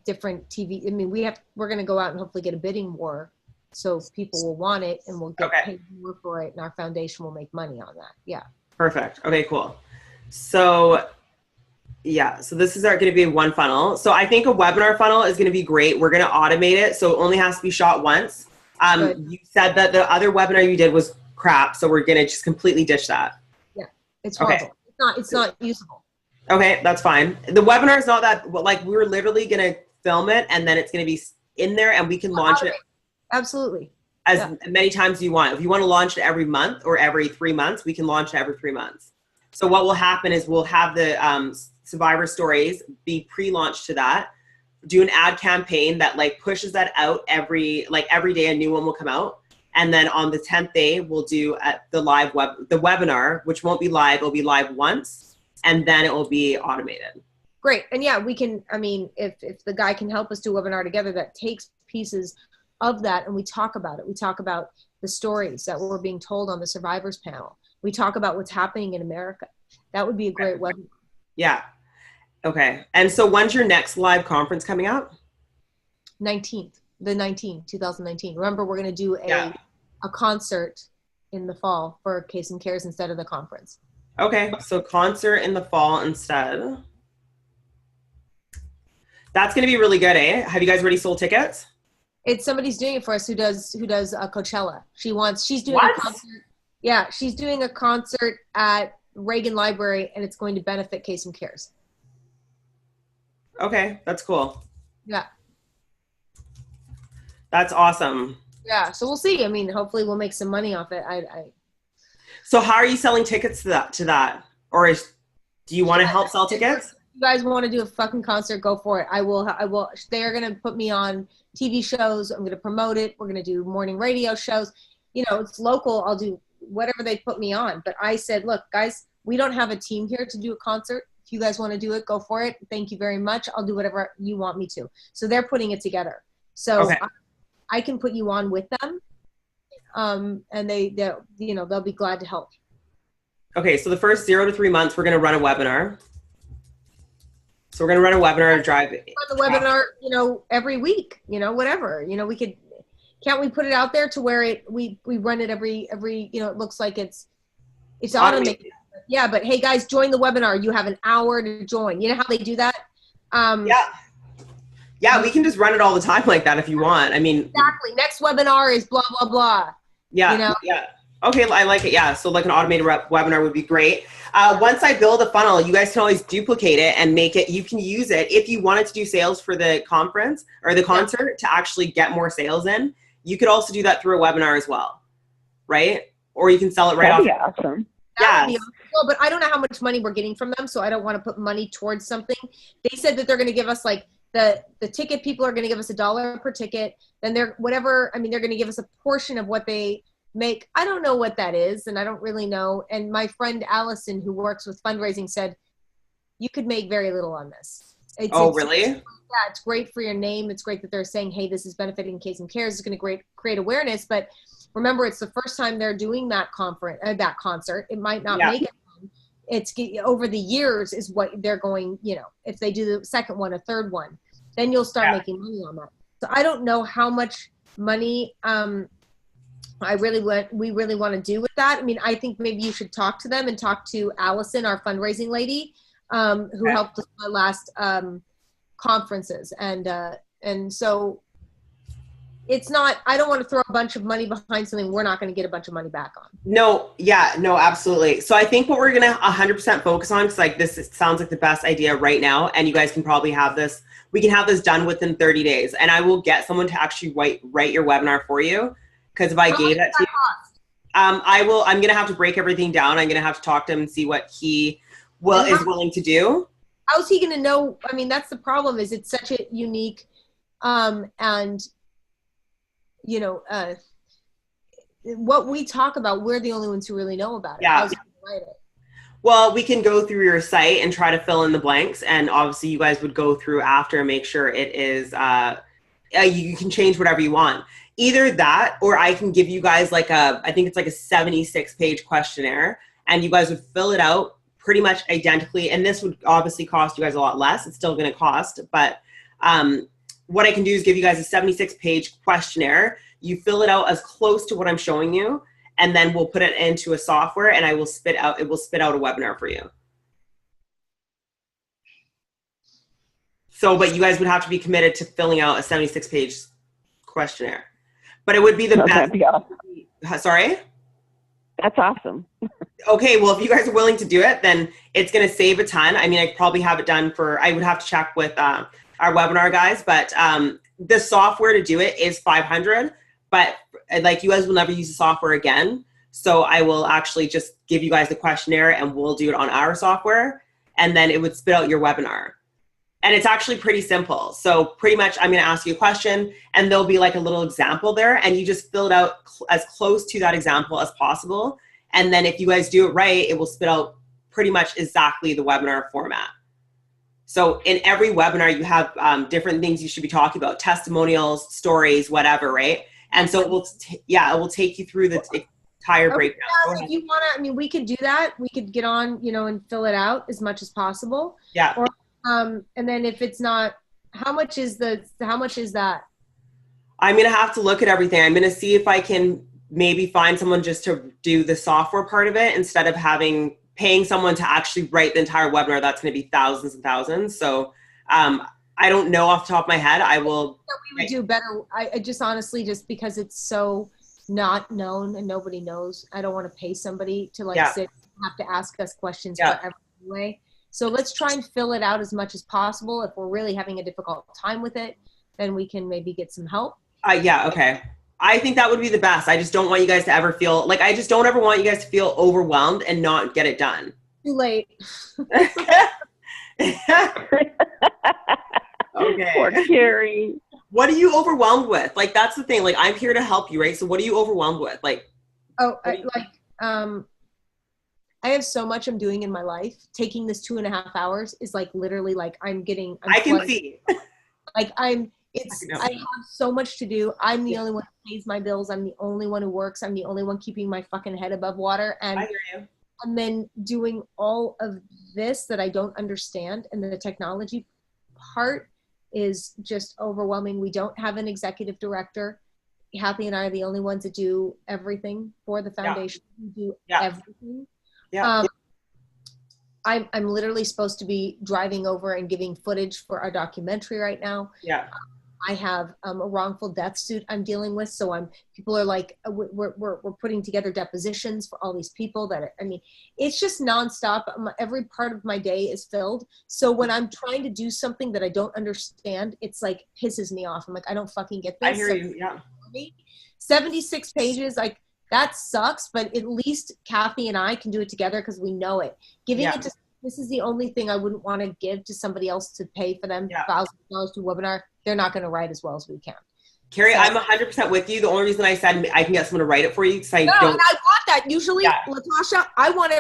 different TV. I mean, we're going to go out and hopefully get a bidding war. So people will want it and we'll get paid more for it. And our foundation will make money on that. Yeah. Perfect. Okay, cool. So yeah, so this is going to be one funnel. So I think a webinar funnel is going to be great. We're going to automate it. So it only has to be shot once. You said that the other webinar you did was crap. So we're going to just completely ditch that. Yeah, it's horrible. Okay. It's not usable. Okay, that's fine. The webinar is not that, like, we're literally going to film it and then it's going to be in there and we can launch it. Absolutely. As many times as you want. If you want to launch it every month or every 3 months, we can launch it every 3 months. So what will happen is we'll have the survivor stories be pre-launched to that, do an ad campaign that like pushes that out every day a new one will come out. And then on the 10th day, we'll do the webinar, which won't be live. It'll be live once and then it will be automated. Great. And yeah, we can, I mean, if the guy can help us do a webinar together that takes pieces of that and we talk about it. We talk about the stories that were being told on the survivors panel. We talk about what's happening in America. That would be a great webinar. Yeah. Okay. And so when's your next live conference coming up? 2019. Remember, we're going to do a concert in the fall for Kasem Cares instead of the conference. Okay. So concert in the fall instead. That's going to be really good, eh? Have you guys already sold tickets? It's somebody's doing it for us who does Coachella. She's doing a concert. Yeah, she's doing a concert at Reagan Library and it's going to benefit Kasem Cares. Okay, that's cool. Yeah. That's awesome. Yeah, so we'll see. I mean, hopefully we'll make some money off it. So how are you selling tickets to that? Or do you want to help sell tickets? If you guys want to do a fucking concert, go for it. I will. They're going to put me on TV shows. I'm going to promote it. We're going to do morning radio shows. You know, it's local. I'll do whatever they put me on. But I said, look, guys, we don't have a team here to do a concert. If you guys want to do it, go for it. Thank you very much. I'll do whatever you want me to. So they're putting it together. So I can put you on with them. And they'll be glad to help. Okay. So the first 0 to 3 months, we're going to run a webinar. So we're going to run a webinar to drive it. Run the webinar, every week, whatever, can't we put it out there to where we run it every, it looks like it's automated. Yeah. But hey guys, join the webinar. You have an hour to join. You know how they do that? Yeah, we can just run it all the time like that if you want. I mean, exactly. Next webinar is blah, blah, blah. Yeah. Yeah. Okay. I like it. Yeah. So like an automated webinar would be great. Once I build a funnel, you guys can always duplicate it and make it, you can use it if you wanted to do sales for the conference or the concert to actually get more sales in. You could also do that through a webinar as well. Right. Or you can sell it right off. That'd be awesome. Yeah. Well, but I don't know how much money we're getting from them. So I don't want to put money towards something. They said that they're going to give us like the ticket people are going to give us $1 per ticket. Then they're going to give us a portion of what they make. I don't know what that is. And I don't really know. And my friend Allison, who works with fundraising, said, you could make very little on this. Really? Yeah, it's great for your name. It's great that they're saying, hey, this is benefiting Kasem Cares. It's going to create awareness. But remember, it's the first time they're doing that that concert. It might not make it. It's over the years is what they're going, if they do the second one, a third one, then you'll start making money on that. So I don't know how much money we really want to do with that. I mean, I think maybe you should talk to them and talk to Allison, our fundraising lady, who helped us with my last conferences, and so it's not, I don't want to throw a bunch of money behind something we're not going to get a bunch of money back on. No, yeah, no, absolutely. So I think what we're going to 100% focus on, because like this sounds like the best idea right now, and you guys can probably have this, we can have this done within 30 days, and I will get someone to actually write your webinar for you, because if I gave that to you, I'm going to have to break everything down. I'm going to have to talk to him and see what he is willing to do. How's he going to know? I mean, that's the problem, is it's such a unique, and you know, what we talk about, we're the only ones who really know about it. Yeah. How's he gonna write it? Well, we can go through your site and try to fill in the blanks, and obviously you guys would go through after and make sure it is, you can change whatever you want. Either that, or I can give you guys like I think it's like a 76-page questionnaire, and you guys would fill it out pretty much identically, and this would obviously cost you guys a lot less. It's still going to cost, but what I can do is give you guys a 76-page questionnaire. You fill it out as close to what I'm showing you, and then we'll put it into a software, and it will spit out a webinar for you. So, but you guys would have to be committed to filling out a 76-page questionnaire. But it would be the best. That'd be awesome. Sorry? That's awesome. Okay, well, if you guys are willing to do it, then it's going to save a ton. I mean, I could probably have it done for, I would have to check with our webinar guys, but the software to do it is $500, but like you guys will never use the software again. So I will actually just give you guys the questionnaire and we'll do it on our software, and then it would spit out your webinar. And it's actually pretty simple. So pretty much I'm going to ask you a question, and there'll be like a little example there, and you just fill it out as close to that example as possible. And then if you guys do it right, it will spit out pretty much exactly the webinar format. So in every webinar, you have different things you should be talking about, testimonials, stories, whatever, right? And so it will, it will take you through the entire breakdown. Yeah, if you want to, I mean, we could do that. We could get on, you know, and fill it out as much as possible. Yeah. Or, and then if it's not, how much is that? I'm going to have to look at everything. I'm going to see if I can maybe find someone just to do the software part of it instead of paying someone to actually write the entire webinar. That's going to be thousands and thousands. So I don't know off the top of my head. I will. We would do better. I just honestly, just because it's so not known and nobody knows, I don't want to pay somebody to sit and have to ask us questions forever anyway. So let's try and fill it out as much as possible. If we're really having a difficult time with it, then we can maybe get some help. Yeah, okay. I think that would be the best. I just don't want you guys to ever feel, like, I just don't ever want you guys to feel overwhelmed and not get it done. Too late. Okay. Poor Carrie. What are you overwhelmed with? Like, that's the thing. Like, I'm here to help you, right? So what are you overwhelmed with? Like, I have so much I'm doing in my life. Taking this 2.5 hours is like literally like I'm I can see. Like I have so much to do. I'm the only one who pays my bills. I'm the only one who works. I'm the only one keeping my fucking head above water. And I hear you. And then doing all of this that I don't understand, and the technology part is just overwhelming. We don't have an executive director. Happy and I are the only ones that do everything for the foundation. We do everything. Yeah. I'm literally supposed to be driving over and giving footage for our documentary right now. Yeah. I have a wrongful death suit I'm dealing with. So people are like, we're putting together depositions for all these people it's just nonstop. Every part of my day is filled. So when I'm trying to do something that I don't understand, it's like pisses me off. I'm like, I don't fucking get this. I hear you. Yeah. 76 pages. Like, that sucks, but at least Kathy and I can do it together because we know it. Giving it to, this is the only thing I wouldn't want to give to somebody else to pay for them $1,000 to webinar. They're not going to write as well as we can. Carrie, I'm 100% with you. The only reason I said I can get someone to write it for you because and I want that. Usually, Latasha, I want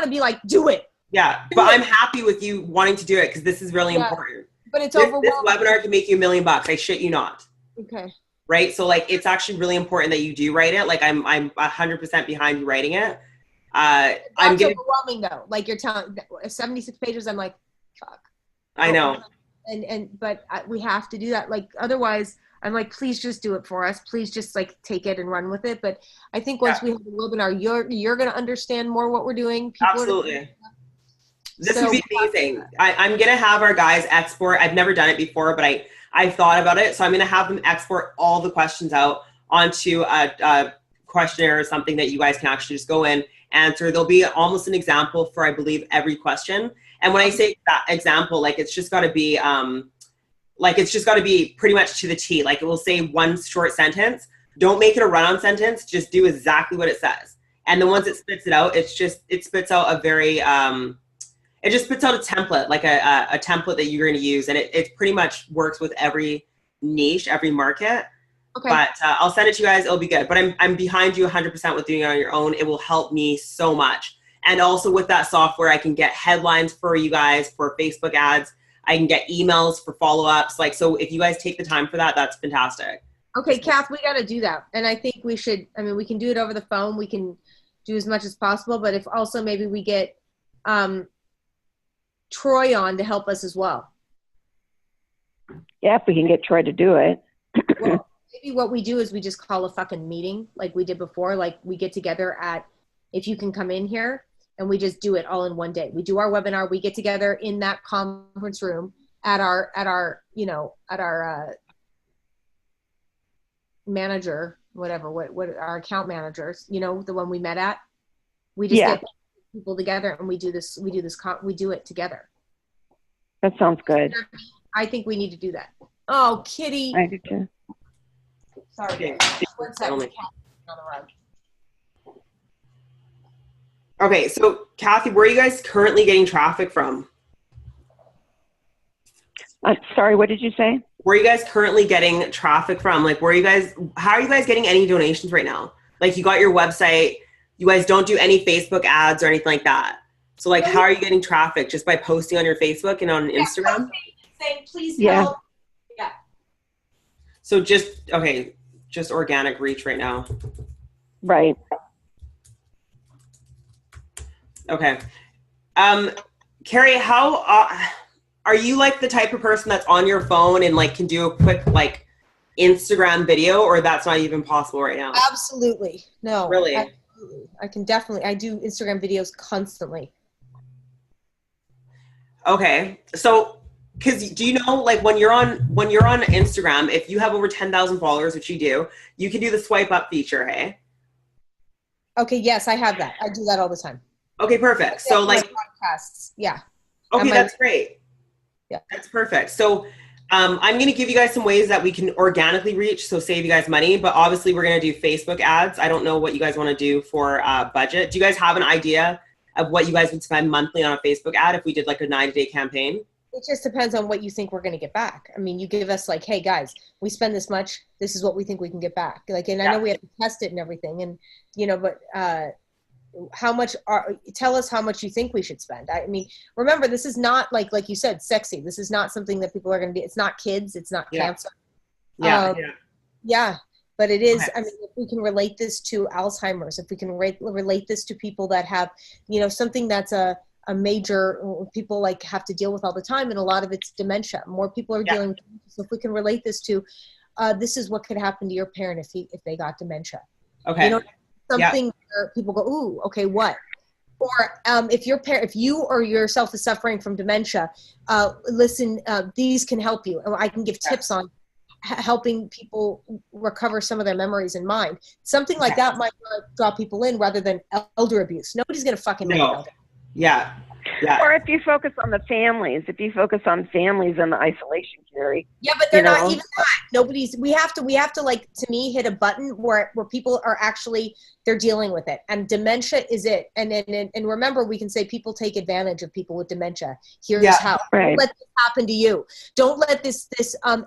to be like, do it. Yeah, but I'm happy with you wanting to do it because this is really important. But it's overwhelming. This webinar can make you $1 million. I shit you not. Okay. Right? So, like, it's actually really important that you do write it. Like, I'm 100% behind you writing it. That's overwhelming, though. Like, you're telling 76 pages, I'm like, fuck. I know. But we have to do that. Like, otherwise, I'm like, please just do it for us. Please just, like, take it and run with it. But I think once we have the webinar, you're going to understand more what we're doing. Absolutely. This would be amazing. I'm going to have our guys export. I've never done it before, but I thought about it. So I'm going to have them export all the questions out onto a questionnaire or something that you guys can actually just go in, answer. There'll be almost an example for, I believe, every question. And when I say that example, like it's just got to be, pretty much to the T. Like it will say one short sentence. Don't make it a run-on sentence. Just do exactly what it says. And then once it spits it out, it spits out a very, it just spits out a template, like a template that you're going to use. And it pretty much works with every niche, every market. Okay. But I'll send it to you guys. It'll be good. But I'm behind you 100% with doing it on your own. It will help me so much. And also with that software, I can get headlines for you guys for Facebook ads. I can get emails for follow-ups. Like, so if you guys take the time for that, that's fantastic. Okay, Kath, we got to do that. And I think we should, I mean, we can do it over the phone. We can do as much as possible. But if also maybe we get Troy on to help us as well. Yeah, if we can get Troy to do it. Well, maybe what we do is we just call a fucking meeting like we did before. Like we get together if you can come in here and we just do it all in one day. We do our webinar. We get together in that conference room at our manager, whatever, what our account managers, the one we met at. We just get people together and we do it together. That sounds good. I think we need to do that. Oh, Kitty. I do too. Sorry. One second. On the rug. Okay, so Kathy, where are you guys currently getting traffic from? Sorry, what did you say? Where are you guys currently getting traffic from? Like, how are you guys getting any donations right now? Like, you got your website, you guys don't do any Facebook ads or anything like that. So, like, how are you getting traffic? Just by posting on your Facebook and on Instagram? Saying, please help. Yeah. So just organic reach right now. Right. Okay. Carrie, how are you like the type of person that's on your phone and like can do a quick like Instagram video, or that's not even possible right now? Absolutely. No. Really? Absolutely. I do Instagram videos constantly. Okay. So because do you know, like when you're on Instagram, if you have over 10,000 followers, which you do, you can do the swipe up feature, hey? Okay, yes, I have that. I do that all the time. Okay, perfect. So like podcasts, yeah. Okay, that's great. Yeah. That's perfect. So I'm going to give you guys some ways that we can organically reach, so save you guys money, but obviously we're going to do Facebook ads. I don't know what you guys want to do for budget. Do you guys have an idea of what you guys would spend monthly on a Facebook ad if we did like a 90-day campaign? It just depends on what you think we're going to get back. I mean, you give us like, hey guys, we spend this much. This is what we think we can get back. Like, and I know we have to test it and everything, and but how much tell us how much you think we should spend. I mean, remember, this is not like you said, sexy. This is not something that people are going to be. It's not kids. It's not cancer. Yeah. But it is. Okay. I mean, if we can relate this to Alzheimer's, if we can relate this to people that have, something that's a major, people like have to deal with all the time, and a lot of it's dementia. More people are dealing with dementia. So if we can relate this to, this is what could happen to your parent if they got dementia. Okay. Something where people go, ooh, okay, what? Or if you or yourself is suffering from dementia, listen, these can help you. I can give tips on helping people recover some of their memories in mind. Something like that might draw people in rather than elder abuse. Nobody's going to fucking make elder. Yeah. Or if you focus on the families, and the isolation, Carrie. Yeah, but they're not even that. We have to like, to me, hit a button where people are actually, they're dealing with it. And dementia is it. And remember, we can say people take advantage of people with dementia. Here's how. Right. Don't let this happen to you. Don't let this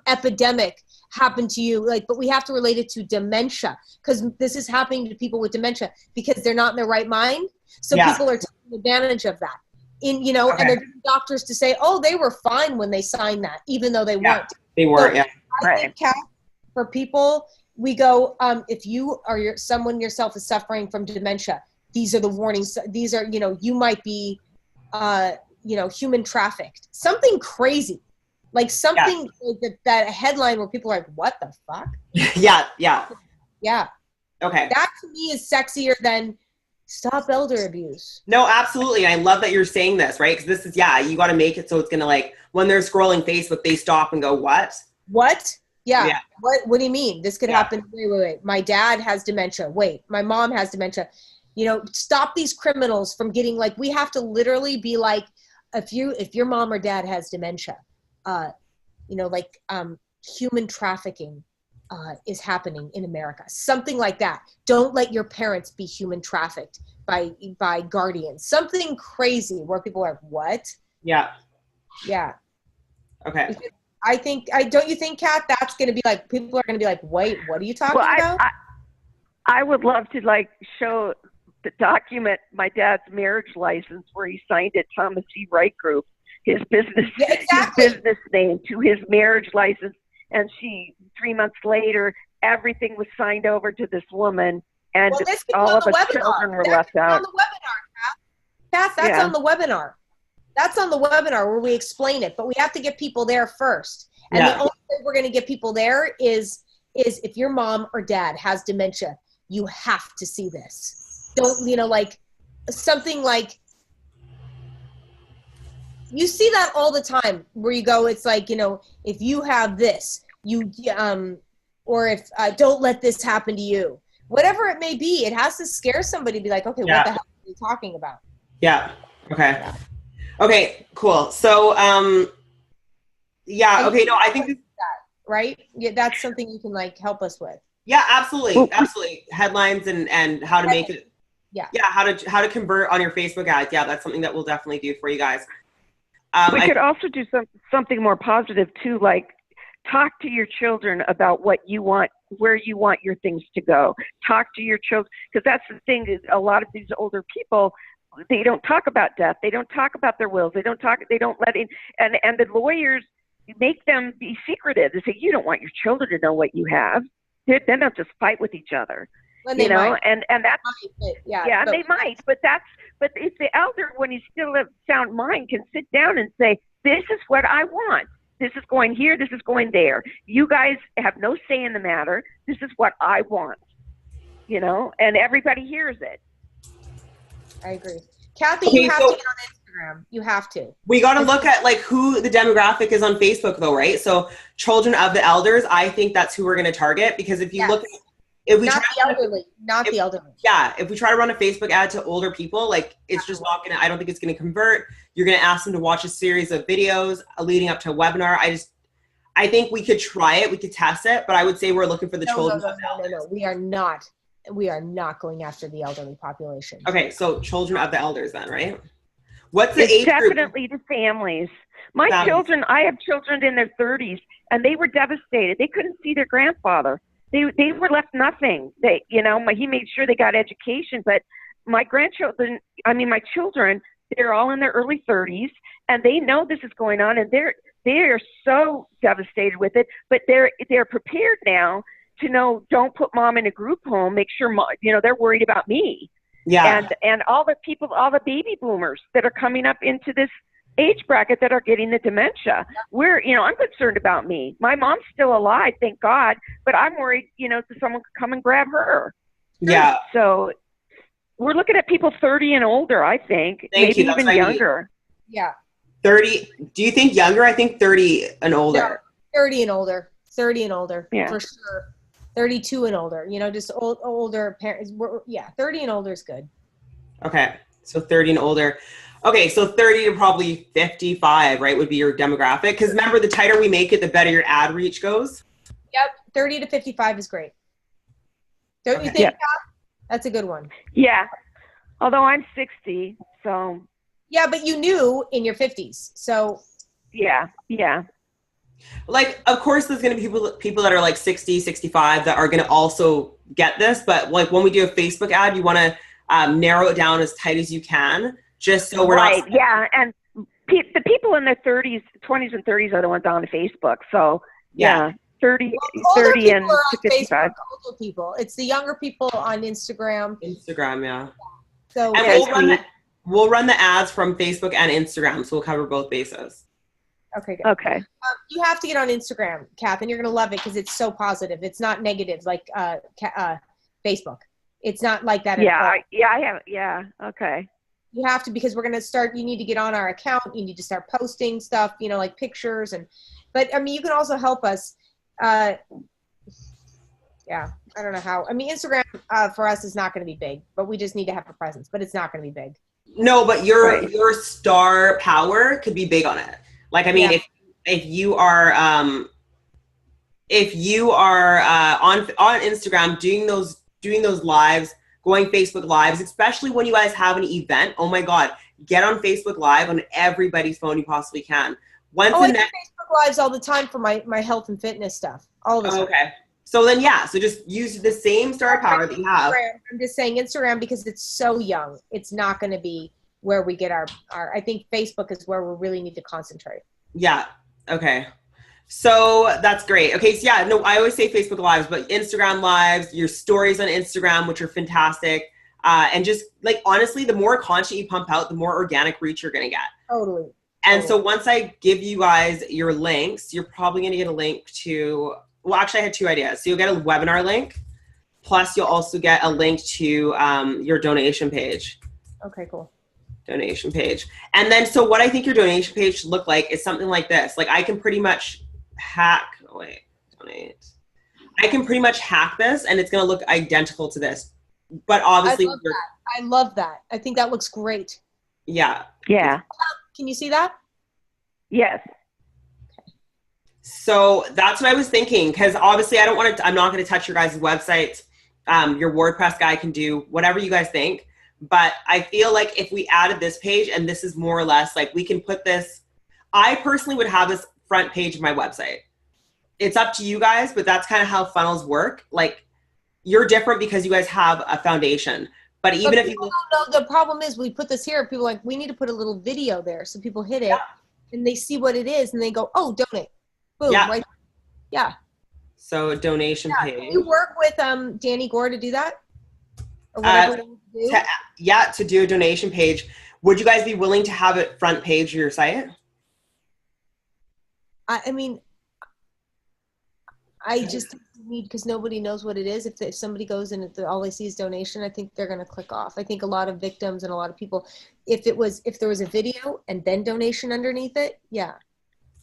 epidemic happen to you. But we have to relate it to dementia, because this is happening to people with dementia because they're not in their right mind. So people are taking advantage of that. And they're getting doctors to say, oh, they were fine when they signed that, even though they weren't. They weren't, I think, Kat, for people, we go, if you or someone yourself is suffering from dementia, these are the warnings. These are, you might be, human trafficked. Something crazy. Like something that headline where people are like, what the fuck? Yeah. Yeah. Okay. That to me is sexier than Stop elder abuse. No, absolutely. I love that you're saying this, right? Because this is, you got to make it so it's going to like, when they're scrolling Facebook, they stop and go, what? What? Yeah. Yeah. What do you mean? This could happen. Wait. My dad has dementia. Wait, my mom has dementia. You know, stop these criminals from getting like, we have to literally be like, if your mom or dad has dementia, you know, like human trafficking is happening in America. Something like that. Don't let your parents be human trafficked by guardians. Something crazy where people are like, what? Yeah. Yeah. Okay. Because don't you think, Kat, that's going to be like, people are going to be like, wait, what are you talking about? I would love to like show the document my dad's marriage license where he signed it Thomas C. Wright Group, his business, his business name to his marriage license. And 3 months later, everything was signed over to this woman, and all of the children were left out. On the webinar, Kat, that's on the webinar. That's on the webinar where we explain it, but we have to get people there first. And the only way we're going to get people there is if your mom or dad has dementia, you have to see this. Don't, you know, like something like, you see that all the time where you go, it's like, you know, if you have this, or if don't let this happen to you, whatever it may be, it has to scare somebody to be like, okay, what the hell are you talking about? Yeah. Okay. Yeah. Okay, cool. So, okay, no, I think that, right? Yeah, that's something you can like help us with. Yeah, absolutely. Absolutely. Headlines and how to make it. Yeah. Yeah. How to convert on your Facebook ads. Yeah. That's something that we'll definitely do for you guys. We could also do something more positive too, like talk to your children about what you want, where you want your things to go. Talk to your children, because that's the thing is a lot of these older people, they don't talk about death. They don't talk about their wills. They don't let in, and the lawyers make them be secretive. They say, you don't want your children to know what you have. Then they'll just fight with each other. When they might. And that's, they might, but if the elder, when he's still of sound mind, can sit down and say, this is what I want. This is going here. This is going there. You guys have no say in the matter. This is what I want, and everybody hears it. I agree. Kathy, you have to get on Instagram. You have to. We got to look at like who the demographic is on Facebook though, right? So children of the elders, I think that's who we're going to target, because if you look at, not the elderly. Yeah. If we try to run a Facebook ad to older people, like it's just not going to, I don't think it's going to convert. You're going to ask them to watch a series of videos leading up to a webinar. I think we could try it. We could test it, but I would say we're looking for the children. No. We are not. We are not going after the elderly population. Okay, so children of the elders then, right? What's the age group? Definitely the families. My children, I have children in their 30s, and they were devastated. They couldn't see their grandfather. They were left nothing. He made sure they got education, but my children, they're all in their early 30s, and they know this is going on, and they are so devastated with it, but they're prepared now to know, don't put mom in a group home. Make sure, they're worried about me. Yeah. And all the baby boomers that are coming up into this age bracket that are getting the dementia. I'm concerned about me. My mom's still alive, thank God, but I'm worried, that someone could come and grab her. Yeah. So we're looking at people 30 and older, I think. Maybe even younger. Yeah. 30. Do you think younger? I think 30 and older. Yeah, 30 and older. 30 and older. Yeah. For sure. 32 and older, just older parents. 30 and older is good. Okay, so 30 and older. Okay, so 30 to probably 55, right, would be your demographic. Because remember, the tighter we make it, the better your ad reach goes. Yep, 30 to 55 is great. Don't you think, Pat? That's a good one. Yeah, although I'm 60, so. Yeah, but you knew in your 50s, so. Yeah. Like, of course, there's going to be people that are like 60, 65 that are going to also get this. But like when we do a Facebook ad, you want to narrow it down as tight as you can, just so we're not. Yeah. And the people in their 30s, 20s and 30s are the ones on Facebook. So yeah, 30 and 55. Facebook, older people. It's the younger people on Instagram. Yeah. So and we'll run the ads from Facebook and Instagram. So we'll cover both bases. Okay, good. Okay. You have to get on Instagram, Kath, and you're going to love it because it's so positive. It's not negative like Facebook. It's not like that Yeah, at all. I have. Yeah, okay. You have to, because we're going to start, you need to get on our account. You need to start posting stuff, you know, like pictures. But I mean, you can also help us. Yeah, I don't know how. I mean, Instagram for us is not going to be big, but we just need to have a presence, but it's not going to be big. No, but your star power could be big on it. Like, I mean, if you are on Instagram doing those lives, going Facebook lives, especially when you guys have an event, oh my God, get on Facebook Live on everybody's phone you possibly can. I do Facebook Lives all the time for my health and fitness stuff. All the time. Okay. So then, so just use the same star power that you have. I'm just saying Instagram because it's so young. It's not going to be where we get our, I think Facebook is where we really need to concentrate. Yeah. Okay. So that's great. Okay. So yeah, no, I always say Facebook Lives, but Instagram Lives, your stories on Instagram, which are fantastic. And just like, honestly, the more content you pump out, the more organic reach you're going to get. Totally. And so once I give you guys your links, you're probably going to get a link to, well, actually I had two ideas. So you'll get a webinar link, plus you'll also get a link to your donation page. Okay, cool. Donation page. And then, so what I think your donation page should look like is something like this. Like I can pretty much donate. I can pretty much hack this and it's going to look identical to this. But obviously, I love that. I think that looks great. Yeah. Yeah. Can you see that? Yes. So that's what I was thinking, because obviously I'm not going to touch your guys' website. Your WordPress guy can do whatever you guys think. But I feel like if we added this page, and this is more or less like we can put this, I personally would have this front page of my website. It's up to you guys, but that's kind of how funnels work. Like you're different because you guys have a foundation. But even if you don't know, the problem is we put this here, people are like, we need to put a little video there. So people hit it and they see what it is and they go, oh, donate. Boom. Yeah. Right. Yeah. So a donation page. Can you work with Danny Gore to do that? Or whatever you do? To do a donation page. Would you guys be willing to have it front page of your site? I mean, I just need, because nobody knows what it is. If somebody goes and all they see is donation, I think they're going to click off. I think a lot of victims and a lot of people, if there was a video and then donation underneath it, yeah.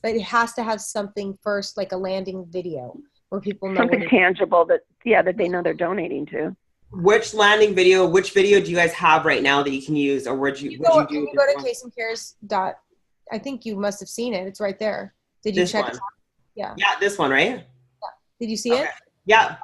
But it has to have something first, like a landing video where people know something tangible that they know they're donating to. Which landing video, which video do you guys have right now that you can use, or would you do? Can you go to KasemCares. I think you must have seen it. It's right there. Did you check it out? Yeah. Yeah, this one, right? Yeah. Did you see it? Yeah.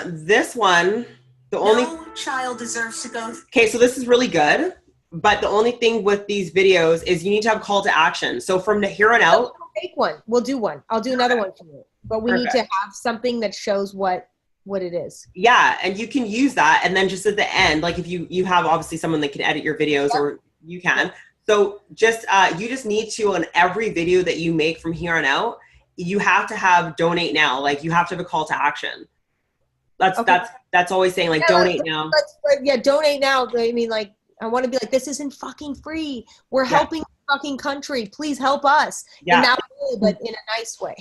This one, No child deserves to go. Okay, so this is really good, but the only thing with these videos is you need to have a call to action. So from here on out, we'll make one. We'll do one. I'll do another one for you. But we need to have something that shows what it is. Yeah, and you can use that, and then just at the end, like if you have obviously someone that can edit your videos, or you can. So just you just need to, on every video that you make from here on out, you have to have donate now. Like you have to have a call to action. That's always saying like donate now. Donate now. I mean, like I want to be like, this isn't fucking free. We're helping the fucking country. Please help us in that way, but in a nice way.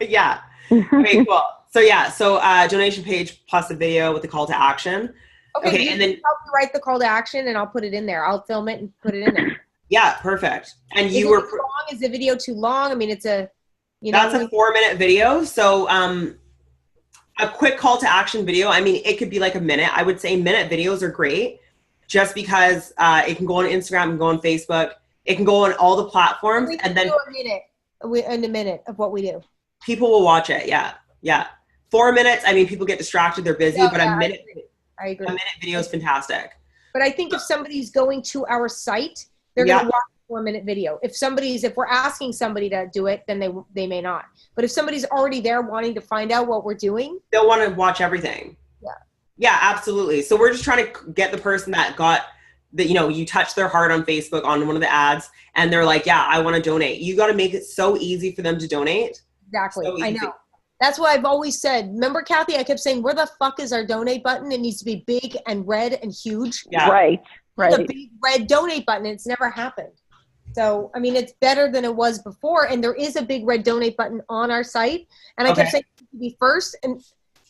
Yeah. Okay, cool. So donation page plus a video with the call to action. Okay, and then help me write the call to action, and I'll put it in there. I'll film it and put it in there. Yeah, perfect. And Is the video too long? I mean, it's a, that's a 4-minute video. So a quick call to action video. I mean, it could be like a minute. I would say minute videos are great, just because it can go on Instagram and go on Facebook. It can go on all the platforms, and then in a minute of what we do. People will watch it. Yeah. 4 minutes. I mean, people get distracted. They're busy, but a minute. I agree. A minute video is fantastic. But I think if somebody's going to our site, they're going to watch a 4-minute video. If we're asking somebody to do it, then they may not. But if somebody's already there wanting to find out what we're doing, they'll want to watch everything. Yeah. Yeah, absolutely. So we're just trying to get the person that got that, you touched their heart on Facebook on one of the ads, and they're like, yeah, I want to donate. You got to make it so easy for them to donate. Exactly. So I know. That's why I've always said, remember, Kathy, I kept saying, where the fuck is our donate button? It needs to be big and red and huge. Yeah. Right. The big red donate button. It's never happened. So, I mean, it's better than it was before. And there is a big red donate button on our site. And I kept saying it to be first. And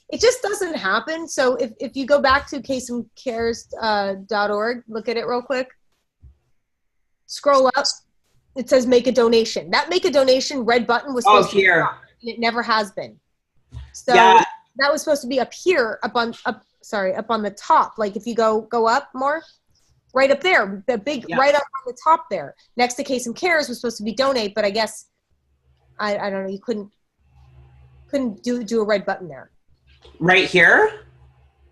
it just doesn't happen. So if you go back to kasemcares.org, look at it real quick. Scroll up. It says make a donation. That make a donation red button was supposed to be up, and it never has been. So that was supposed to be up here, up on the top. Like if you go up more, right up there, the big right up on the top there, next to Kasem Cares was supposed to be donate, but I guess I don't know. You couldn't do a red button there. Right here?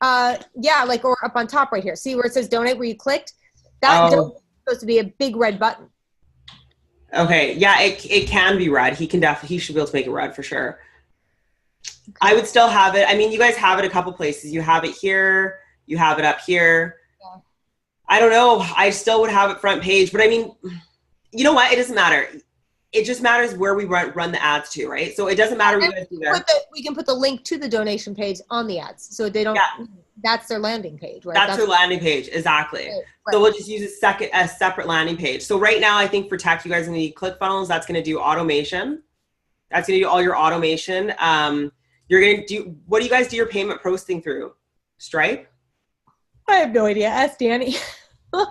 Yeah, like or up on top right here. See where it says donate where you clicked? That donate is supposed to be a big red button. Okay, yeah, it can be red. He should be able to make it red for sure. Okay. I would still have it. I mean, you guys have it a couple places. You have it here. You have it up here. Yeah. I don't know. I still would have it front page, but I mean, you know what? It doesn't matter. It just matters where we run the ads to, right? So it doesn't matter what you guys do there. We can put the link to the donation page on the ads, so they don't. Yeah. That's their landing page, right? That's their landing page, exactly. Right. So we'll just use a separate landing page. So right now, I think for tech, you guys are going to need ClickFunnels. That's going to do automation. That's going to do all your automation. You're going to do. What do you guys do your payment posting through? Stripe? I have no idea. Ask Danny. Okay.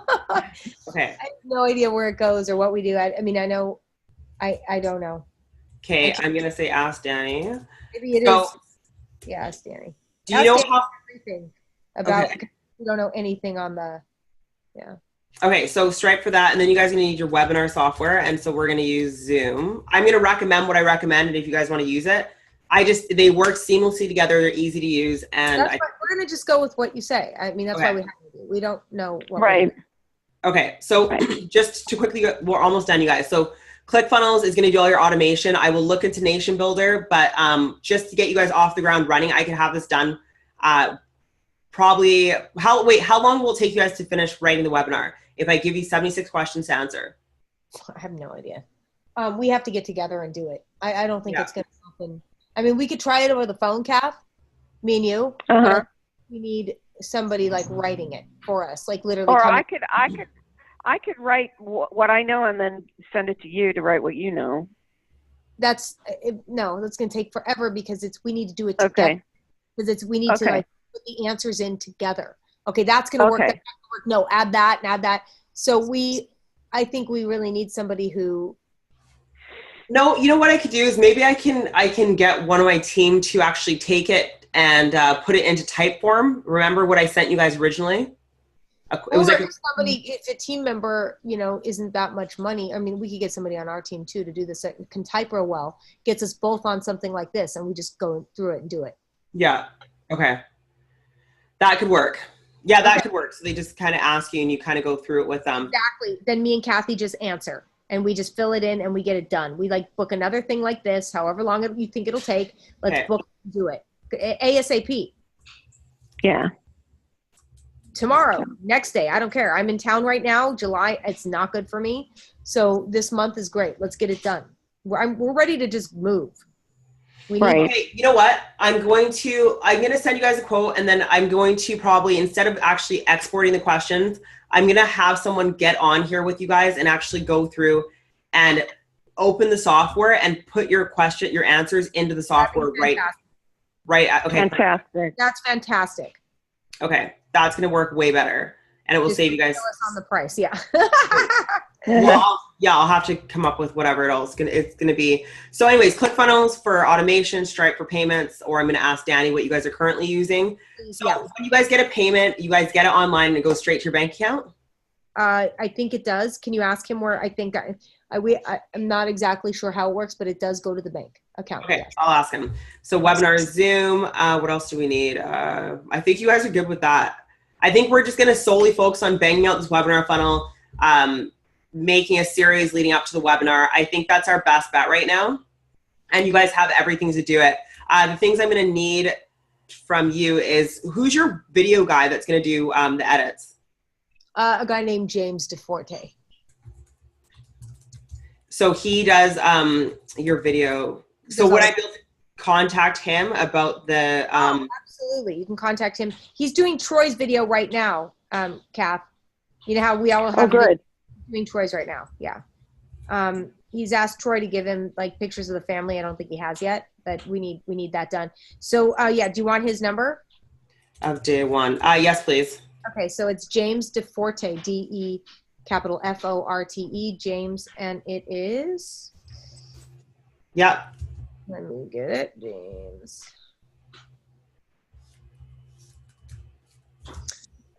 I have no idea where it goes or what we do. I mean, I know. I don't know. Okay, I'm gonna say ask Danny. Maybe it is. Yeah, ask Danny. Do you know how everything about? Okay. We don't know anything on the. Yeah. Okay, so Stripe for that, and then you guys are gonna need your webinar software, and so we're gonna use Zoom. I'm gonna recommend what I recommended if you guys want to use it. They work seamlessly together. They're easy to use, and we're gonna just go with what you say. I mean, that's why we have to do. We don't know. Right. Okay, so just to quickly, we're almost done, you guys. So ClickFunnels is going to do all your automation. I will look into Nation Builder, but just to get you guys off the ground running, I can have this done probably, how long will it take you guys to finish writing the webinar if I give you 76 questions to answer? I have no idea. We have to get together and do it. I don't think it's going to happen. I mean, we could try it over the phone, Kath, me and you. But we need somebody like writing it for us, like literally. Or I could write what I know and then send it to you to write what you know. That's going to take forever because we need to do it together. Okay. Because we need to like put the answers in together. Okay, that's going to work. That's gonna work. No, add that and add that. So I think we really need somebody who. No, you know what I could do is maybe I can get one of my team to actually take it and put it into type form. Remember what I sent you guys originally? It was if a team member, isn't that much money. I mean, we could get somebody on our team too to do this. Can type real well, gets us both on something like this, and we just go through it and do it. Yeah. Okay. That could work. Yeah, that could work. So they just kind of ask you, and you kind of go through it with them. Exactly. Then me and Kathy just answer, and we just fill it in, and we get it done. We book another thing like this, however long you think it'll take. Let's book and do it ASAP. Yeah. Tomorrow, next day, I don't care. I'm in town right now. July, it's not good for me. So this month is great. Let's get it done. We're ready to just move. Okay, you know what? I'm going to send you guys a quote, and then I'm going to probably, instead of actually exporting the questions, I'm going to have someone get on here with you guys and actually go through and open the software and put your answers into the software right. Okay. Fantastic. That's fantastic. Okay. That's going to work way better, and it will save you guys on the price. Yeah. Well, I'll have to come up with whatever it's going to be. So anyways, ClickFunnels for automation, Stripe for payments, or I'm going to ask Danny what you guys are currently using. So when you guys get a payment, you guys get it online and it goes straight to your bank account? I think it does. Can you ask him where? I think I'm not exactly sure how it works, but it does go to the bank account. Okay, yes. I'll ask him. So webinar, Zoom, what else do we need? I think you guys are good with that. I think we're just going to solely focus on banging out this webinar funnel, making a series leading up to the webinar. I think that's our best bet right now. And you guys have everything to do it. The things I'm going to need from you is, who's your video guy that's going to do the edits? A guy named James DeForte. So he does your video. So would I be able to contact him about the absolutely, you can contact him. He's doing Troy's video right now, Kath. You know how we all have doing Troy's right now. Yeah. He's asked Troy to give him like pictures of the family. I don't think he has yet, but we need that done. So yeah, do you want his number? Of day one. Yes, please. Okay, so it's James DeForte, DE capital FORTE, James, and it is. Yep. Let me get it, James.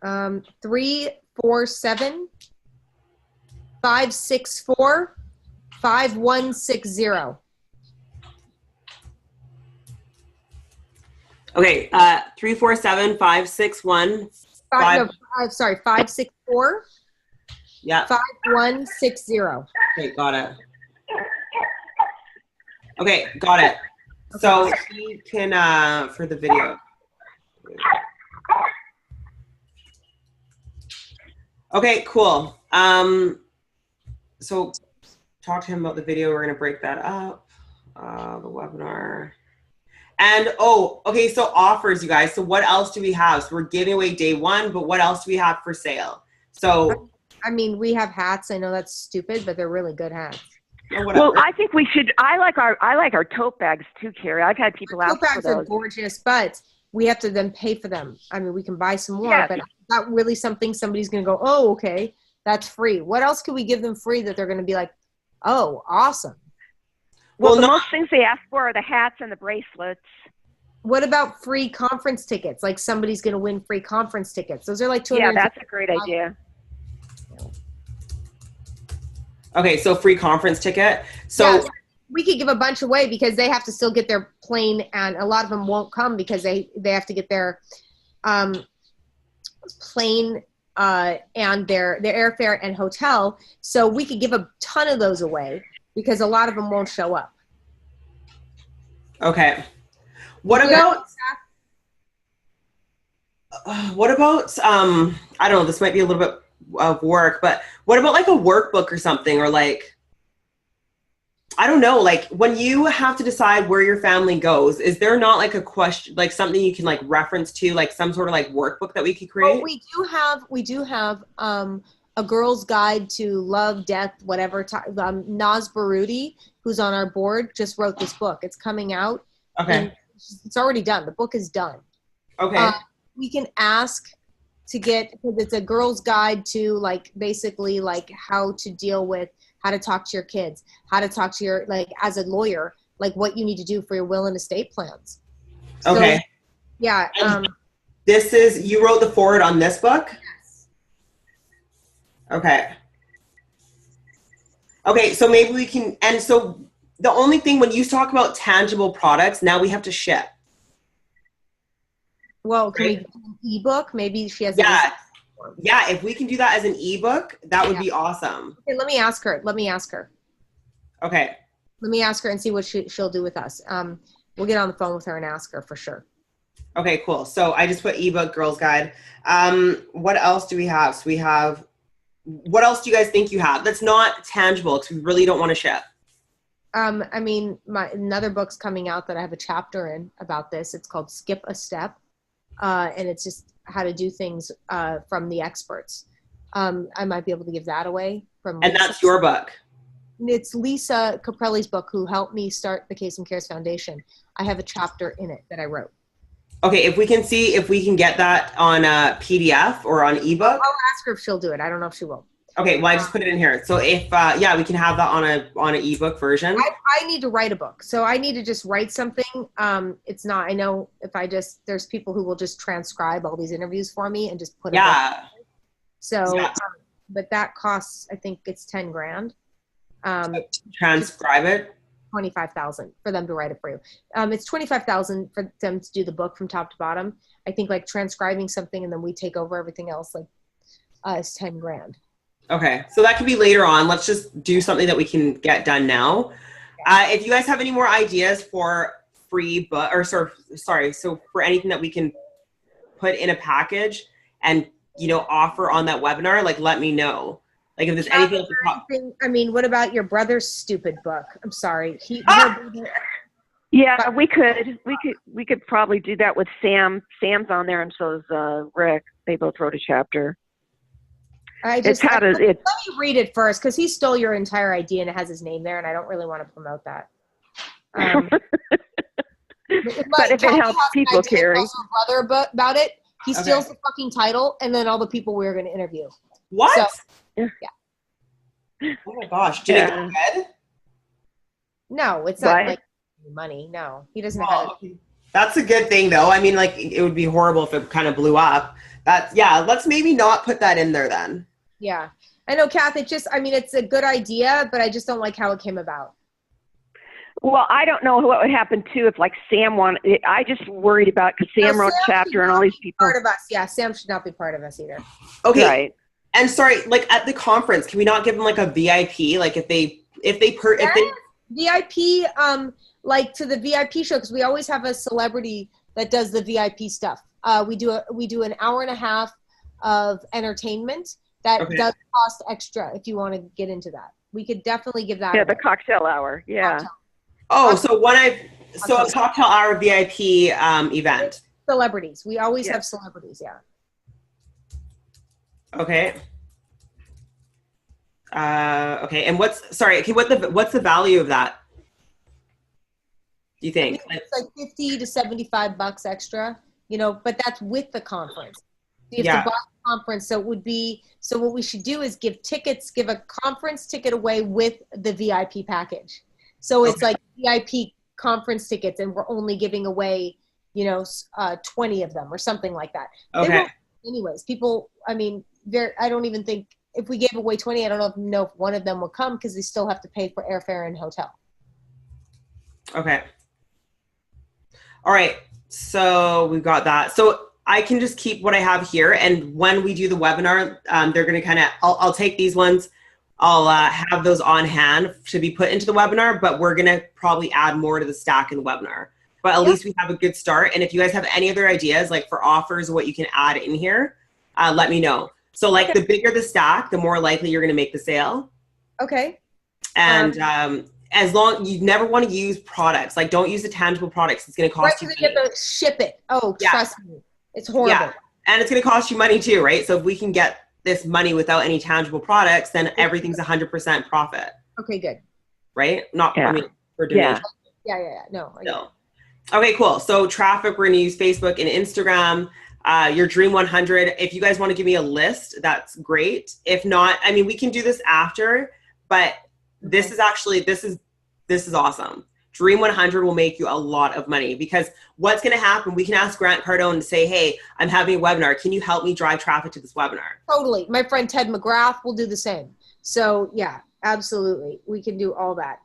347 564 5160. Okay, 347-561. Sorry, 564 Yeah. 5160. Okay, got it. Okay, got it. So he can for the video. Okay, cool. So talk to him about the video. We're gonna break that up. The webinar. And okay, so offers, you guys. So what else do we have? So we're giving away day one, but what else do we have for sale? So I mean, we have hats. I know that's stupid, but they're really good hats. Well, I think we should. I like our tote bags too, Carrie. I've had people ask for those. Tote bags are gorgeous, but we have to then pay for them. I mean, we can buy some more, but not really something somebody's going to go, oh, okay, that's free. What else can we give them free that they're going to be like, oh, awesome? Well, the most things they ask for are the hats and the bracelets. What about free conference tickets? Like somebody's going to win free conference tickets. Those are like $200. Yeah, that's a great idea. Okay, so free conference ticket. So yeah, we could give a bunch away because they have to still get their plane, and a lot of them won't come because they have to get their plane and their airfare and hotel. So we could give a ton of those away because a lot of them won't show up. Okay. What about I don't know, this might be a little bit of work, but what about like a workbook or something, or like, I don't know, like when you have to decide where your family goes, is there not like a question, like something you can like reference to, like some sort of like workbook that we could create? Well, we do have a girl's guide to love, death, whatever. Naz Baroudi, who's on our board, just wrote this book. It's coming out. Okay. It's already done. The book is done. Okay. We can ask to get, because it's a girl's guide to like basically like how to deal with, how to talk to your kids, how to talk to your, like as a lawyer, like what you need to do for your will and estate plans. Okay. So, yeah. You wrote the foreword on this book? Yes. Okay. Okay, so maybe we can, and so the only thing when you talk about tangible products, now we have to ship. Well, can we do an ebook? Maybe she has. Yeah. Yeah, if we can do that as an ebook, that would be awesome. Okay, let me ask her. Okay. Let me ask her and see what she'll do with us. We'll get on the phone with her and ask her for sure. Okay, cool. So I just put ebook girls guide. What else do we have? So we have, what else do you guys think you have that's not tangible because we really don't want to ship? I mean, another book's coming out that I have a chapter in about this. It's called Skip a Step. And it's just how to do things from the experts. I might be able to give that away from Lisa. And that's your book? It's Lisa Caprelli's book, who helped me start the Kasem Cares Foundation. I have a chapter in it that I wrote. Okay, if we can see if we can get that on a PDF or on ebook. I'll ask her if she'll do it. I don't know if she will. Okay, well I just put it in here. So if yeah, we can have that on an ebook version. I need to write a book, so I need to just write something. It's not. I know if I just, there's people who will just transcribe all these interviews for me and just put it. Yeah. So, but that costs, I think it's $10,000. Transcribe it. 25,000 for them to write it for you. It's 25,000 for them to do the book from top to bottom. I think like transcribing something and then we take over everything else, like is $10,000. Okay, so that could be later on. Let's just do something that we can get done now. If you guys have any more ideas for free book, or so for anything that we can put in a package and offer on that webinar, like let me know. Like if there's anything. I mean, what about your brother's stupid book? I'm sorry. Yeah, we could probably do that with Sam. Sam's on there, and so is Rick. They both wrote a chapter. I just It's how to. let me read it first because he stole your entire idea and it has his name there, and I don't really want to promote that. But if it helps people, Carrie. Brother about it. He steals the fucking title and then all the people we're going to interview. What? So, yeah. Oh my gosh. Did it go good? No, it's not like money. No, he doesn't have it. That's a good thing though. I mean, like it would be horrible if it kind of blew up. Let's maybe not put that in there then. Yeah. I know, Kath, it's a good idea, but I just don't like how it came about. Well, I don't know what would happen too if like Sam wanted. I just worried about because Sam wrote chapter and all these people. Part of us, yeah. Sam should not be part of us either. Okay. Right. And sorry, like at the conference, can we not give them like a VIP? Like if they VIP, like to the VIP show, because we always have a celebrity that does the VIP stuff. We do an hour and a half of entertainment that does cost extra if you want to get into that. We could definitely give that. Yeah, away. the cocktail hour. Yeah. Cocktail. Oh, so a cocktail hour VIP event. Celebrities. We always have celebrities. Yeah. Okay. Okay. And what's the value of that? Do you think? It's like $50 to $75 extra, but that's with the conference. You have to buy the conference. So what we should do is give a conference ticket away with the VIP package. So it's like VIP conference tickets and we're only giving away, 20 of them or something like that. Okay. Anyways, people, I don't even think if we gave away 20, I don't know if one of them will come because they still have to pay for airfare and hotel. Okay. All right. So we've got that. So I can just keep what I have here. And when we do the webinar, they're going to I'll take these ones. I'll have those on hand to be put into the webinar, but we're going to probably add more to the stack in the webinar. But at least we have a good start. And if you guys have any other ideas, like for offers or what you can add in here, let me know. So like the bigger the stack, the more likely you're going to make the sale. Okay. And as long, you never want to use products. Like don't use the tangible products. It's going to cost you money. You have to ship it. Oh, trust me. It's horrible. Yeah. And it's going to cost you money too, right? So if we can get this money without any tangible products, then everything's 100% profit. Okay, good. Right? For donation. Yeah. No. Okay, cool. So traffic, we're going to use Facebook and Instagram. Your Dream 100. If you guys want to give me a list, that's great. If not, we can do this after, but this is awesome. Dream 100 will make you a lot of money because what's going to happen, we can ask Grant Cardone and say, hey, I'm having a webinar. Can you help me drive traffic to this webinar? Totally. My friend Ted McGrath will do the same. So yeah, absolutely. We can do all that.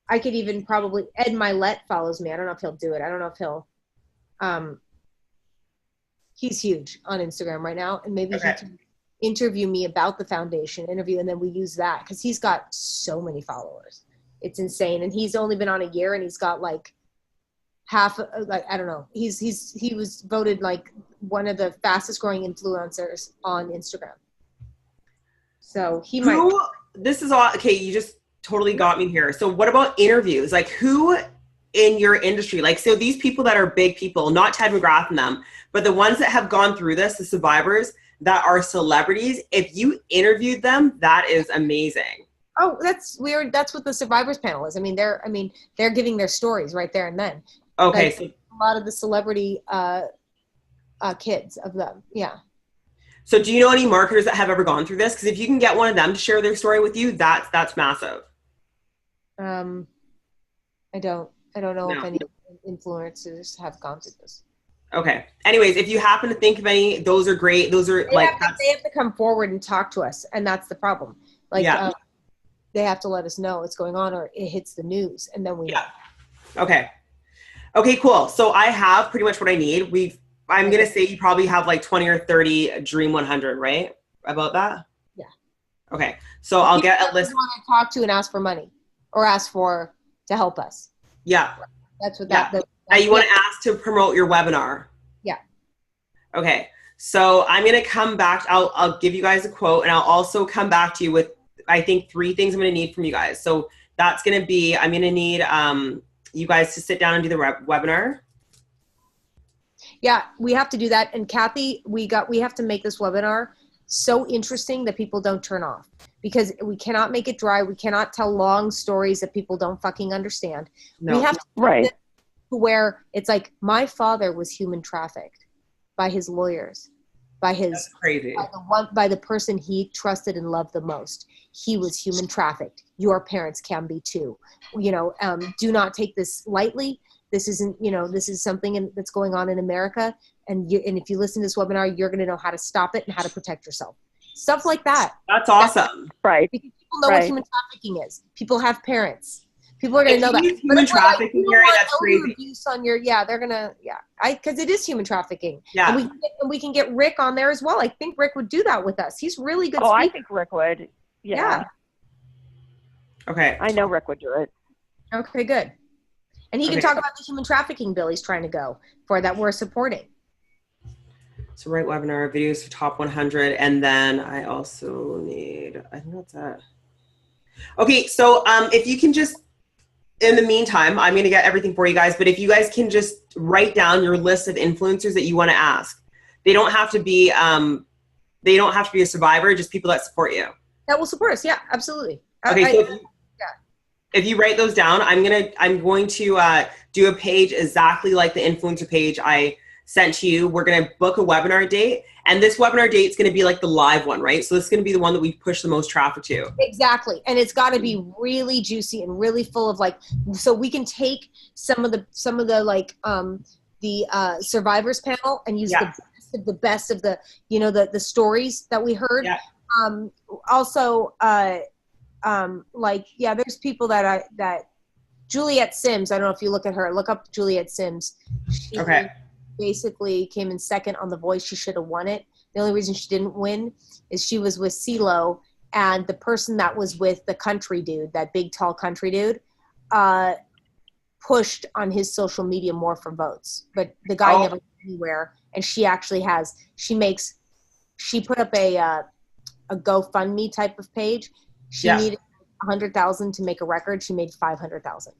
I could even probably, Ed Milet follows me. I don't know if he'll do it. I don't know if he'll, he's huge on Instagram right now. And maybe he can interview me about the foundation interview. And then we use that because he's got so many followers. It's insane. And he's only been on a year and he's got like half, like, I don't know. He was voted like one of the fastest growing influencers on Instagram. So he might. This is all, okay. You just totally got me here. So what about interviews? Like who in your industry, like, so these people that are big people, not Ted McGrath and them, but the ones that have gone through this, the survivors that are celebrities, if you interviewed them, that is amazing. Oh, that's weird. That's what the survivors panel is. They're giving their stories right there and then. Okay. Like, so a lot of the celebrity kids of them. Yeah. So do you know any marketers that have ever gone through this? Because if you can get one of them to share their story with you, that's massive. I don't know if any influencers have gone through this. Okay. Anyways, if you happen to think of any, those are great. Those are they have to come forward and talk to us, and that's the problem. Like, they have to let us know what's going on, or it hits the news, and then we know. Okay. Okay, cool. So I have pretty much what I need. I'm gonna say you probably have like 20 or 30 Dream 100, right? About that? Yeah. Okay. So I'll get a list. You want to talk to and ask for money, or ask for to help us. Yeah. That's what you want to ask to promote your webinar. Yeah. Okay. So I'm going to come back. I'll give you guys a quote, and I'll also come back to you with, I think, 3 things I'm going to need from you guys. So that's going to be, I'm going to need you guys to sit down and do the webinar. Yeah, we have to do that. And Kathy, we have to make this webinar so interesting that people don't turn off, because we cannot make it dry. We cannot tell long stories that people don't fucking understand. No. We have to Right. to where it's like, my father was human trafficked by his lawyers, by That's crazy. by the person he trusted and loved the most. He was human trafficked. Your parents can be too. Do not take this lightly. This isn't, this is something that's going on in America. And if you listen to this webinar, you're going to know how to stop it and how to protect yourself. Stuff like that. That's awesome. Right. Because people know what human trafficking is. People have parents. People are going to know that. Human trafficking, that's crazy. Abuse on they're going to, because it is human trafficking. Yeah. And we can get Rick on there as well. I think Rick would do that with us. He's really good. Oh, speaker. I think Rick would. Yeah. Okay. I know Rick would do it. Okay, good. And he can talk about the human trafficking bill he's trying to go for that we're supporting. So write webinar videos for top 100. And then I also need, I think that's it. Okay. So if you can just, in the meantime, I'm going to get everything for you guys, but if you guys can just write down your list of influencers that you want to ask. They don't have to be a survivor, just people that support you. That will support us. Yeah, absolutely. Okay. If you write those down, I'm going to do a page exactly like the influencer page I sent to you. We're going to book a webinar date, and this webinar date is going to be like the live one, right? So this is going to be the one that we push the most traffic to. Exactly. And it's got to be really juicy and really full of so we can take some of the survivors panel and use the best of the the stories that we heard. Yeah. There's people that Juliet Sims, I don't know if you look up Juliet Sims. She basically came in second on The Voice. She should have won it. The only reason she didn't win is she was with CeeLo, and the person that was with the country dude, that big tall country dude, pushed on his social media more for votes. But the guy never went anywhere, and she actually she put up a GoFundMe type of page. She needed 100,000 to make a record. She made 500,000.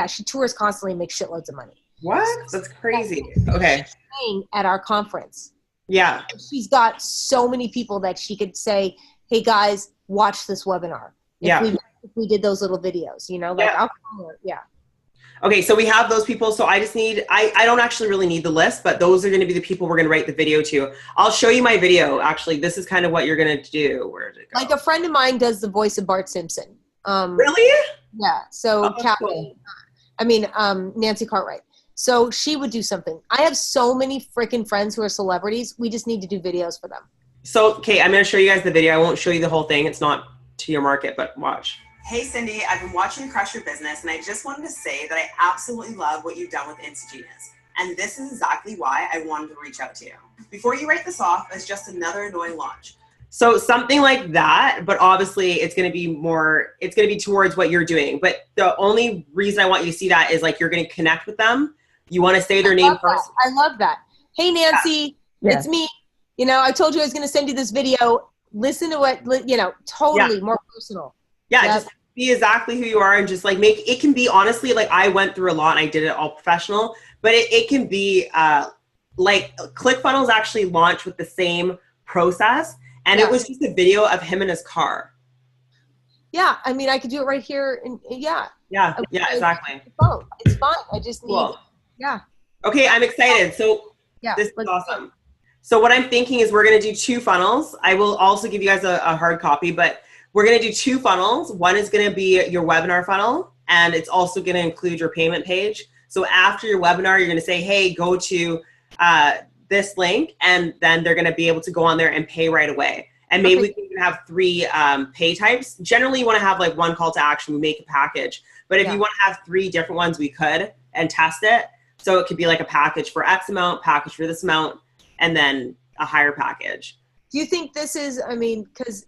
She tours constantly and makes shitloads of money. What? That's crazy. Okay. She's at our conference. Yeah. She's got so many people that she could say, "Hey guys, watch this webinar." If we did those little videos, I'll call her. Yeah. Okay, so we have those people. So I just need, I don't actually really need the list, but those are going to be the people we're going to write the video to. I'll show you my video. Actually, this is kind of what you're going to do. Where did it go? Like a friend of mine does the voice of Bart Simpson. Really? Yeah. So cool. Nancy Cartwright. So she would do something. I have so many freaking friends who are celebrities. We just need to do videos for them. So, okay, I'm going to show you guys the video. I won't show you the whole thing. It's not to your market, but watch. Hey Cindy, I've been watching Crush Your Business, and I just wanted to say that I absolutely love what you've done with Instagenius. And this is exactly why I wanted to reach out to you. Before you write this off as just another annoying launch. So something like that, but obviously it's going to be towards what you're doing. But the only reason I want you to see that is like you're going to connect with them. You want to say their name first. I love that. Hey, Nancy, it's me. I told you I was going to send you this video. Listen to what, totally more personal. Yeah, just be exactly who you are, and just like it can be, honestly, like I went through a lot and I did it all professional, but it can be like ClickFunnels actually launched with the same process, and it was just a video of him in his car. Yeah, I mean, I could do it right here. Yeah, exactly. It's fun. I just need, Okay, I'm excited. So this is awesome. So what I'm thinking is we're going to do 2 funnels. I will also give you guys a hard copy, but we're going to do 2 funnels. One is going to be your webinar funnel, and it's also going to include your payment page. So after your webinar, you're going to say, hey, go to this link, and then they're going to be able to go on there and pay right away. And maybe we can have 3 pay types. Generally, you want to have like 1 call to action. We make a package. But if you want to have 3 different ones, we could, and test it. So it could be like a package for X amount, package for this amount, and then a higher package. Do you think this is, because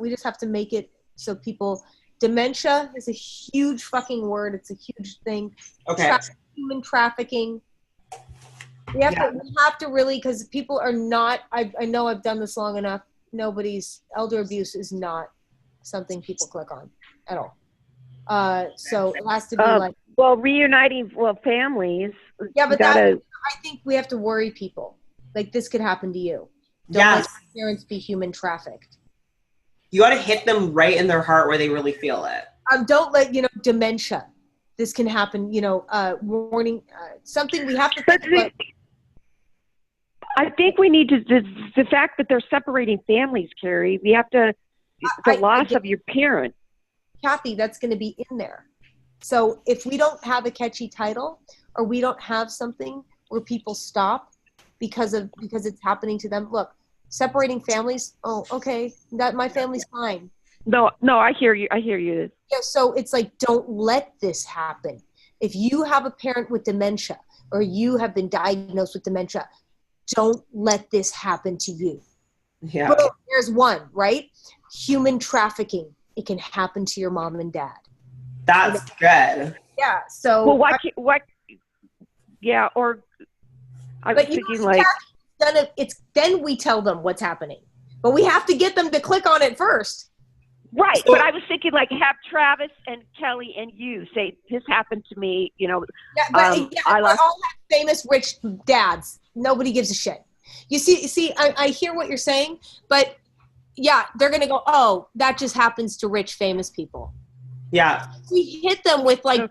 we just have to make it so people, dementia is a huge fucking word. It's a huge thing. Okay. Human trafficking. We have to really, because people are not, I know I've done this long enough. Elder abuse is not something people click on at all. So it has to be reuniting families. Yeah, but I think we have to worry people. Like, this could happen to you. Don't Yes. let your parents be human trafficked. You got to hit them right in their heart where they really feel it. Don't let, dementia. This can happen, warning, something we have to think about. I think we need to, the fact that they're separating families, Carrie, we have to, the loss of your parent. Kathy, that's going to be in there. So if we don't have a catchy title, or we don't have something where people stop because it's happening to them. Look, separating families. Oh, okay, that my family's fine. No, I hear you. Yeah, so it's like, don't let this happen. If you have a parent with dementia, or you have been diagnosed with dementia, don't let this happen to you. Yeah. But there's one, right? Human trafficking. It can happen to your mom and dad. That's good. Yeah. So. Well, what? Yeah. Or I was thinking like. Then we tell them what's happening, but we have to get them to click on it first. Right, So, but I was thinking like have Travis and Kelly and you say this happened to me. Yeah, but we all have famous rich dads. Nobody gives a shit. You see, I hear what you're saying, but yeah, they're gonna go, oh, that just happens to rich famous people. Yeah. We hit them with like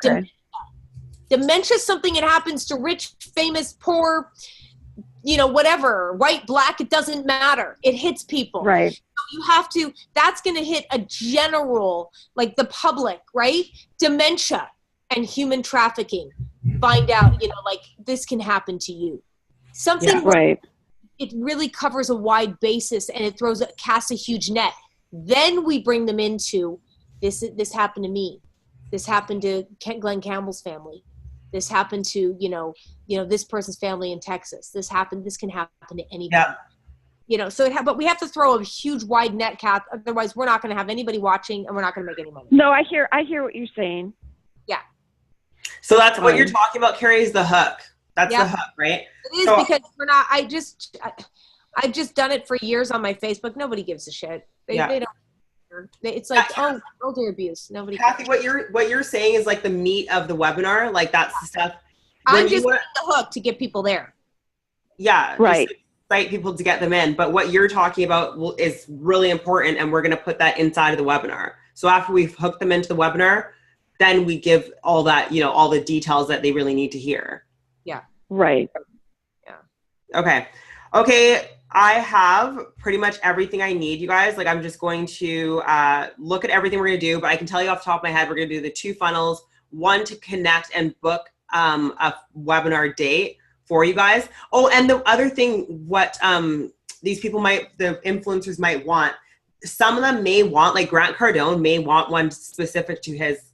dementia is something that happens to rich, famous, poor, whatever, white, black, it doesn't matter. It hits people. Right. So you have to, that's going to hit a general, like the public, right? Dementia and human trafficking. Find out, like this can happen to you. Something right. It really covers a wide basis and it casts a huge net. Then we bring them into this happened to me. This happened to Glenn Campbell's family. This happened to, this person's family in Texas. This can happen to anybody. Yeah. But we have to throw a huge wide net, Kath. Otherwise, we're not going to have anybody watching, and we're not going to make any money. No, I hear what you're saying. Yeah. So that's what you're talking about, Carrie, is the hook. That's the hook, right? It is because we're not. I've just done it for years on my Facebook. Nobody gives a shit. They don't. It's like, elder abuse. Nobody. Kathy, what you're saying is like the meat of the webinar. Like that's the stuff. I'm just the hook to get people there. Yeah. Right. Just excite people to get them in. But what you're talking about is really important, and we're going to put that inside of the webinar. So after we've hooked them into the webinar, then we give all that, all the details that they really need to hear. Yeah. Right. Yeah. Okay. I have pretty much everything I need, you guys. Like, I'm just going to look at everything we're going to do, but I can tell you off the top of my head, we're going to do the 2 funnels, one to connect and book a webinar date for you guys. Oh, and the other thing, what these people the influencers might want, some of them may want, like Grant Cardone may want one specific to his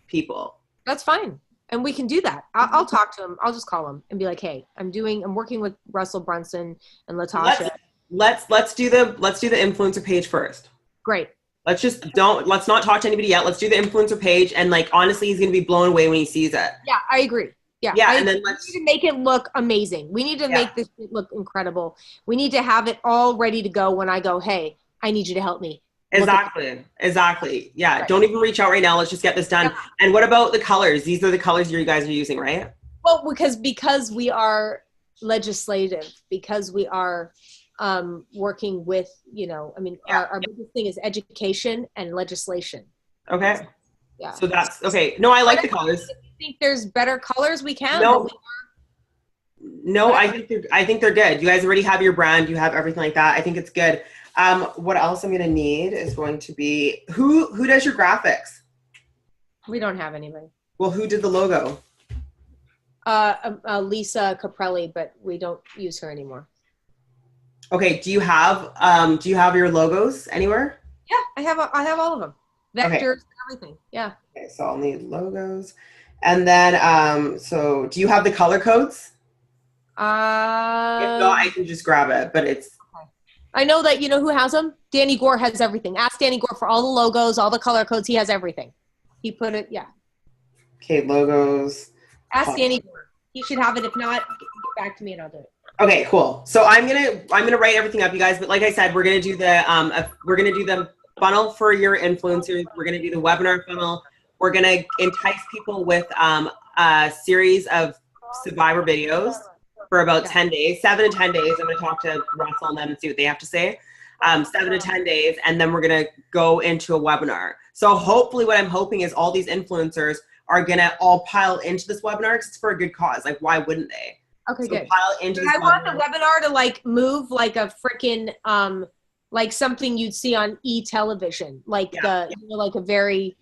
people. That's fine. And we can do that. I'll talk to him. I'll just call him and be like, hey, I'm working with Russell Brunson and Latasha. Let's do the influencer page first. Great. Let's not talk to anybody yet. Let's do the influencer page. And like, honestly, he's going to be blown away when he sees it. Yeah, I agree. Yeah. And then we need to make it look amazing. We need to make this look incredible. We need to have it all ready to go when I go, hey, I need you to help me. Exactly. Yeah. Right. Don't even reach out right now. Let's just get this done. Yeah. And what about the colors? These are the colors you guys are using, right? Well, because we are legislative, because we are working with, our biggest thing is education and legislation. Okay. Yeah. So that's okay. No, I like the colors. If you think there's better colors, we can. No, I think they're good. You guys already have your brand. You have everything like that. I think it's good. What else I'm going to need is going to be, who does your graphics? We don't have anybody. Well, who did the logo? Lisa Caprelli, but we don't use her anymore. Okay. Do you have your logos anywhere? Yeah, I have all of them. Vectors and everything. Yeah. Okay. So I'll need logos. And then, so do you have the color codes? If not, I can just grab it, but it's, I know that who has them? Danny Gore has everything. Ask Danny Gore for all the logos, all the color codes. He has everything. He put it, yeah. Okay, logos. Ask Danny Gore. He should have it. If not, get back to me and I'll do it. Okay, cool. So I'm gonna write everything up, you guys. But like I said, we're gonna do the funnel for your influencers. We're gonna do the webinar funnel. We're gonna entice people with a series of survivor videos for about 10 days, 7 to 10 days. I'm going to talk to Russell and them and see what they have to say. 7 to 10 days, and then we're going to go into a webinar. So hopefully what I'm hoping is all these influencers are going to all pile into this webinar because it's for a good cause. Like, why wouldn't they? Okay, So good. pile into this I want the webinar. webinar to like move like a freaking like something you'd see on e-television, like like a very,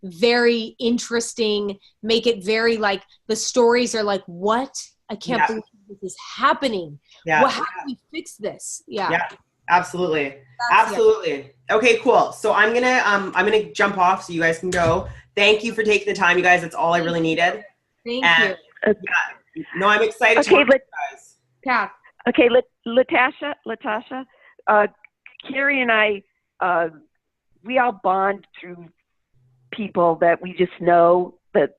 very interesting, make it very like the stories are like, what? I can't believe this is happening. Well, how do we fix this? Yeah, absolutely. Absolutely. Okay, cool. So I'm gonna jump off so you guys can go. Thank you for taking the time, you guys. That's all I really needed. Thank you. Yeah. No, I'm excited to work with you guys. Yeah. Okay, Latasha, Carrie and I, we all bond through people that we just know that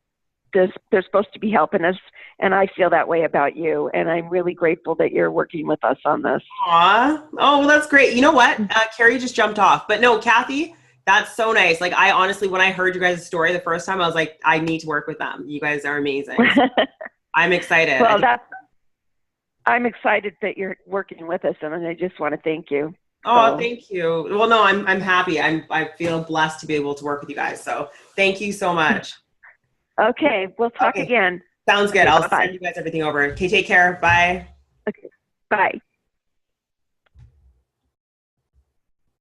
they're supposed to be helping us, and I feel that way about you, and I'm really grateful that you're working with us on this. Aw. Oh, well, that's great. You know what? Carrie just jumped off. But no, Kathy, that's so nice. Like, I honestly, when I heard you guys' story the first time, I was like, I need to work with them. You guys are amazing. I'm excited. Well, I'm excited that you're working with us, and I just want to thank you. Oh, thank you. Well, no, I'm happy. I feel blessed to be able to work with you guys. So thank you so much. Okay, we'll talk again. Sounds good. I'll send you guys everything over. Okay, take care. Bye. Okay, bye.